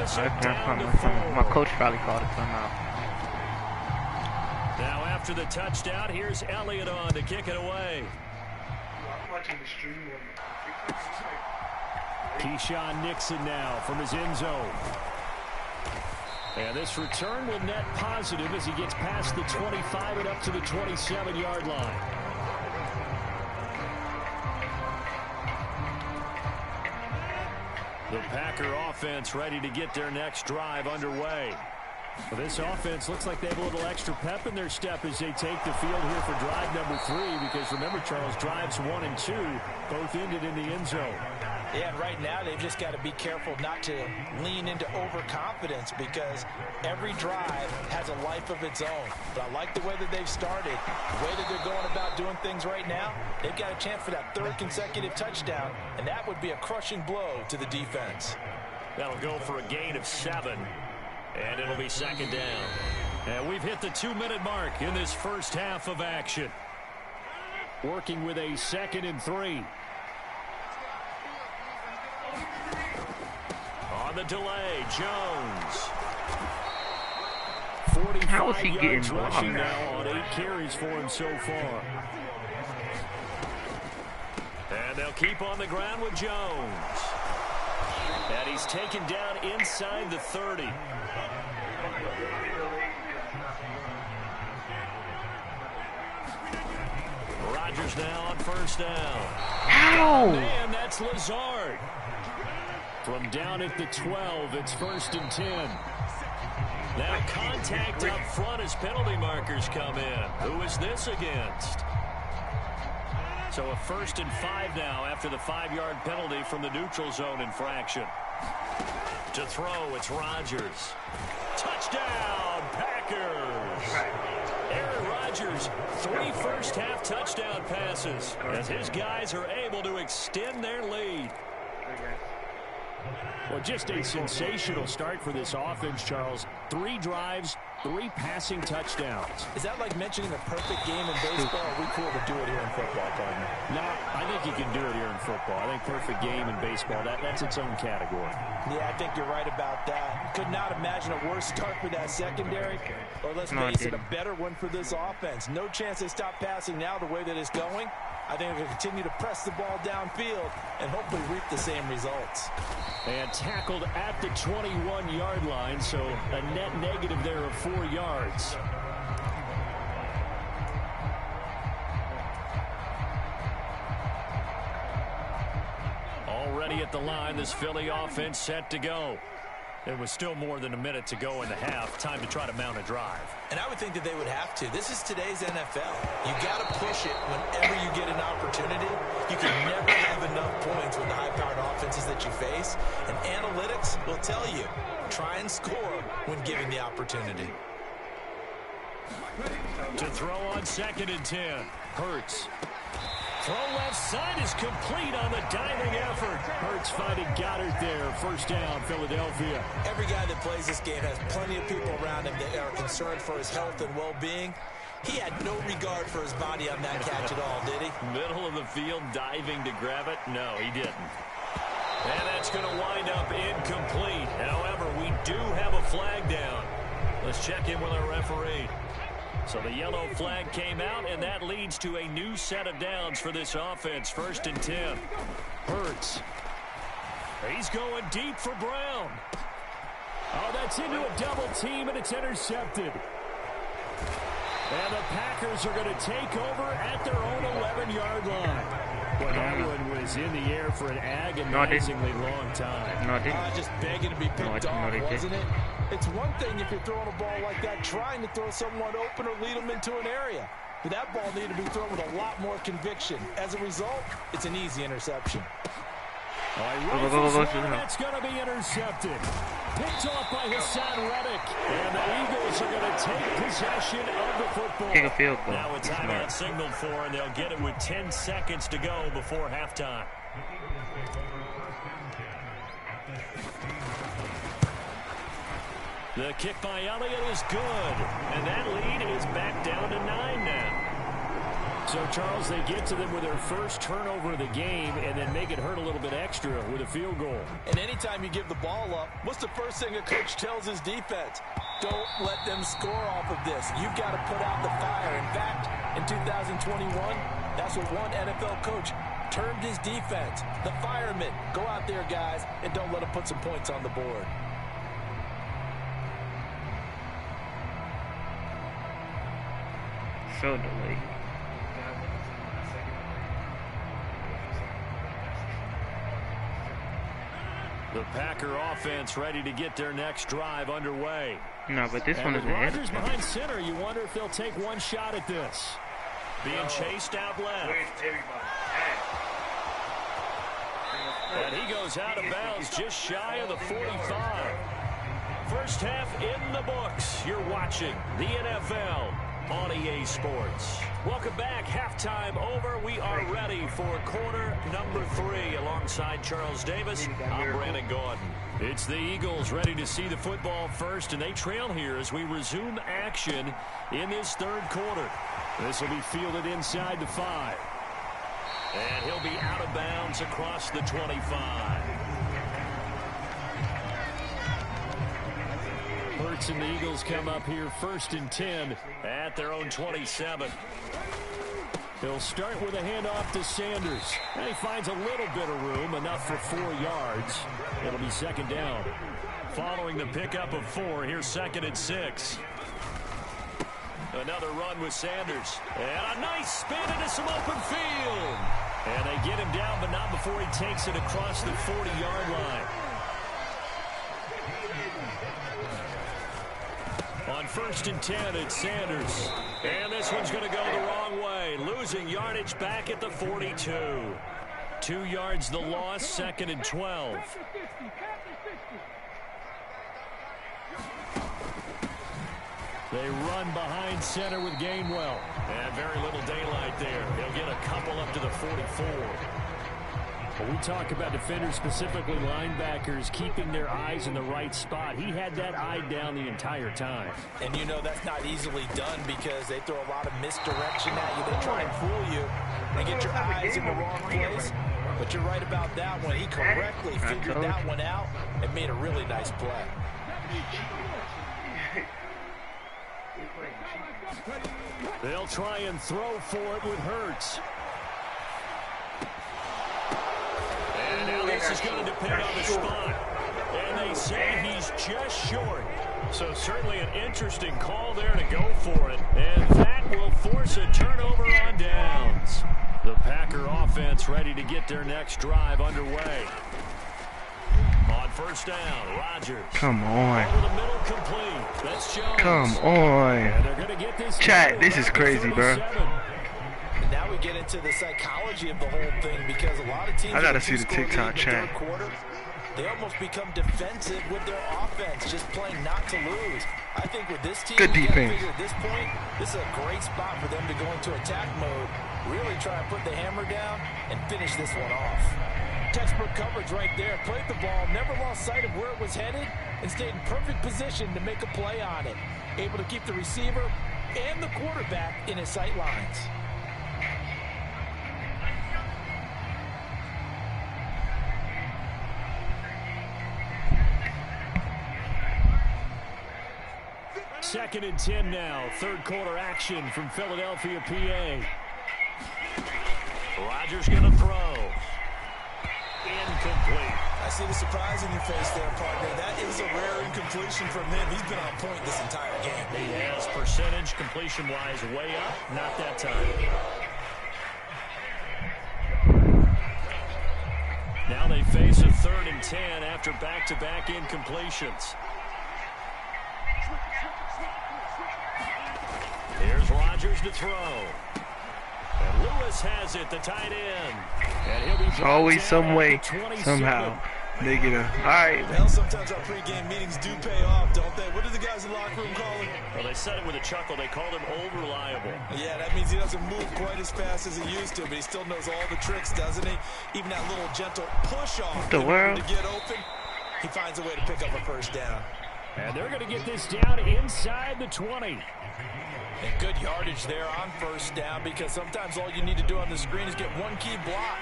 My coach probably called a timeout. Now after the touchdown, here's Elliott on to kick it away. Keyshawn Nixon now from his end zone. And this return will net positive as he gets past the 25 and up to the 27-yard line. The Packer offense ready to get their next drive underway. Well, this offense looks like they have a little extra pep in their step as they take the field here for drive number 3, because remember, Charles, drives 1 and 2 both ended in the end zone. Yeah, right now they've just got to be careful not to lean into overconfidence, because every drive has a life of its own. But I like the way that they've started, the way that they're going about doing things right now. They've got a chance for that 3rd consecutive touchdown, and that would be a crushing blow to the defense. That'll go for a gain of 7. And it'll be second down. And we've hit the 2-minute mark in this first half of action. Working with a 2nd and 3. On the delay, Jones. 45 yards rushing now on 8 carries for him so far. And they'll keep on the ground with Jones. And he's taken down inside the 30. Rodgers now on first down. Ow! Man, that's Lazard. From down at the 12, it's 1st and 10. Now contact up front as penalty markers come in. Who is this against? So a 1st and 5 now after the 5-yard penalty from the neutral zone infraction. To throw, it's Rodgers. Touchdown, Packers! Aaron Rodgers, 3 first-half touchdown passes as his guys are able to extend their lead. Well, just a sensational start for this offense, Charles. 3 drives, 3 passing touchdowns. Is that like mentioning a perfect game in baseball? Or are we cool to do it here in football, partner? No, I think you can do it here in football. I think perfect game in baseball, that's its own category. Yeah, I think you're right about that. Could not imagine a worse start for that secondary. Or let's face it, a better one for this offense. No chance they stop passing now the way that it's going. I think they'll continue to press the ball downfield and hopefully reap the same results. And tackled at the 21-yard line, so a net negative there of 4 yards. Already at the line, this Philly offense set to go. There was still more than a minute to go in the half. Time to try to mount a drive. And I would think that they would have to. This is today's NFL. You got to push it whenever you get an opportunity. You can never have enough points with the high-powered offenses that you face. And analytics will tell you, try and score when given the opportunity. To throw on 2nd and 10. Hurts. Throw left side is complete on the diving effort. Hurts finding Goddard there. First down, Philadelphia. Every guy that plays this game has plenty of people around him that are concerned for his health and well-being. He had no regard for his body on that catch at all, did he? Middle of the field, diving to grab it? No, he didn't. And that's going to wind up incomplete. However, we do have a flag down. Let's check in with our referee. So the yellow flag came out, and that leads to a new set of downs for this offense. 1st and 10. Hurts. He's going deep for Brown. Oh, that's into a double team, and it's intercepted. And the Packers are going to take over at their own 11-yard line. Well, that one was in the air for an agonizingly long time. Just begging to be picked off, wasn't it? It's one thing if you're throwing a ball like that, trying to throw someone open or lead them into an area. But that ball needed to be thrown with a lot more conviction. As a result, it's an easy interception. That's going to be intercepted. Picked off by Hassan Reddick. And the Eagles are going to take possession of the football. Take a field goal. Now a timeout signaled for, and they'll get it with 10 seconds to go before halftime. The kick by Elliott is good. And that lead is back down to 9 now. So, Charles, they get to them with their first turnover of the game and then make it hurt a little bit extra with a field goal. And anytime you give the ball up, what's the first thing a coach tells his defense? Don't let them score off of this. You've got to put out the fire. In fact, in 2021, that's what one NFL coach termed his defense. The firemen. Go out there, guys, and don't let them put some points on the board. So delayed. The Packer offense ready to get their next drive underway. No, but this one is Rodgers behind center. You wonder if they'll take one shot at this. Being chased out left. And he goes out of bounds just shy of the 45. First half in the books. You're watching the NFL on EA Sports. Welcome back. Halftime over. We are ready for quarter number 3 alongside Charles Davis. I'm Brandon Gordon. It's the Eagles ready to see the football first, and they trail here as we resume action in this third quarter. This will be fielded inside the 5. And he'll be out of bounds across the 25. Hurts and the Eagles come up here 1st and 10 at their own 27. He'll start with a handoff to Sanders. And he finds a little bit of room, enough for 4 yards. It'll be 2nd down. Following the pickup of 4, here's 2nd and 6. Another run with Sanders. And a nice spin into some open field. And they get him down, but not before he takes it across the 40-yard line. On 1st and 10, it's Sanders. And this one's going to go the wrong way. Losing yardage back at the 42. 2 yards the loss, 2nd and 12. They run behind center with Gainwell. And very little daylight there. They'll get a couple up to the 44. When we talk about defenders, specifically linebackers, keeping their eyes in the right spot, he had that eye down the entire time. And you know that's not easily done because they throw a lot of misdirection at you. They try and fool you and get your eyes in the wrong place. But you're right about that one. He correctly figured that one out and made a really nice play. They'll try and throw for it with Hurts. And now this is going to depend on the spot. And they say he's just short. So certainly an interesting call there to go for it. And that will force a turnover on downs. The Packer offense ready to get their next drive underway. On 1st down, Rodgers. Come on. Over the middle, complete. That's Jones. Come on. And they're going to get this Chat, this is crazy, bro. And now we get into the psychology of the whole thing because a lot of teams I gotta see the TikTok chat. Quarter, they almost become defensive with their offense, just playing not to lose. I think with this team, good defense. At this point, this is a great spot for them to go into attack mode, really try and put the hammer down and finish this one off. Textbook coverage right there. Played the ball, never lost sight of where it was headed, and stayed in perfect position to make a play on it. Able to keep the receiver and the quarterback in his sight lines. Second and 10 now. Third quarter action from Philadelphia, PA. Rodgers going to throw. Incomplete. I see the surprise in your face there, partner. That is a rare incompletion from him. He's been on point this entire game. He has percentage completion-wise way up. Not that time. Now they face a 3rd and 10 after back-to-back incompletions. Here's Rodgers to throw. And Lewis has it, the tight end. And he'll be always some way, somehow. They get a, all right. Well, sometimes our pregame meetings do pay off, don't they? What do the guys in the locker room call him? Well, they said it with a chuckle. They called him Old Reliable. Yeah, that means he doesn't move quite as fast as he used to, but he still knows all the tricks, doesn't he? Even that little gentle push-off. What the world? To get open, he finds a way to pick up a 1st down. And they're going to get this down inside the 20. And good yardage there on 1st down because sometimes all you need to do on the screen is get one key block.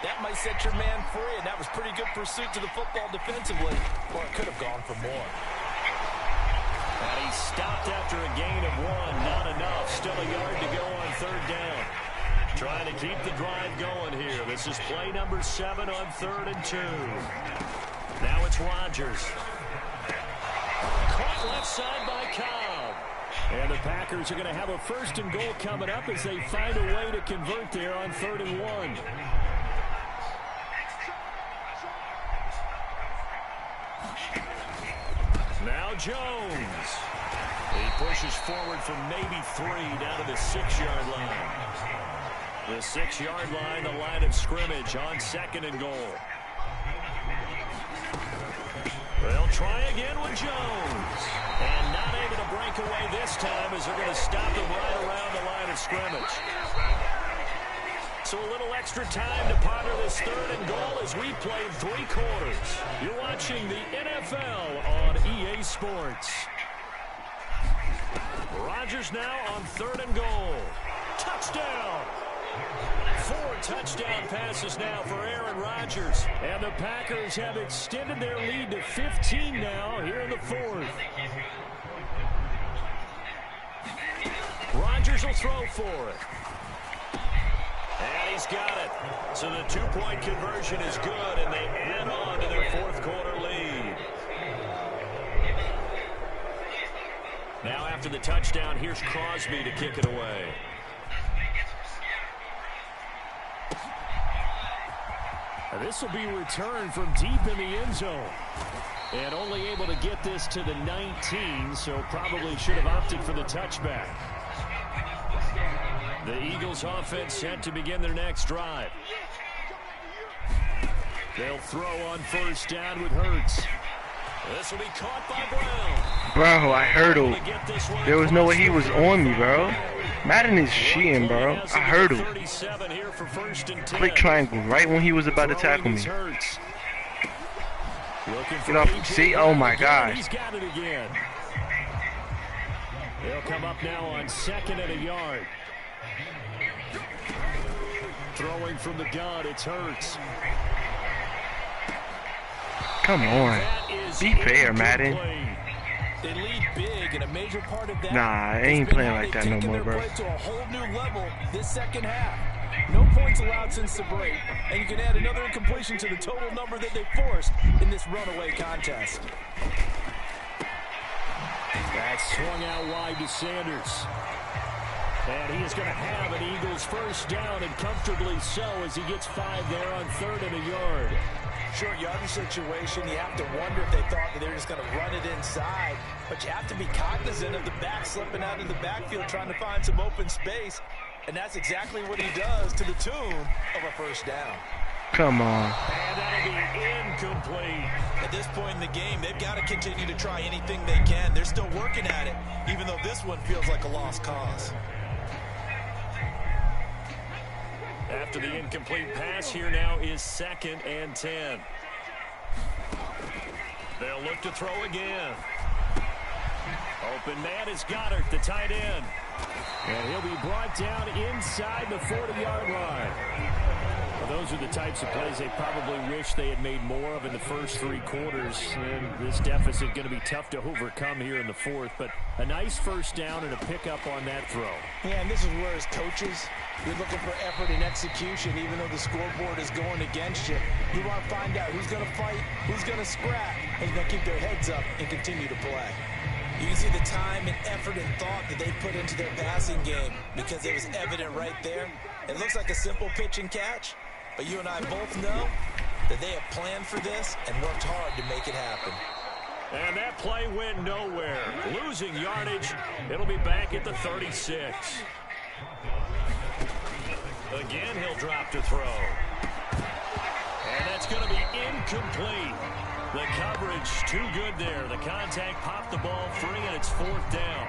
That might set your man free, and that was pretty good pursuit to the football defensively. Or it could have gone for more. And he stopped after a gain of 1. Not enough. Still a yard to go on 3rd down. Trying to keep the drive going here. This is play number 7 on 3rd and 2. Now it's Rodgers. Caught left side by Cobb. And the Packers are going to have a 1st and goal coming up as they find a way to convert there on 3rd and 1. Now Jones. He pushes forward from maybe 3 down to the 6-yard line. The 6-yard line, the line of scrimmage on 2nd and goal. They'll try again with Jones. And not able to break breakaway this time as they're going to stop them right around the line of scrimmage. So a little extra time to ponder this 3rd and goal as we played 3 quarters. You're watching the NFL on EA Sports. Rodgers now on 3rd and goal. Touchdown! 4 touchdown passes now for Aaron Rodgers. And the Packers have extended their lead to 15 now here in the 4th. Rodgers will throw for it. And he's got it. So the 2-point conversion is good, and they add on to their 4th quarter lead. Now after the touchdown, here's Crosby to kick it away. This will be returned from deep in the end zone. And only able to get this to the 19, so probably should have opted for the touchback. The Eagles offense set to begin their next drive. They'll throw on 1st down with Hurts. This will be caught by Brown. Bro, I hurdled. There was no way he was on me, bro. Madden is cheating, bro. I hurdled. Click triangle right when he was about to tackle me. Get off. See? Oh my gosh. He's got it again. They'll come up now on 2nd and a yard. Throwing from the gun, it's Hurts. Come on. Be fair, Madden. They lead big, and a major part of that. Nah, I ain't playing like that no more, bro. To a whole new level this second half. No points allowed since the break, and you can add another incompletion to the total number that they forced in this runaway contest. That's swung out wide to Sanders. And he is going to have an Eagles 1st down, and comfortably so, as he gets 5 there on 3rd and a yard. Short yardage situation, you have to wonder if they thought that they were just going to run it inside. But you have to be cognizant of the back slipping out of the backfield trying to find some open space. And that's exactly what he does to the tune of a 1st down. Come on. And that'll be incomplete. At this point in the game, they've got to continue to try anything they can. They're still working at it, even though this one feels like a lost cause. After the incomplete pass, here now is 2nd and 10. They'll look to throw again. Open man is Goddard, the tight end. And he'll be brought down inside the 40-yard line. Well, those are the types of plays they probably wish they had made more of in the first 3 quarters. And this deficit going to be tough to overcome here in the 4th. But a nice 1st down and a pickup on that throw. Yeah, and this is where as coaches, you're looking for effort and execution, even though the scoreboard is going against you. You want to find out who's going to fight, who's going to scrap, and who's going to keep their heads up and continue to play. You can see the time and effort and thought that they put into their passing game because it was evident right there. It looks like a simple pitch and catch, but you and I both know that they have planned for this and worked hard to make it happen. And that play went nowhere. Losing yardage. It'll be back at the 36. Again, he'll drop to throw. And that's going to be incomplete. The coverage too good there. The contact popped the ball free, and it's 4th down.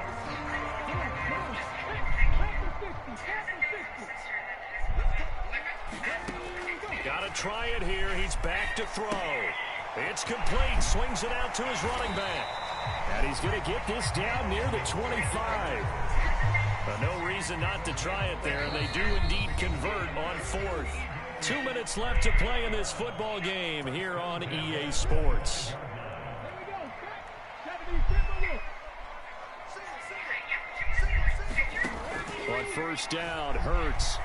Got to try it here. He's back to throw. It's complete. Swings it out to his running back. And he's going to get this down near the 25. No reason not to try it there, and they do indeed convert on 4th. 2 minutes left to play in this football game here on EA Sports. On 1st down, Hurts.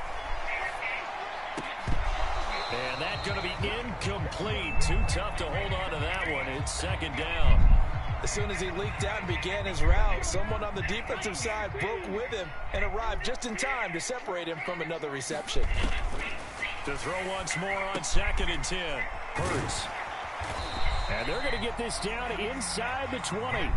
And that's going to be incomplete. Too tough to hold on to that one. It's 2nd down. As soon as he leaked out and began his route, someone on the defensive side broke with him and arrived just in time to separate him from another reception. To throw once more on 2nd and 10. Hurts. And they're going to get this down inside the 20.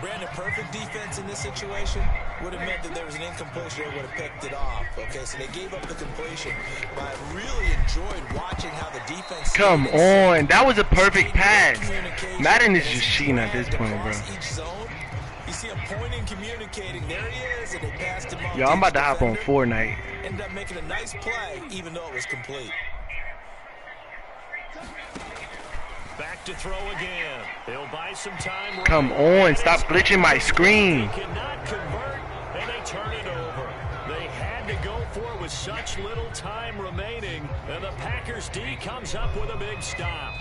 Brandon, perfect defense in this situation would have meant that there was an incompletion. They would have picked it off. Okay, so they gave up the completion. But I really enjoyed watching how the defense... Come on. That was a perfect pass. Madden is just cheating at this point, bro. You see him pointing, communicating. There he is, and they passed him off. Yo, I'm about to hop on Fortnite. Ended up making a nice play, even though it was complete. Back to throw again. He'll buy some time. Come on, stop glitching my screen. They cannot convert, and they turn it over. They had to go for it with such little time remaining, and the Packers D comes up with a big stop.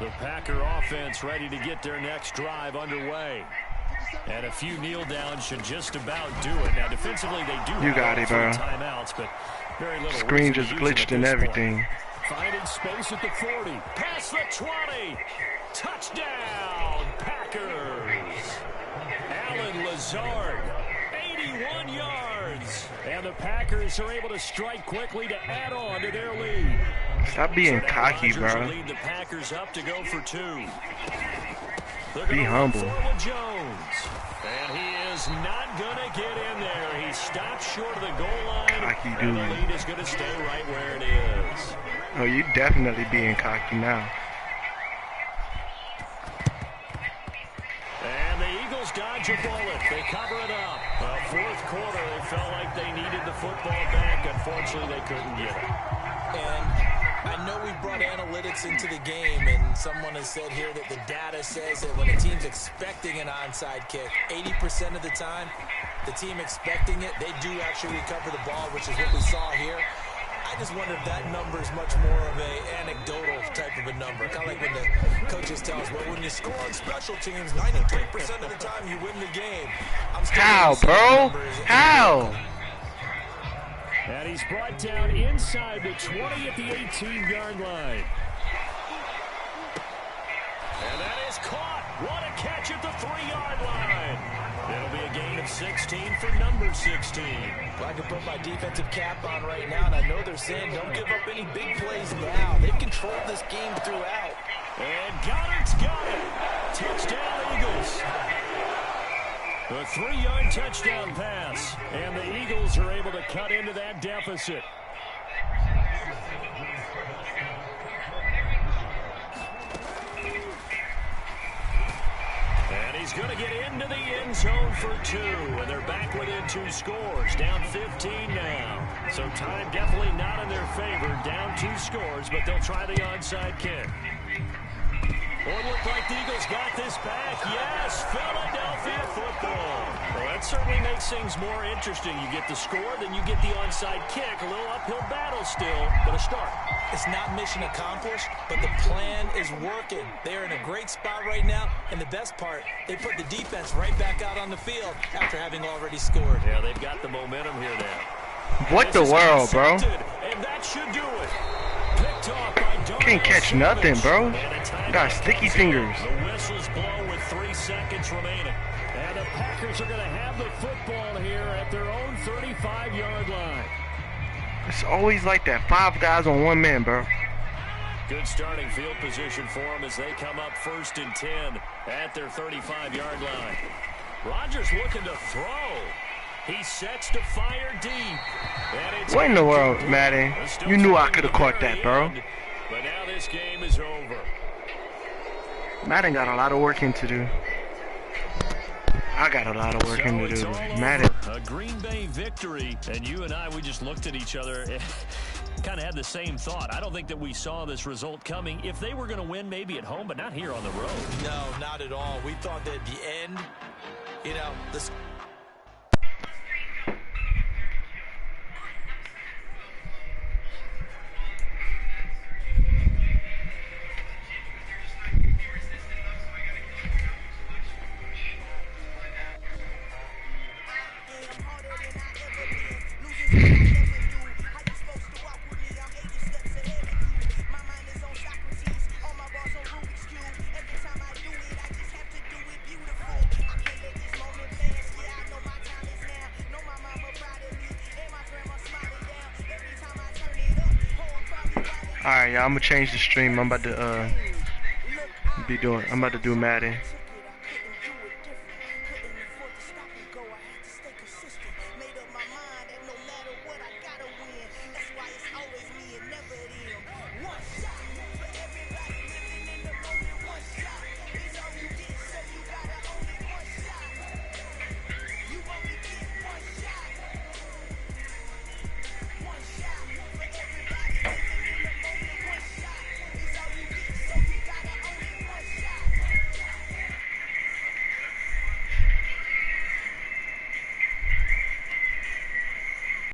The Packer offense ready to get their next drive underway. And a few kneel downs should just about do it. Now defensively they do got it, bro. Timeouts, but very little screen just glitched and everything. Point. Finding space at the 40. Past the 20. Touchdown, Packers. Alan Lazard, 81 yards. And the Packers are able to strike quickly to add on to their lead. Stop being cocky, bro. Lead the Packers up to go for 2. Be humble. Jones. And he is not going to get in there. He stops short of the goal line. Cocky dude. And the lead is going to stay right where it is. Oh, you definitely being cocky now. And the Eagles dodge a bullet. They cover it up. Fourth quarter, they felt like they needed the football back. Unfortunately, they couldn't get it. And I know we brought analytics into the game, and someone has said here that the data says that when a team's expecting an onside kick, 80% of the time, the team expecting it, they do actually recover the ball, which is what we saw here. I just wonder if that number is much more of a anecdotal type of a number. Kind of like when the coaches tell us, well, when you score on special teams, 93% of the time you win the game. How, bro? How? And he's brought down inside the 20 at the 18-yard line. And that is caught. What a catch at the 3-yard line. It'll be a gain of 16 for number 16. Well, I can put my defensive cap on right now, and I know they're saying don't give up any big plays now. They've controlled this game throughout. And Goddard's got it. Touchdown, Eagles. A 3-yard touchdown pass. And the Eagles are able to cut into that deficit. And he's going to get into the end zone for 2. And they're back within 2 scores. Down 15 now. So time definitely not in their favor. Down 2 scores, but they'll try the onside kick. Well, it looked like the Eagles got this back. Yes, Philadelphia football. Well, that certainly makes things more interesting. You get the score, then you get the onside kick. A little uphill battle still, but a start. It's not mission accomplished, but the plan is working. They're in a great spot right now, and the best part, they put the defense right back out on the field after having already scored. Yeah, they've got the momentum here now. What the world, bro? And that should do it. Picked off by can't catch nothing, bro. Got sticky fingers. The whistles blow with 3 seconds remaining. And the Packers are going to have the football here at their own 35-yard line. It's always like that. 5 guys on 1 man, bro. Good starting field position for them as they come up 1st and 10 at their 35-yard line. Rodgers looking to throw. He sets to fire deep. What in the world, Maddie? You knew I could have caught that, bro. But now this game is over. Madden got a lot of working to do. I got a lot of working to do. Madden. A Green Bay victory, and you and I, we just looked at each other. Kind of had the same thought. I don't think that we saw this result coming. If they were going to win, maybe at home, but not here on the road. No, not at all. We thought that at the end, you know, this. Alright, y'all, I'm gonna change the stream. I'm about to do Madden.